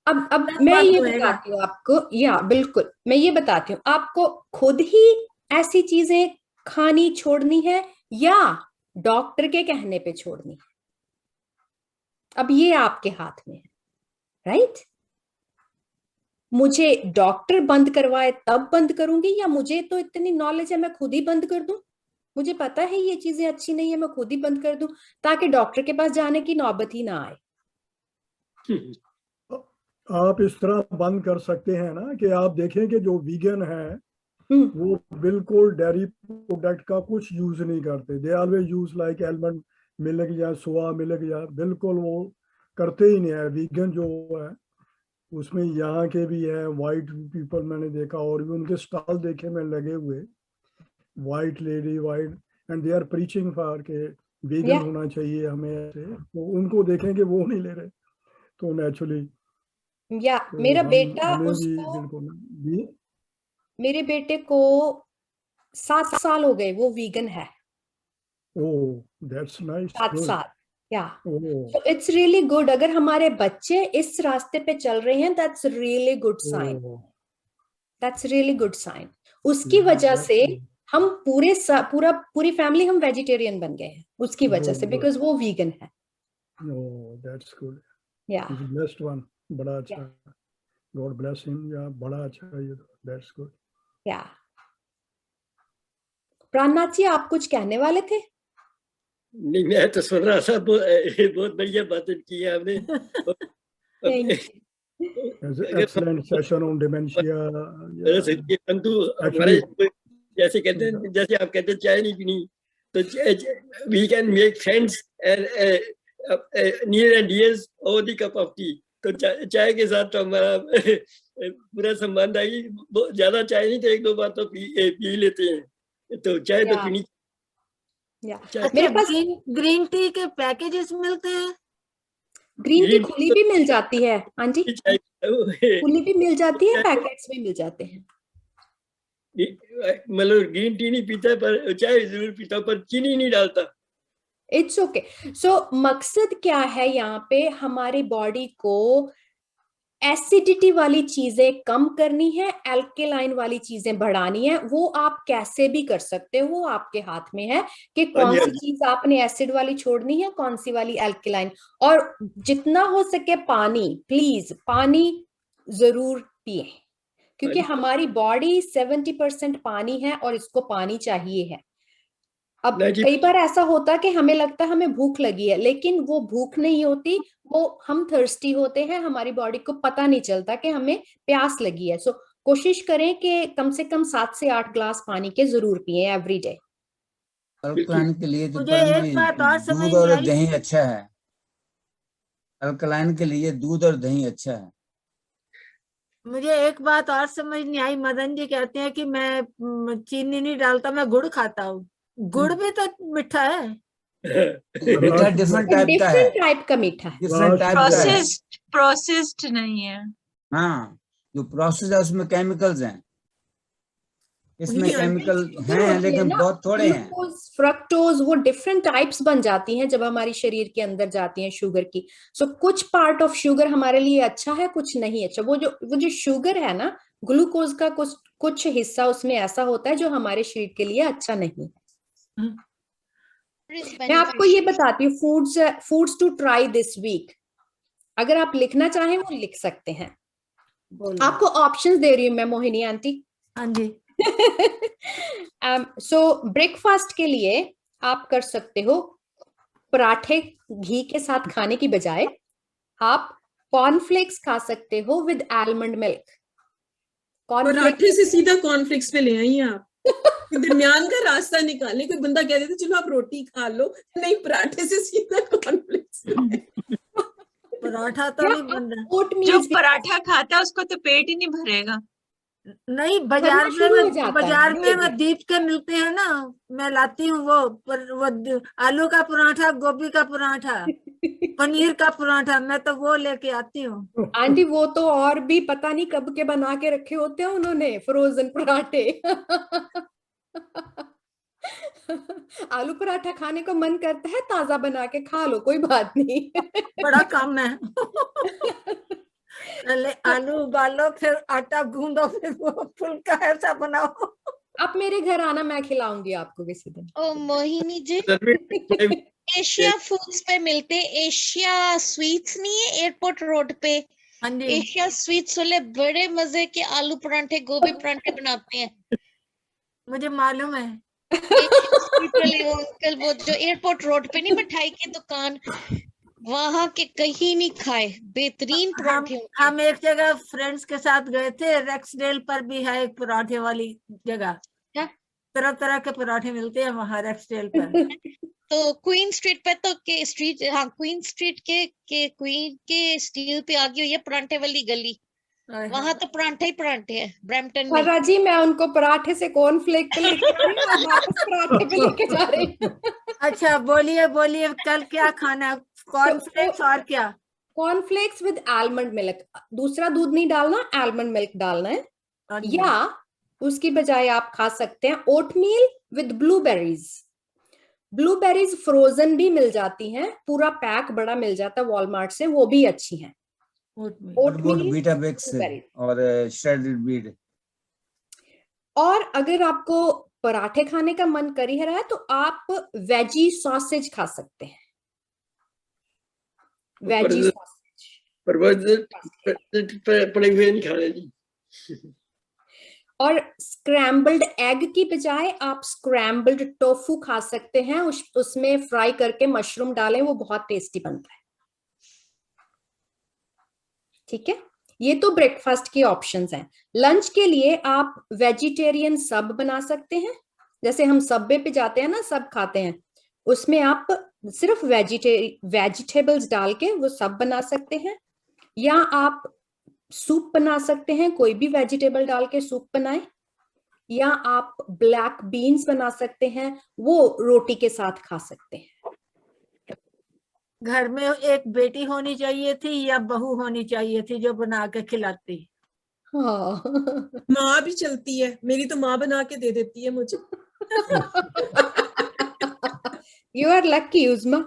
अब मैं ये बताती हूँ आपको, या बिल्कुल मैं ये बताती हूँ आपको, खुद ही ऐसी चीजें खानी छोड़नी है या डॉक्टर के कहने पे छोड़नी है, अब ये आपके हाथ में है, राइट? मुझे डॉक्टर बंद करवाए तब बंद करूंगी, या मुझे तो इतनी नॉलेज है मैं खुद ही बंद कर दूं, मुझे पता है ये चीजें अच्छी नहीं है मैं खुद ही बंद कर दूं, ताकि डॉक्टर के पास जाने की नौबत ही ना आए। आप इस तरह बंद कर सकते हैं ना कि आप देखें कि जो वीगन है वो बिल्कुल डेयरी प्रोडक्ट का कुछ यूज नहीं करते, they always use like almond milk या सोया मिल्क, या बिल्कुल वो करते ही नहीं है। वीगन जो है उसमें यहाँ के भी है वाइट पीपल मैंने देखा, और भी उनके स्टॉल देखे मैं लगे हुए, white lady white, and they are preaching for के वीगन होना चाहिए हमें ऐसे, तो उनको देखें कि वो नहीं ले रहे, तो नेचुरली तो मेरा बेटा मेरे बेटे को 7 साल हो गए वो वीगन है। ओह दैट्स नाइस, 7 साल, या so it's really good। अगर हमारे बच्चे इस रास्ते पे चल रहे हैं, that's really good sign, that's really good sign। उसकी वजह से हम पूरी फैमिली हम वेजिटेरियन बन गए हैं उसकी वजह से, बिकॉज वो वीगन है। ओह दैट्स गुड, या ब्लेस्ड वन, बड़ा अच्छा, गॉड ब्लेस हिम, या बड़ा अच्छा है ये, दैट्स गुड। या प्राणनाथ जी आप कुछ कहने वाले थे? नहीं, मैं तो सुन रहा था, बहुत बढ़िया बातें की है आपने। Excellent session on dementia. परंतु हमारे जैसे कहते हैं, जैसे आप कहते हैं चाय नहीं पीनी, तो we can make friends near and dears over the cup of tea. तो चाय के साथ तो हमारा पूरा संबंध है। ज्यादा चाय नहीं तो 1-2 बार तो पी लेते हैं, तो चाय तो पीनी। मेरे पास ग्रीन टी के पैकेजेस मिलते हैं, ग्रीन टी खुली भी मिल जाती है आंटी, खुली भी मिल जाती है, पैकेट्स भी मिल जाते हैं। मतलब ग्रीन टी नहीं पीता पर चाय जरूर पीता, पर चीनी नहीं डालता। It's okay. सो मकसद क्या है यहाँ पे, हमारी बॉडी को एसिडिटी वाली चीजें कम करनी है, एल्केलाइन वाली चीजें बढ़ानी है। वो आप कैसे भी कर सकते हो, वो आपके हाथ में है कि कौन सी चीज आपने एसिड वाली छोड़नी है, कौन सी वाली एल्केलाइन। और जितना हो सके पानी, प्लीज पानी जरूर पिए, क्योंकि हमारी बॉडी 70% पानी है और इसको पानी चाहिए है। अब कई बार ऐसा होता है कि हमें लगता है हमें भूख लगी है, लेकिन वो भूख नहीं होती, वो हम थर्स्टी होते हैं, हमारी बॉडी को पता नहीं चलता कि हमें प्यास लगी है। सो कोशिश करें कि कम से कम 7 से 8 ग्लास पानी के जरूर पिए एवरी डे। अल्कलाइन के लिए मुझे एक बात और समझ दूध और दही अच्छा है। अल्कलाइन के लिए दूध और दही अच्छा है। मुझे एक बात और समझ नहीं आई, मदन जी कहते हैं कि मैं चीनी नहीं डालता, मैं गुड़ खाता हूँ। गुड़ भी तो मीठा है। मीठा डिफरेंट टाइप का मीठा है, डिफरेंट टाइप का है, प्रोसेस्ड नहीं है। हाँ, जो प्रोसेस है उसमें केमिकल्स हैं, इसमें केमिकल हैं लेकिन बहुत थोड़े हैं। फ्रक्टोज वो डिफरेंट टाइप्स बन जाती हैं जब हमारी शरीर के अंदर जाती हैं शुगर की। सो कुछ पार्ट ऑफ शुगर हमारे लिए अच्छा है, कुछ नहीं अच्छा। वो जो शुगर है ना, ग्लूकोज का कुछ हिस्सा उसमें ऐसा होता है जो हमारे शरीर के लिए अच्छा नहीं है। मैं आपको ये बताती हूँ, foods to try this week. अगर आप लिखना चाहें वो लिख सकते हैं। आपको ऑप्शंस दे रही हूँ मैं मोहिनी आंटी। हाँ जी। सो ब्रेकफास्ट के लिए आप कर सकते हो पराठे घी के साथ खाने की बजाय आप कॉर्नफ्लेक्स खा सकते हो विद आलमंड मिल्क। पराठे से सीधा कॉर्नफ्लेक्स पे ले आई आप। दरमियान का रास्ता निकाले। कोई बंदा कह देता चलो आप रोटी खा लो, नहीं पराठे से सीधा कॉर्नफ्लेक्स। पराठा तो नहीं बन रहा। जो पराठा खाता है उसको तो पेट ही नहीं भरेगा। नहीं, बाजार में दीप के मिलते हैं ना, मैं लाती हूँ वो आलू का पराठा, गोभी का पराठा, पनीर का पराठा, मैं तो वो लेके आती हूँ। आंटी वो तो और भी पता नहीं कब के बना के रखे होते हैं उन्होंने, फ्रोजन पराठे। आलू पराठा खाने को मन करता है, ताजा बना के खा लो, कोई बात नहीं। बड़ा काम है। पहले आलू उबालो, फिर आटा गूंदो, फिर वो फुल्का ऐसा बनाओ। आप मेरे घर आना, मैं खिलाऊंगी आपको किसी दिन। ओ मोहिनी जी, एशिया फूड्स पे मिलते, एशिया स्वीट्स नहीं है एयरपोर्ट रोड पे? हाँ जी, एशिया स्वीट्स वाले बड़े मजे के आलू परांठे, गोभी परांठे बनाते हैं। मुझे मालूम है। एशिया स्वीट वाले वो अंकल, वो जो एयरपोर्ट रोड पे नहीं, मिठाई की दुकान, वहां के कहीं नहीं खाए, बेहतरीन पराठे होते हैं। हम एक जगह फ्रेंड्स के साथ गए थे, रेक्सडेल पर भी है एक पराठे वाली जगह, क्या? तरह तरह के पराठे मिलते हैं वहाँ रेक्सडेल पर। तो क्वीन स्ट्रीट पे तो के स्ट्रीट, हाँ क्वीन स्ट्रीट के क्वीन के स्टील पे आगे हुई है परांठे वाली गली, वहां तो परांठे ही परांठे हैं ब्रैम्पटन में। जी मैं उनको पराठे से कॉर्नफ्लेक पे लेके आ रही हूँ और वापस पराठे पे लेके जा रही हूँ। अच्छा, बोलिए बोलिए, कल क्या खाना? कॉर्नफ्लेक्स और क्या? कॉर्नफ्लेक्स विद आलमंड मिल्क, दूसरा दूध नहीं डालना, आलमंड मिल्क डालना है। या उसकी बजाय आप खा सकते हैं oatmeal with blueberries. Blueberries frozen भी मिल जाती हैं, पूरा पैक बड़ा मिल जाता है वॉलमार्ट से, वो भी अच्छी हैं। ओटमील, वीटाबिक्स और श्रेडेड व्हीट। और अगर आपको पराठे खाने का मन कर ही रहा है तो आप वेजी सॉसेज खा सकते हैं। वेजी सॉसेज पड़े हुए नहीं खाने जी। और स्क्रैम्बल्ड एग की बजाय आप स्क्रैम्बल्ड टोफू खा सकते हैं, उसमें फ्राई करके मशरूम डालें, वो बहुत टेस्टी बनता है। ठीक है, ये तो ब्रेकफास्ट के ऑप्शंस हैं। लंच के लिए आप वेजिटेरियन सब बना सकते हैं, जैसे हम सबवे पे जाते हैं ना, सब खाते हैं, उसमें आप सिर्फ वेजिटेबल्स डाल के वो सब बना सकते हैं। या आप सूप बना सकते हैं, कोई भी वेजिटेबल डाल के सूप बनाएं। या आप ब्लैक बीन्स बना सकते हैं, वो रोटी के साथ खा सकते हैं। घर में एक बेटी होनी चाहिए थी या बहू होनी चाहिए थी जो बना के खिलाती? हाँ। माँ भी चलती है, मेरी तो माँ बना के दे देती है मुझे। You are lucky Usma.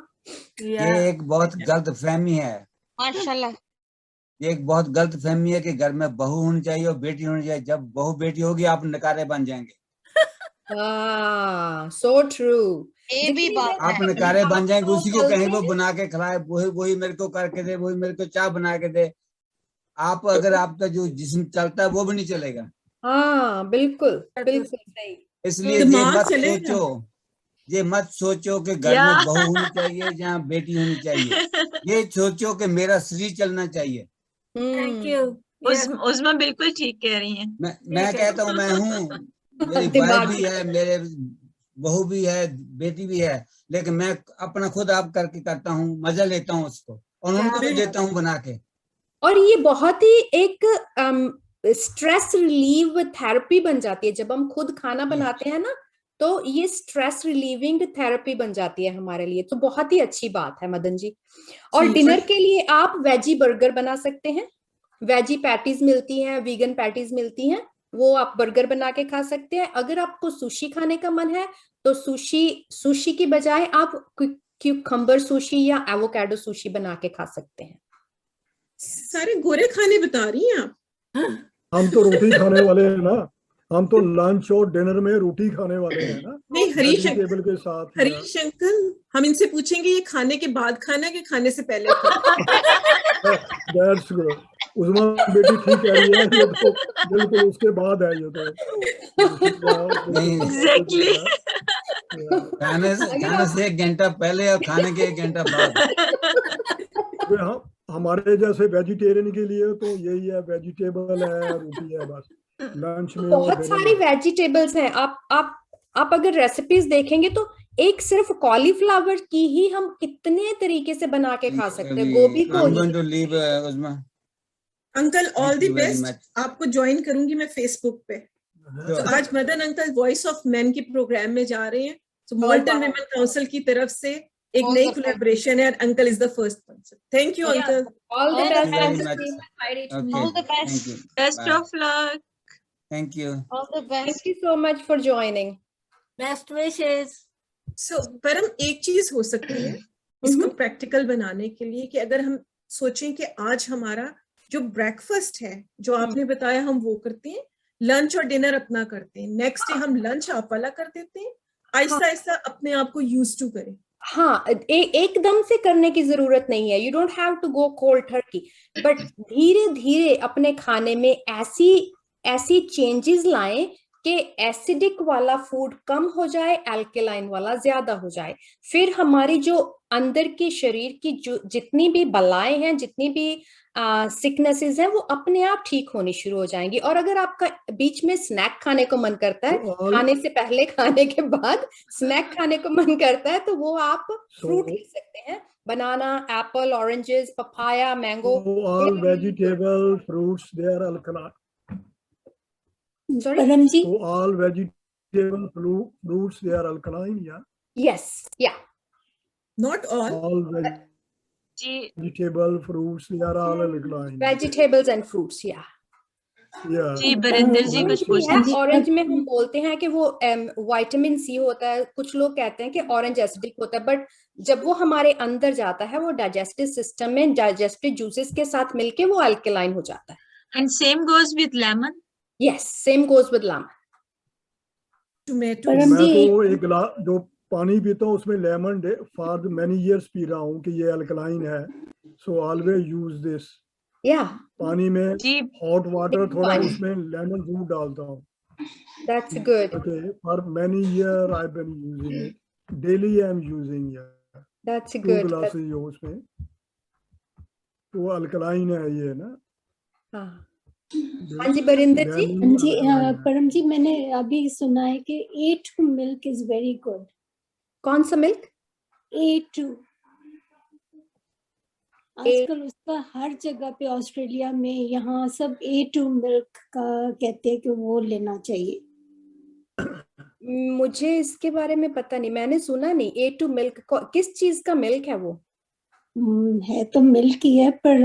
ये एक बहुत गलत फहमी है। माशाल्लाह। ये एक बहुत गलत फहमी है कि घर में बहू होनी चाहिए और बेटी होनी चाहिए। जब बहू बेटी होगी आप नकारे बन जाएंगे। So true. ये भी बात आप है। नकारे बन जाएंगे, उसी को कहीं वो बना के खिलाए, वही मेरे को करके दे, वही मेरे को चाय बना के दे। आप अगर आपका जो जिस्म चलता है वो भी नहीं चलेगा। हाँ बिल्कुल बिल्कुल सही। इसलिए ये मत सोचो कि घर में बहू होनी चाहिए या बेटी होनी चाहिए। ये सोचो कि मेरा शरीर चलना चाहिए। Thank you. उस्मा बिल्कुल ठीक कह रही हैं। मैं कहता हूँ, मैं हूँ, मेरी वाइफ भी है, मेरे बहू भी है, बेटी भी है, लेकिन मैं अपना खुद आप करके करता हूँ, मजा लेता हूँ उसको और उनको भी देता हूँ बना के। और ये बहुत ही एक स्ट्रेस रिलीव थेरेपी बन जाती है जब हम खुद खाना बनाते हैं ना, तो ये स्ट्रेस रिलीविंग थेरेपी बन जाती है हमारे लिए, तो बहुत ही अच्छी बात है मदन जी। और डिनर के लिए आप वेजी बर्गर बना सकते हैं, वेजी पैटीज मिलती हैं, वीगन पैटीज मिलती हैं, वो आप बर्गर बना के खा सकते हैं। अगर आपको सुशी खाने का मन है तो सुशी की बजाय आप क्यूकम्बर सुशी या एवोकाडो सुशी बना के खा सकते हैं। सारे गोरे खाने बता रही हैं आप। हम तो रोटी खाने वाले हैं ना, हम तो लंच और डिनर में रोटी खाने वाले हैं ना। नहीं हरीश टेबल के साथ। हरीश अंकल, हम इनसे पूछेंगे ये खाने के बाद खाना है कि खाने से पहले That's good. उस्मा बेटी ठीक कह रही है, ये तो बिल्कुल उसके बाद है, ये तो Exactly. खाने से 1 घंटा पहले और खाने के 1 घंटा बाद। हमारे जैसे वेजिटेरियन के लिए तो यही है, वेजिटेबल है, रोटी है, बस लंच में। बहुत सारी वेजिटेबल्स हैं। आप अगर रेसिपीज देखेंगे तो एक सिर्फ कॉलीफ्लावर की ही हम कितने तरीके से बना के खा सकते हैं। गोभी को अंकल ऑल द बेस्ट, आपको ज्वाइन करूंगी मैं फेसबुक पे। तो आज Madan uncle voice of man के प्रोग्राम में जा रहे हैं, तो मॉल्टन विमेन काउंसिल की तरफ से एक नई कोलैबोरेशन है, uncle is the first person. Thank you uncle, all the best, best of luck, thank you, all the best, thank you so much for joining, best wishes. So Param एक चीज हो सकती है इसको प्रैक्टिकल बनाने के लिए कि अगर हम सोचें कि आज हमारा जो ब्रेकफास्ट है जो आपने बताया हम वो करते हैं, लंच और डिनर अपना करते हैं, नेक्स्ट डे हम लंच आप वाला कर देते हैं, आहिस्ता आहिस्ता अपने आप को यूज टू करें। हाँ, एकदम से करने की जरूरत नहीं है, you don't have to go cold turkey, but धीरे धीरे अपने खाने में ऐसी चेंजेस लाएं कि एसिडिक वाला फूड कम हो जाए, एल्केलाइन वाला ज्यादा हो जाए। फिर हमारी जो अंदर की शरीर की जो जितनी भी बलाएं हैं, जितनी भी सिकनेसेस हैं, वो अपने आप ठीक होनी शुरू हो जाएंगी। और अगर आपका बीच में स्नैक खाने को मन करता है, खाने से पहले, खाने के बाद स्नैक खाने को मन करता है, तो वो आप फ्रूट ले सकते हैं, banana, apple, oranges, papaya, mango. All vegetable fruits they are alkaline. Sorry? So all vegetable fruits they are alkaline, yeah? Yes, yeah. Not all. All vegetable fruits they are all alkaline. Vegetables and fruits, yeah. Yeah. जी बरिंदर जी कुछ पूछना है। ऑरेंज में हम बोलते हैं कि वो विटामिन सी होता है, कुछ लोग कहते हैं कि ऑरेंज एसिडिक होता है, बट जब वो हमारे अंदर जाता है, वो डाइजेस्टिव सिस्टम में डाइजेस्टिव जूसेस के साथ मिलके वो अल्कलाइन हो जाता है। And same goes with lemon. Yes, same goes with lemon. Tomato. मैं तो एक गिलास जो पानी पीता हूँ उसमें lemon for many years P रहा हूँ कि ये अल्कलाइन है, so always use this. Yeah. पानी में हॉट वाटर थोड़ा उसमें लेमन जरूर डालता हूँ। That's good. Okay, for many years I've been using it. Daily I'm using it. That's 2 good. glasses use उसमें, तो अल्कलाइन है ये ना। हाँ जी बरिंदर जी। जी परम जी, मैंने अभी सुना है कि A2 milk is very good. कौन सा मिल्क? A2 आजकल उसका हर जगह पे, ऑस्ट्रेलिया में, यहाँ सब A2 मिल्क का कहते हैं कि वो लेना चाहिए। मुझे इसके बारे में पता नहीं, मैंने सुना नहीं। A2 मिल्क किस चीज का मिल्क है वो? है तो मिल्क ही है, पर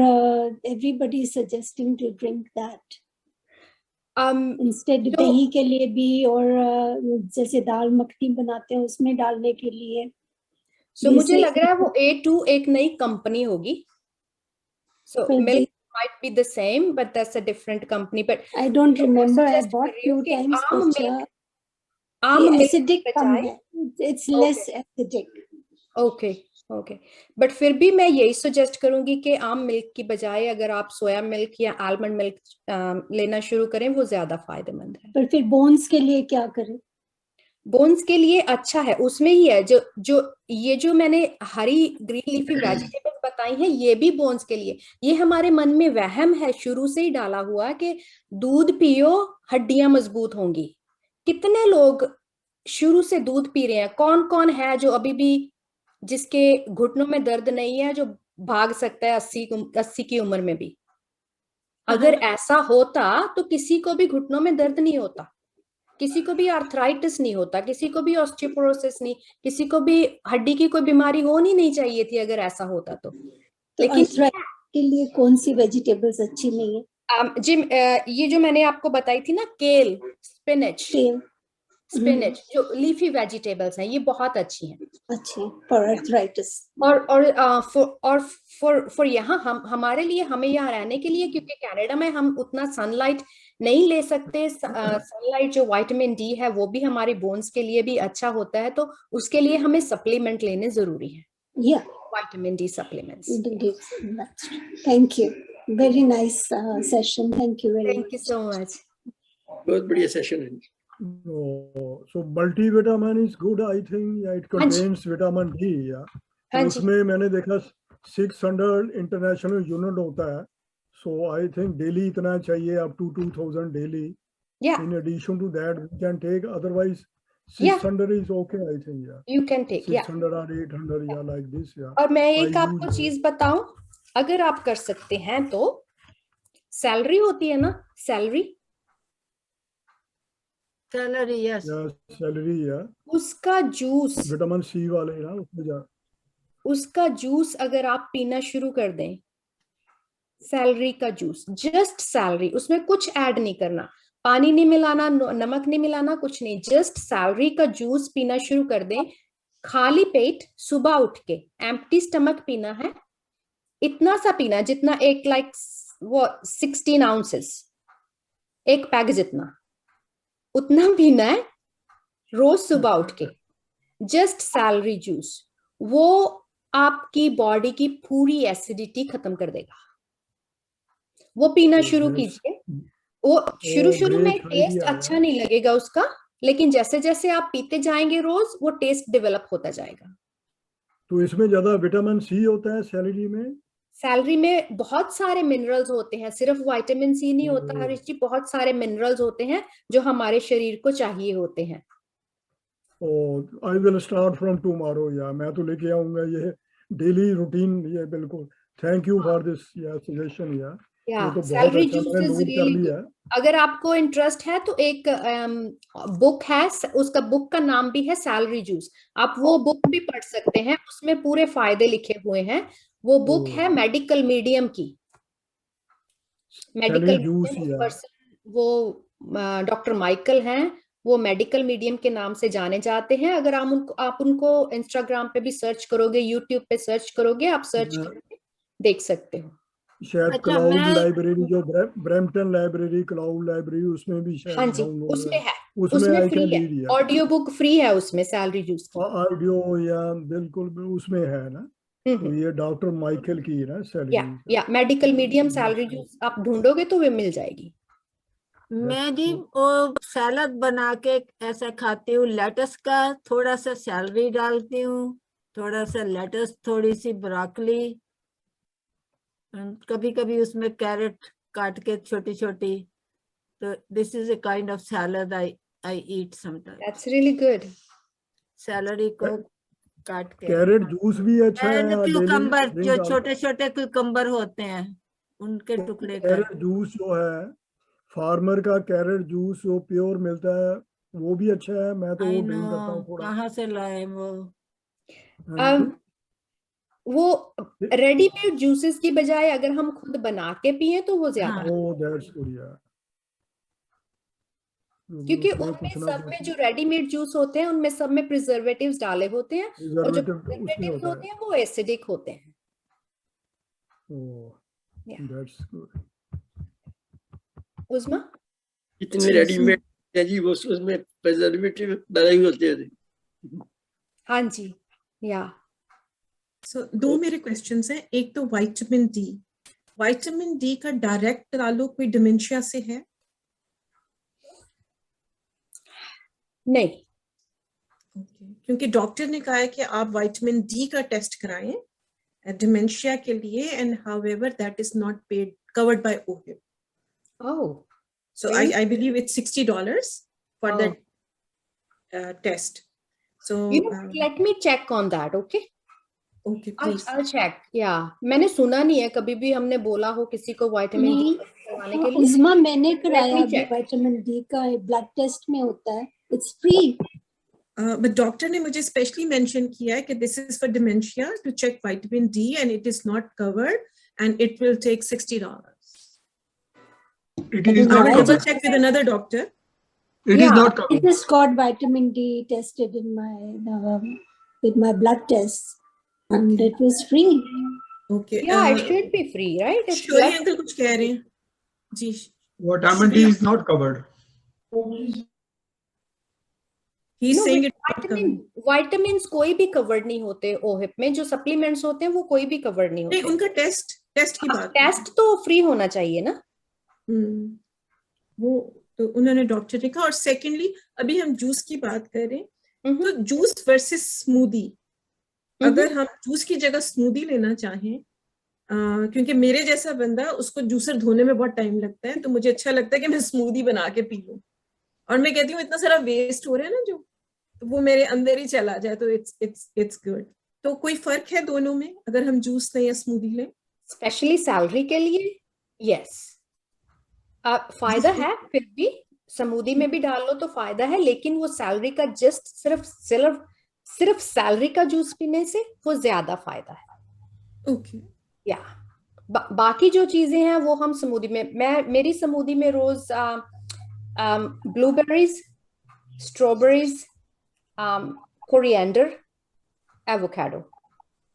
everybody suggesting to drink that instead दही के लिए भी, और जैसे दाल मखनी बनाते हैं उसमें डालने के लिए। सो मुझे लग रहा है वो A2 एक नई कंपनी होगी। So milk might be the same, but that's a different company. But I don't remember. I bought few times. Acidic कम है, it's less acidic. Okay. Okay, but फिर भी मैं यही सजेस्ट करूंगी कि आम मिल्क की बजाय अगर आप सोया मिल्क या आलमंड मिल्क लेना शुरू करें, वो ज्यादा फायदेमंद है। पर फिर बोन्स के लिए क्या करें? बोन्स के लिए अच्छा है, उसमें ही है जो मैंने हरी ग्रीन लीफी वेजिटेबल्स बताई हैं, ये भी बोन्स के लिए। ये हमारे मन में वहम है शुरू से ही डाला हुआ कि दूध पियो हड्डियां मजबूत होंगी। कितने लोग शुरू से दूध पी रहे हैं? कौन कौन है जो अभी भी, जिसके घुटनों में दर्द नहीं है, जो भाग सकता है 80 की उम्र में भी? अगर ऐसा होता तो किसी को भी घुटनों में दर्द नहीं होता, किसी को भी आर्थराइटिस नहीं होता, किसी को भी ऑस्टियोपोरोसिस नहीं, किसी को भी हड्डी की कोई बीमारी होनी नहीं चाहिए थी अगर ऐसा होता तो। लेकिन के लिए कौन सी वेजिटेबल्स अच्छी नहीं है? जी ये जो मैंने आपको बताई थी ना, केल, स्पिनच, जो लीफी वेजिटेबल्स हैं, ये बहुत अच्छी हैं। अच्छी फॉर आर्थराइटिस और फॉर यहाँ हमारे लिए, हमें यहाँ रहने के लिए, क्योंकि कनाडा में हम उतना सनलाइट नहीं ले सकते। सनलाइट जो विटामिन डी है वो भी हमारे बोन्स के लिए भी अच्छा होता है, तो उसके लिए हमें सप्लीमेंट लेने जरूरी है। Vitamin D supplements. Thank you, very nice session, thank you so much. बहुत बढ़िया सेशन है। so multivitamin is good, I think. Yeah, it contains vitamin D. Yeah. हाँ तो जी उसमें मैंने देखा 600 इंटरनेशनल यूनिट होता है. So I think daily इतना चाहिए, up to 2000 daily. yeah In addition to that, we can take. Otherwise, yeah 600 is okay, I think. Yeah. you can take yeah 600 or 800, yeah, like this. Yeah. और मैं I एक आपको use चीज बताऊं, अगर आप कर सकते हैं तो सैलरी होती है ना, salary Salary, yes. yeah, celery. Yeah. उसका जूस, विटामिन सी वाले ना उसमें जा. उसका जूस अगर आप पीना शुरू कर दें, सैलरी का जूस, जस्ट सैलरी, उसमें कुछ ऐड नहीं करना, पानी नहीं मिलाना, नमक नहीं मिलाना, कुछ नहीं, जस्ट सैलरी का जूस पीना शुरू कर दें, खाली पेट सुबह उठ के, एम्प्टी स्टमक पीना है, इतना सा पीना जितना एक लाइक वो 16 आउंसेस, एक पैक जितना, उतना पीना है रोज सुबह उठ के, जस्ट सैलरी जूस. वो आपकी बॉडी की पूरी एसिडिटी खत्म कर देगा. वो पीना शुरू कीजिए. वो शुरू में great टेस्ट idea, अच्छा नहीं लगेगा उसका, लेकिन जैसे जैसे आप पीते जाएंगे रोज, वो टेस्ट डेवलप होता जाएगा. तो इसमें ज्यादा विटामिन सी होता है सैलरी में. सैलरी में बहुत सारे मिनरल्स होते हैं, सिर्फ विटामिन सी नहीं होता हरीश जी, बहुत सारे मिनरल्स होते हैं जो हमारे शरीर को चाहिए होते हैं. I will start from tomorrow. या मैं तो लेके आऊंगा ये डेली रूटीन. ये बिल्कुल. Thank you for this suggestion. या ये तो बहुत सैलरी अच्छा, जूस मैंने इज नोट कर रियली लिया. अगर आपको इंटरेस्ट है तो एक बुक है, उसका बुक का नाम भी है सैलरी जूस. आप वो बुक भी पढ़ सकते हैं, उसमें पूरे फायदे लिखे हुए हैं. वो बुक है मेडिकल मीडियम की. Medical juice. वो डॉक्टर माइकल हैं, वो मेडिकल मीडियम के नाम से जाने जाते हैं. अगर आप उनको इंस्टाग्राम पे भी सर्च करोगे, यूट्यूब पे सर्च करोगे, आप सर्च करके देख सकते हो. शायद अच्छा, क्लाउड मैं- लाइब्रेरी, जो ब्रैम्पटन लाइब्रेरी, क्लाउड लाइब्रेरी, उसमें भी शायद हाँ जी डाउनलोड उसमें है, उसमें उसमें आई फ्री कैन है, रीड. या ऑडियो बुक फ्री है उसमें सैलरी जूस की. ऑडियो या बिल्कुल उसमें है ना. तो ये डॉक्टर माइकल की है ना सैलरी. या मेडिकल मीडियम सैलरी जूस आप ढूंढोगे तो वे मिल जाएगी. मैं जी वो सैलड बना के ऐसा खाती हूँ, लेटस का थोड़ा सा सैलरी डालती हूँ, थोड़ा सा लेटस, थोड़ी सी ब्रोकली, कभी कभी उसमें कैरेट काट के छोटी छोटी. तो this is a kind of salad I eat sometimes. That's really good. Salary को काट के. कैरेट जूस भी अच्छा है. एंड क्यूकम्बर, जो छोटे छोटे क्यूकम्बर होते हैं, उनके टुकड़े कैरेट काट. जूस जो है, फार्मर का कैरेट जूस जो प्योर मिलता है, वो भी अच्छा है. मैं तो वो ड्रिंक करता हूँ थोड़ा. कहाँ से लाए वो? वो रेडीमेड जूसेस की बजाय अगर हम खुद बना के पिए तो वो ज्यादा. Oh that's good. या क्योंकि उनमें सब में जो रेडीमेड जूस होते हैं, उनमें सब में प्रिजर्वेटिव्स डाले होते हैं, और जो प्रिजर्वेटिव्स होते हैं वो एसिडिक होते हैं. That's good. उस्मा इतने रेडीमेड है जी, वो उसमें प्रिजर्वेटिव डाले हुए होते हैं. हाँ जी. या सो दो मेरे क्वेश्चंस हैं. एक तो विटामिन डी का डायरेक्ट ताल्लुक कोई डिमेंशिया से है? नहीं. क्योंकि डॉक्टर ने कहा है कि आप विटामिन डी का टेस्ट कराएं डिमेंशिया के लिए, and however that is not paid covered by OHIP. Oh, so really? I believe it's $60 for that test. So you know, let me check on that. Okay. Okay, please. I'll check. Yeah, मैंने सुना नहीं है कभी भी हमने बोला हो किसी को विटामिन डी करवाने के लिए. उस्मा मैंने कराया me अभी check. विटामिन डी का ब्लड टेस्ट में होता है. It's free. But डॉक्टर ने मुझे स्पेशली मेंशन किया है कि this is for dementia to check vitamin D and it is not covered and it will take $60. It is I not will double covered. check with another doctor. It is not I covered. just got vitamin D tested in my with my blood test, and it was free. Okay. Yeah, it should be free, right? It's शोरी blood. अंकल कुछ कह रहे हैं जी. Vitamin D is not covered. He's No, saying but it's not covered. vitamins कोई भी covered नहीं होते OHIP में. जो supplements होते हैं वो कोई भी covered नहीं नहीं, होते. उनका टेस्ट की बात. टेस्ट तो फ्री होना चाहिए ना. वो तो उन्होंने डॉक्टर ने कहा। और सेकेंडली अभी हम जूस की बात करें तो जूस वर्सेस स्मूदी, अगर हम जूस की जगह स्मूदी लेना चाहें, क्योंकि मेरे जैसा बंदा उसको जूसर धोने में बहुत टाइम लगता है, तो मुझे अच्छा लगता है कि मैं स्मूदी बना के पी लूं। और मैं कहती हूँ इतना सारा वेस्ट हो रहा है ना जो, तो वो मेरे अंदर ही चला जाए, तो इट्स गुड। तो कोई फर्क है दोनों में अगर हम जूस लें या स्मूदी लें? स्पेशली सैलरी के लिए यस, फायदा है, फिर भी स्मूदी में भी डाल लो तो फायदा है, लेकिन वो सैलरी का जस्ट सिर्फ सैलरी का जूस पीने से वो ज्यादा फायदा है। ओके या बाकी जो चीजें हैं वो हम स्मूदी में, मेरी स्मूदी में रोज blueberries, strawberries, coriander, avocado,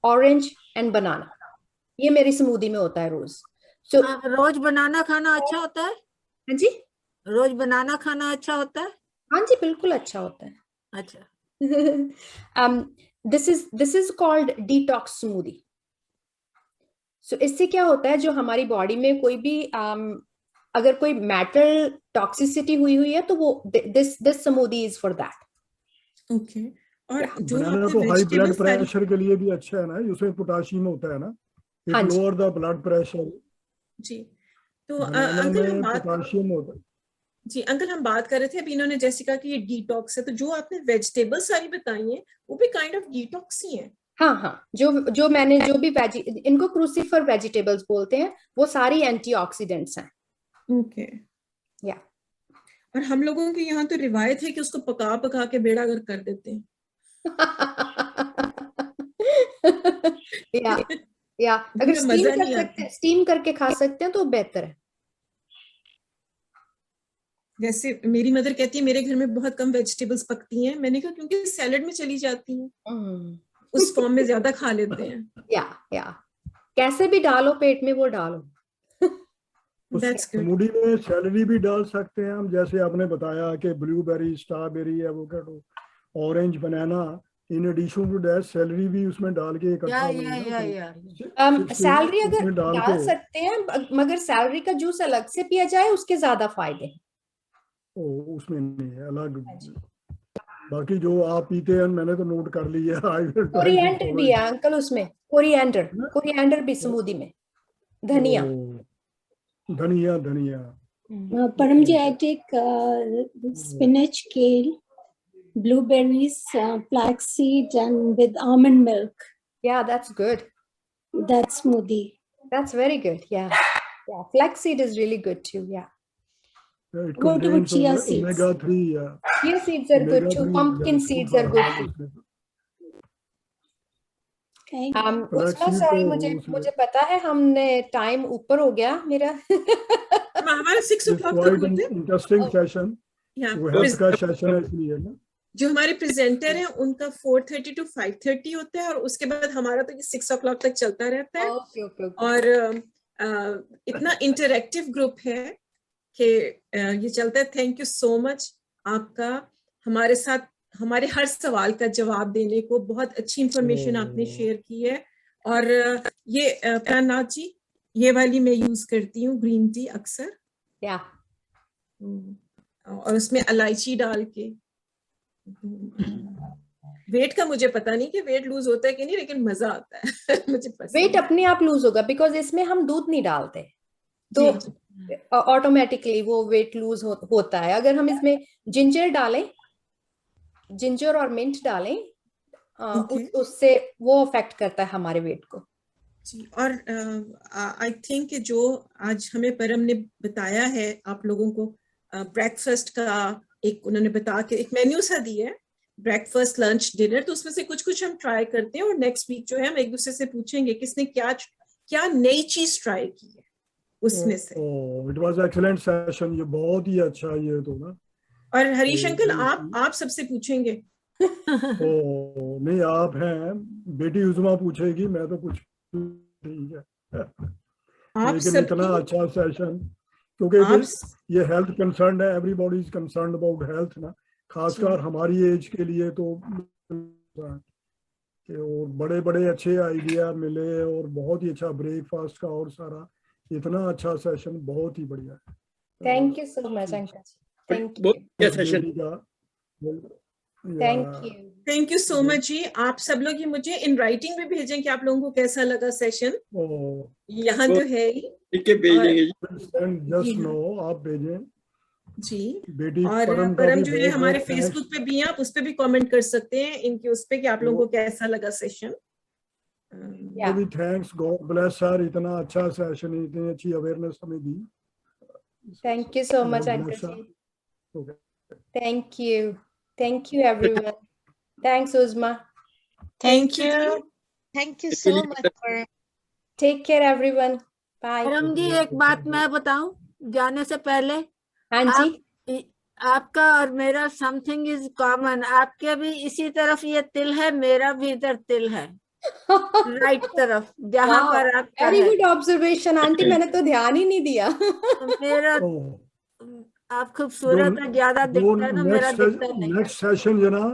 orange and banana, ये मेरी स्मूदी में होता है रोज। So, रोज बनाना खाना अच्छा होता है? हाँ जी, रोज बनाना खाना अच्छा होता है? हाँ जी, बिल्कुल अच्छा होता है। अच्छा। This is called detox smoothie. So इससे क्या होता है, जो हमारी बॉडी में कोई भी अगर कोई मेटल टॉक्सिसिटी हुई है तो वो this smoothie is for that. Okay. और जो बनाना तो हाई ब्लड प्रेशर के लिए भी अच्छा है ना, उसमें पोटाशियम होता है ना, it lower the blood pressure. जी, तो अंकल हम बात पोटाशियम होता है। जी अंकल हम बात कर रहे थे अभी, इन्होंने जैसे कहा कि ये डिटॉक्स है, तो जो आपने वेजिटेबल सारी बताई हैं वो भी काइंड ऑफ डिटॉक्स ही है। हाँ, जो मैंने जो भी इनको क्रूसिफर वेजिटेबल्स बोलते हैं, वो सारी एंटीऑक्सीडेंट्स हैं। ओके या और हम लोगों के यहाँ तो रिवायत है कि उसको पका पका के बेड़ा गर्क कर देते हैं। या अगर स्टीम करके खा सकते हैं तो बेहतर है। जैसे मेरी मदर कहती है मेरे घर में बहुत कम वेजिटेबल्स पकती हैं, मैंने कहा क्योंकि सैलेड में चली जाती हैं, उस फॉर्म में ज्यादा खा लेते हैं। या कैसे भी डालो पेट में वो डालो। स्मूदी में सैलरी भी डाल सकते हैं हम, जैसे आपने बताया कि blueberry, strawberry, avocado, orange, banana, in addition to that celery भी उसमें डाल के इकट्ठा सैलरी अगर डाल सकते हैं, मगर सैलरी का जूस अलग से पिया जाए उसके ज्यादा फायदे हैं। उसमें नहीं है अलग। बाकी जो आप पीते हैं मैंने तो नोट कर लिया। कोरिएंडर भी है अंकल उसमें, कोरिएंडर भी स्मूदी में, धनिया। परम जी, I take spinach, kale, blueberries, flax seeds, and with almond milk. Yeah, that's good. That's smoothie. That's very good. Yeah. Flax seed is really good too. Yeah. It contains chia seeds. omega-3. Chia seeds are good too. Pumpkin seeds are good too. उसका सॉरी मुझे पता है हमने टाइम ऊपर हो गया मेरा। हमारा 6 o'clock इंटरेस्टिंग सेशन, वो हेल्थ का सेशन है इसलिए ना। जो हमारे प्रेजेंटर हैं उनका 4:30 to 5:30 होता है, और उसके बाद हमारा तो ये 6 o'clock तक चलता रहता है। okay. और इतना इंटरैक्टिव ग्रुप है कि ये चलता है। थैंक यू सो मच आपका हमारे साथ हमारे हर सवाल का जवाब देने को, बहुत अच्छी इंफॉर्मेशन आपने शेयर की है। और ये प्राणनाथ जी, ये वाली मैं यूज करती हूँ ग्रीन टी अक्सर, और उसमें इलायची डाल के। वेट का मुझे पता नहीं कि वेट लूज होता है कि नहीं, लेकिन मजा आता है। मुझे पसंद। वेट अपने आप लूज होगा बिकॉज इसमें हम दूध नहीं डालते, तो ऑटोमेटिकली वो वेट लूज होता है। अगर हम इसमें जिंजर डालें, जिंजर और मिंट डालें, उससे वो अफेक्ट करता है हमारे वेट को जी। और आई थिंक जो आज हमें परम ने बताया है आप लोगों को, ब्रेकफास्ट का एक उन्होंने बता के एक मेन्यू सा दिया है, ब्रेकफास्ट, लंच, डिनर, तो उसमें से कुछ हम ट्राई करते हैं। और नेक्स्ट वीक जो है हम एक दूसरे से पूछेंगे किसने क्या नई चीज ट्राई की है उसमें से। इट वाज एक्सीलेंट सेशन, ये बहुत ही अच्छा ये तो ना। और हरीश अंकल आप सबसे पूछेंगे। नहीं, आप हैं, बेटी उज़मा पूछेगी, मैं तो कुछ ठीक है। लेकिन इतना अच्छा सेशन, क्योंकि ये हेल्थ कंसर्न है, everybody is concerned about health ना, खासकर हमारी एज के लिए तो। और बड़े बड़े अच्छे आइडिया मिले, और बहुत ही अच्छा ब्रेकफास्ट का, और सारा इतना अच्छा सेशन, बहुत ही बढ़िया है। Thank you so much uncle. Thank बहुत you. अच्छा session. Thank you. Thank you so much जी। आप सब लोग ये मुझे इन राइटिंग में भेजें कि आप लोगों को कैसा लगा सेशन। यहाँ तो है ही। ठीक है, भेज देंगे जी। जस्ट नो आप भेजें जी। बेटी और परम का परम भी जो ये हमारे बहुत फेसबुक पे भी हैं, आप उस पे भी कमेंट कर सकते हैं इनके उस पे कि आप लोगों को कैसा लगा सेशन। Yeah. भी थैंक्स, गॉड ब्लेस सर, इतना अच्छा सेशन, इतनी अच्छी अवेयरनेस हमें दी। Thank you so much, God Uncle bless ji. her. Okay. Thank you. Thank you, everyone. Thanks, Uzma. Thank you. Thank you so much for Take care, everyone. Bye. परम जी एक बात मैं बताऊं जाने से पहले, हाँ जी। आपका और मेरा समथिंग इज कॉमन। आपके भी इसी तरफ ये तिल है, मेरा भी इधर तिल है, राइट तरफ जहाँ Wow, पर आपका very है। good observation, aunty. मैंने तो ध्यान ही नहीं दिया। मेरा आप खूबसूरत है, ज्यादा दिखता है ना, मेरा दिखता नहीं। नेक्स्ट सेशन जो ना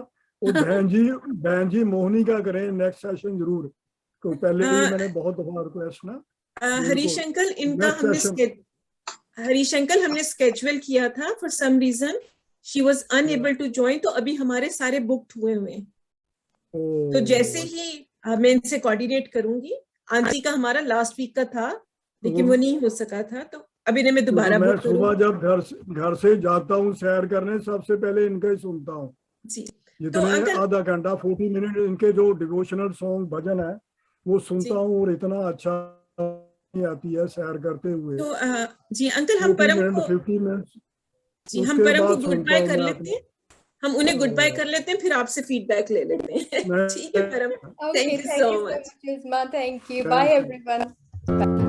वो बहन जी मोहनी का करें नेक्स्ट सेशन जरूर। तो पहले भी मैंने बहुत दफा रिक्वेस्ट ना हरीश अंकल इनका next हमने session. हरीश अंकल हमने स्केड्यूल किया था, for some reason she was unable to join, तो अभी हमारे सारे बुक्ड हुए हैं। तो जैसे ही मैं इनसे कोऑर्डिनेट करूंगी। आंटी का हमारा लास्ट वीक का था लेकिन वो नहीं हो सका था, तो अभी ने मैं दोबारा मैं बुक सुबह करूंगी। जब घर से जाता हूँ सैर करने, सबसे पहले इनका ही सुनता हूँ जी। जितने अंकल- आधा घंटा 40 मिनट इनके जो डिवोशनल सॉन्ग भजन है वो सुनता हूँ, और इतना अच्छा आती है सैर करते हुए। तो जी अंकल हम 40 परम मिनट को 50 मिनट जी हम उसके परम को बाद गुड सुनता बाय हूँ कर मैं लेते हैं। हम उन्हें गुड बाय कर लेते हैं, फिर आपसे फीडबैक ले लेते हैं। ठीक है परम, Okay, thank you thank so you so much. much, Uzma. Thank you. Bye, everyone. Bye.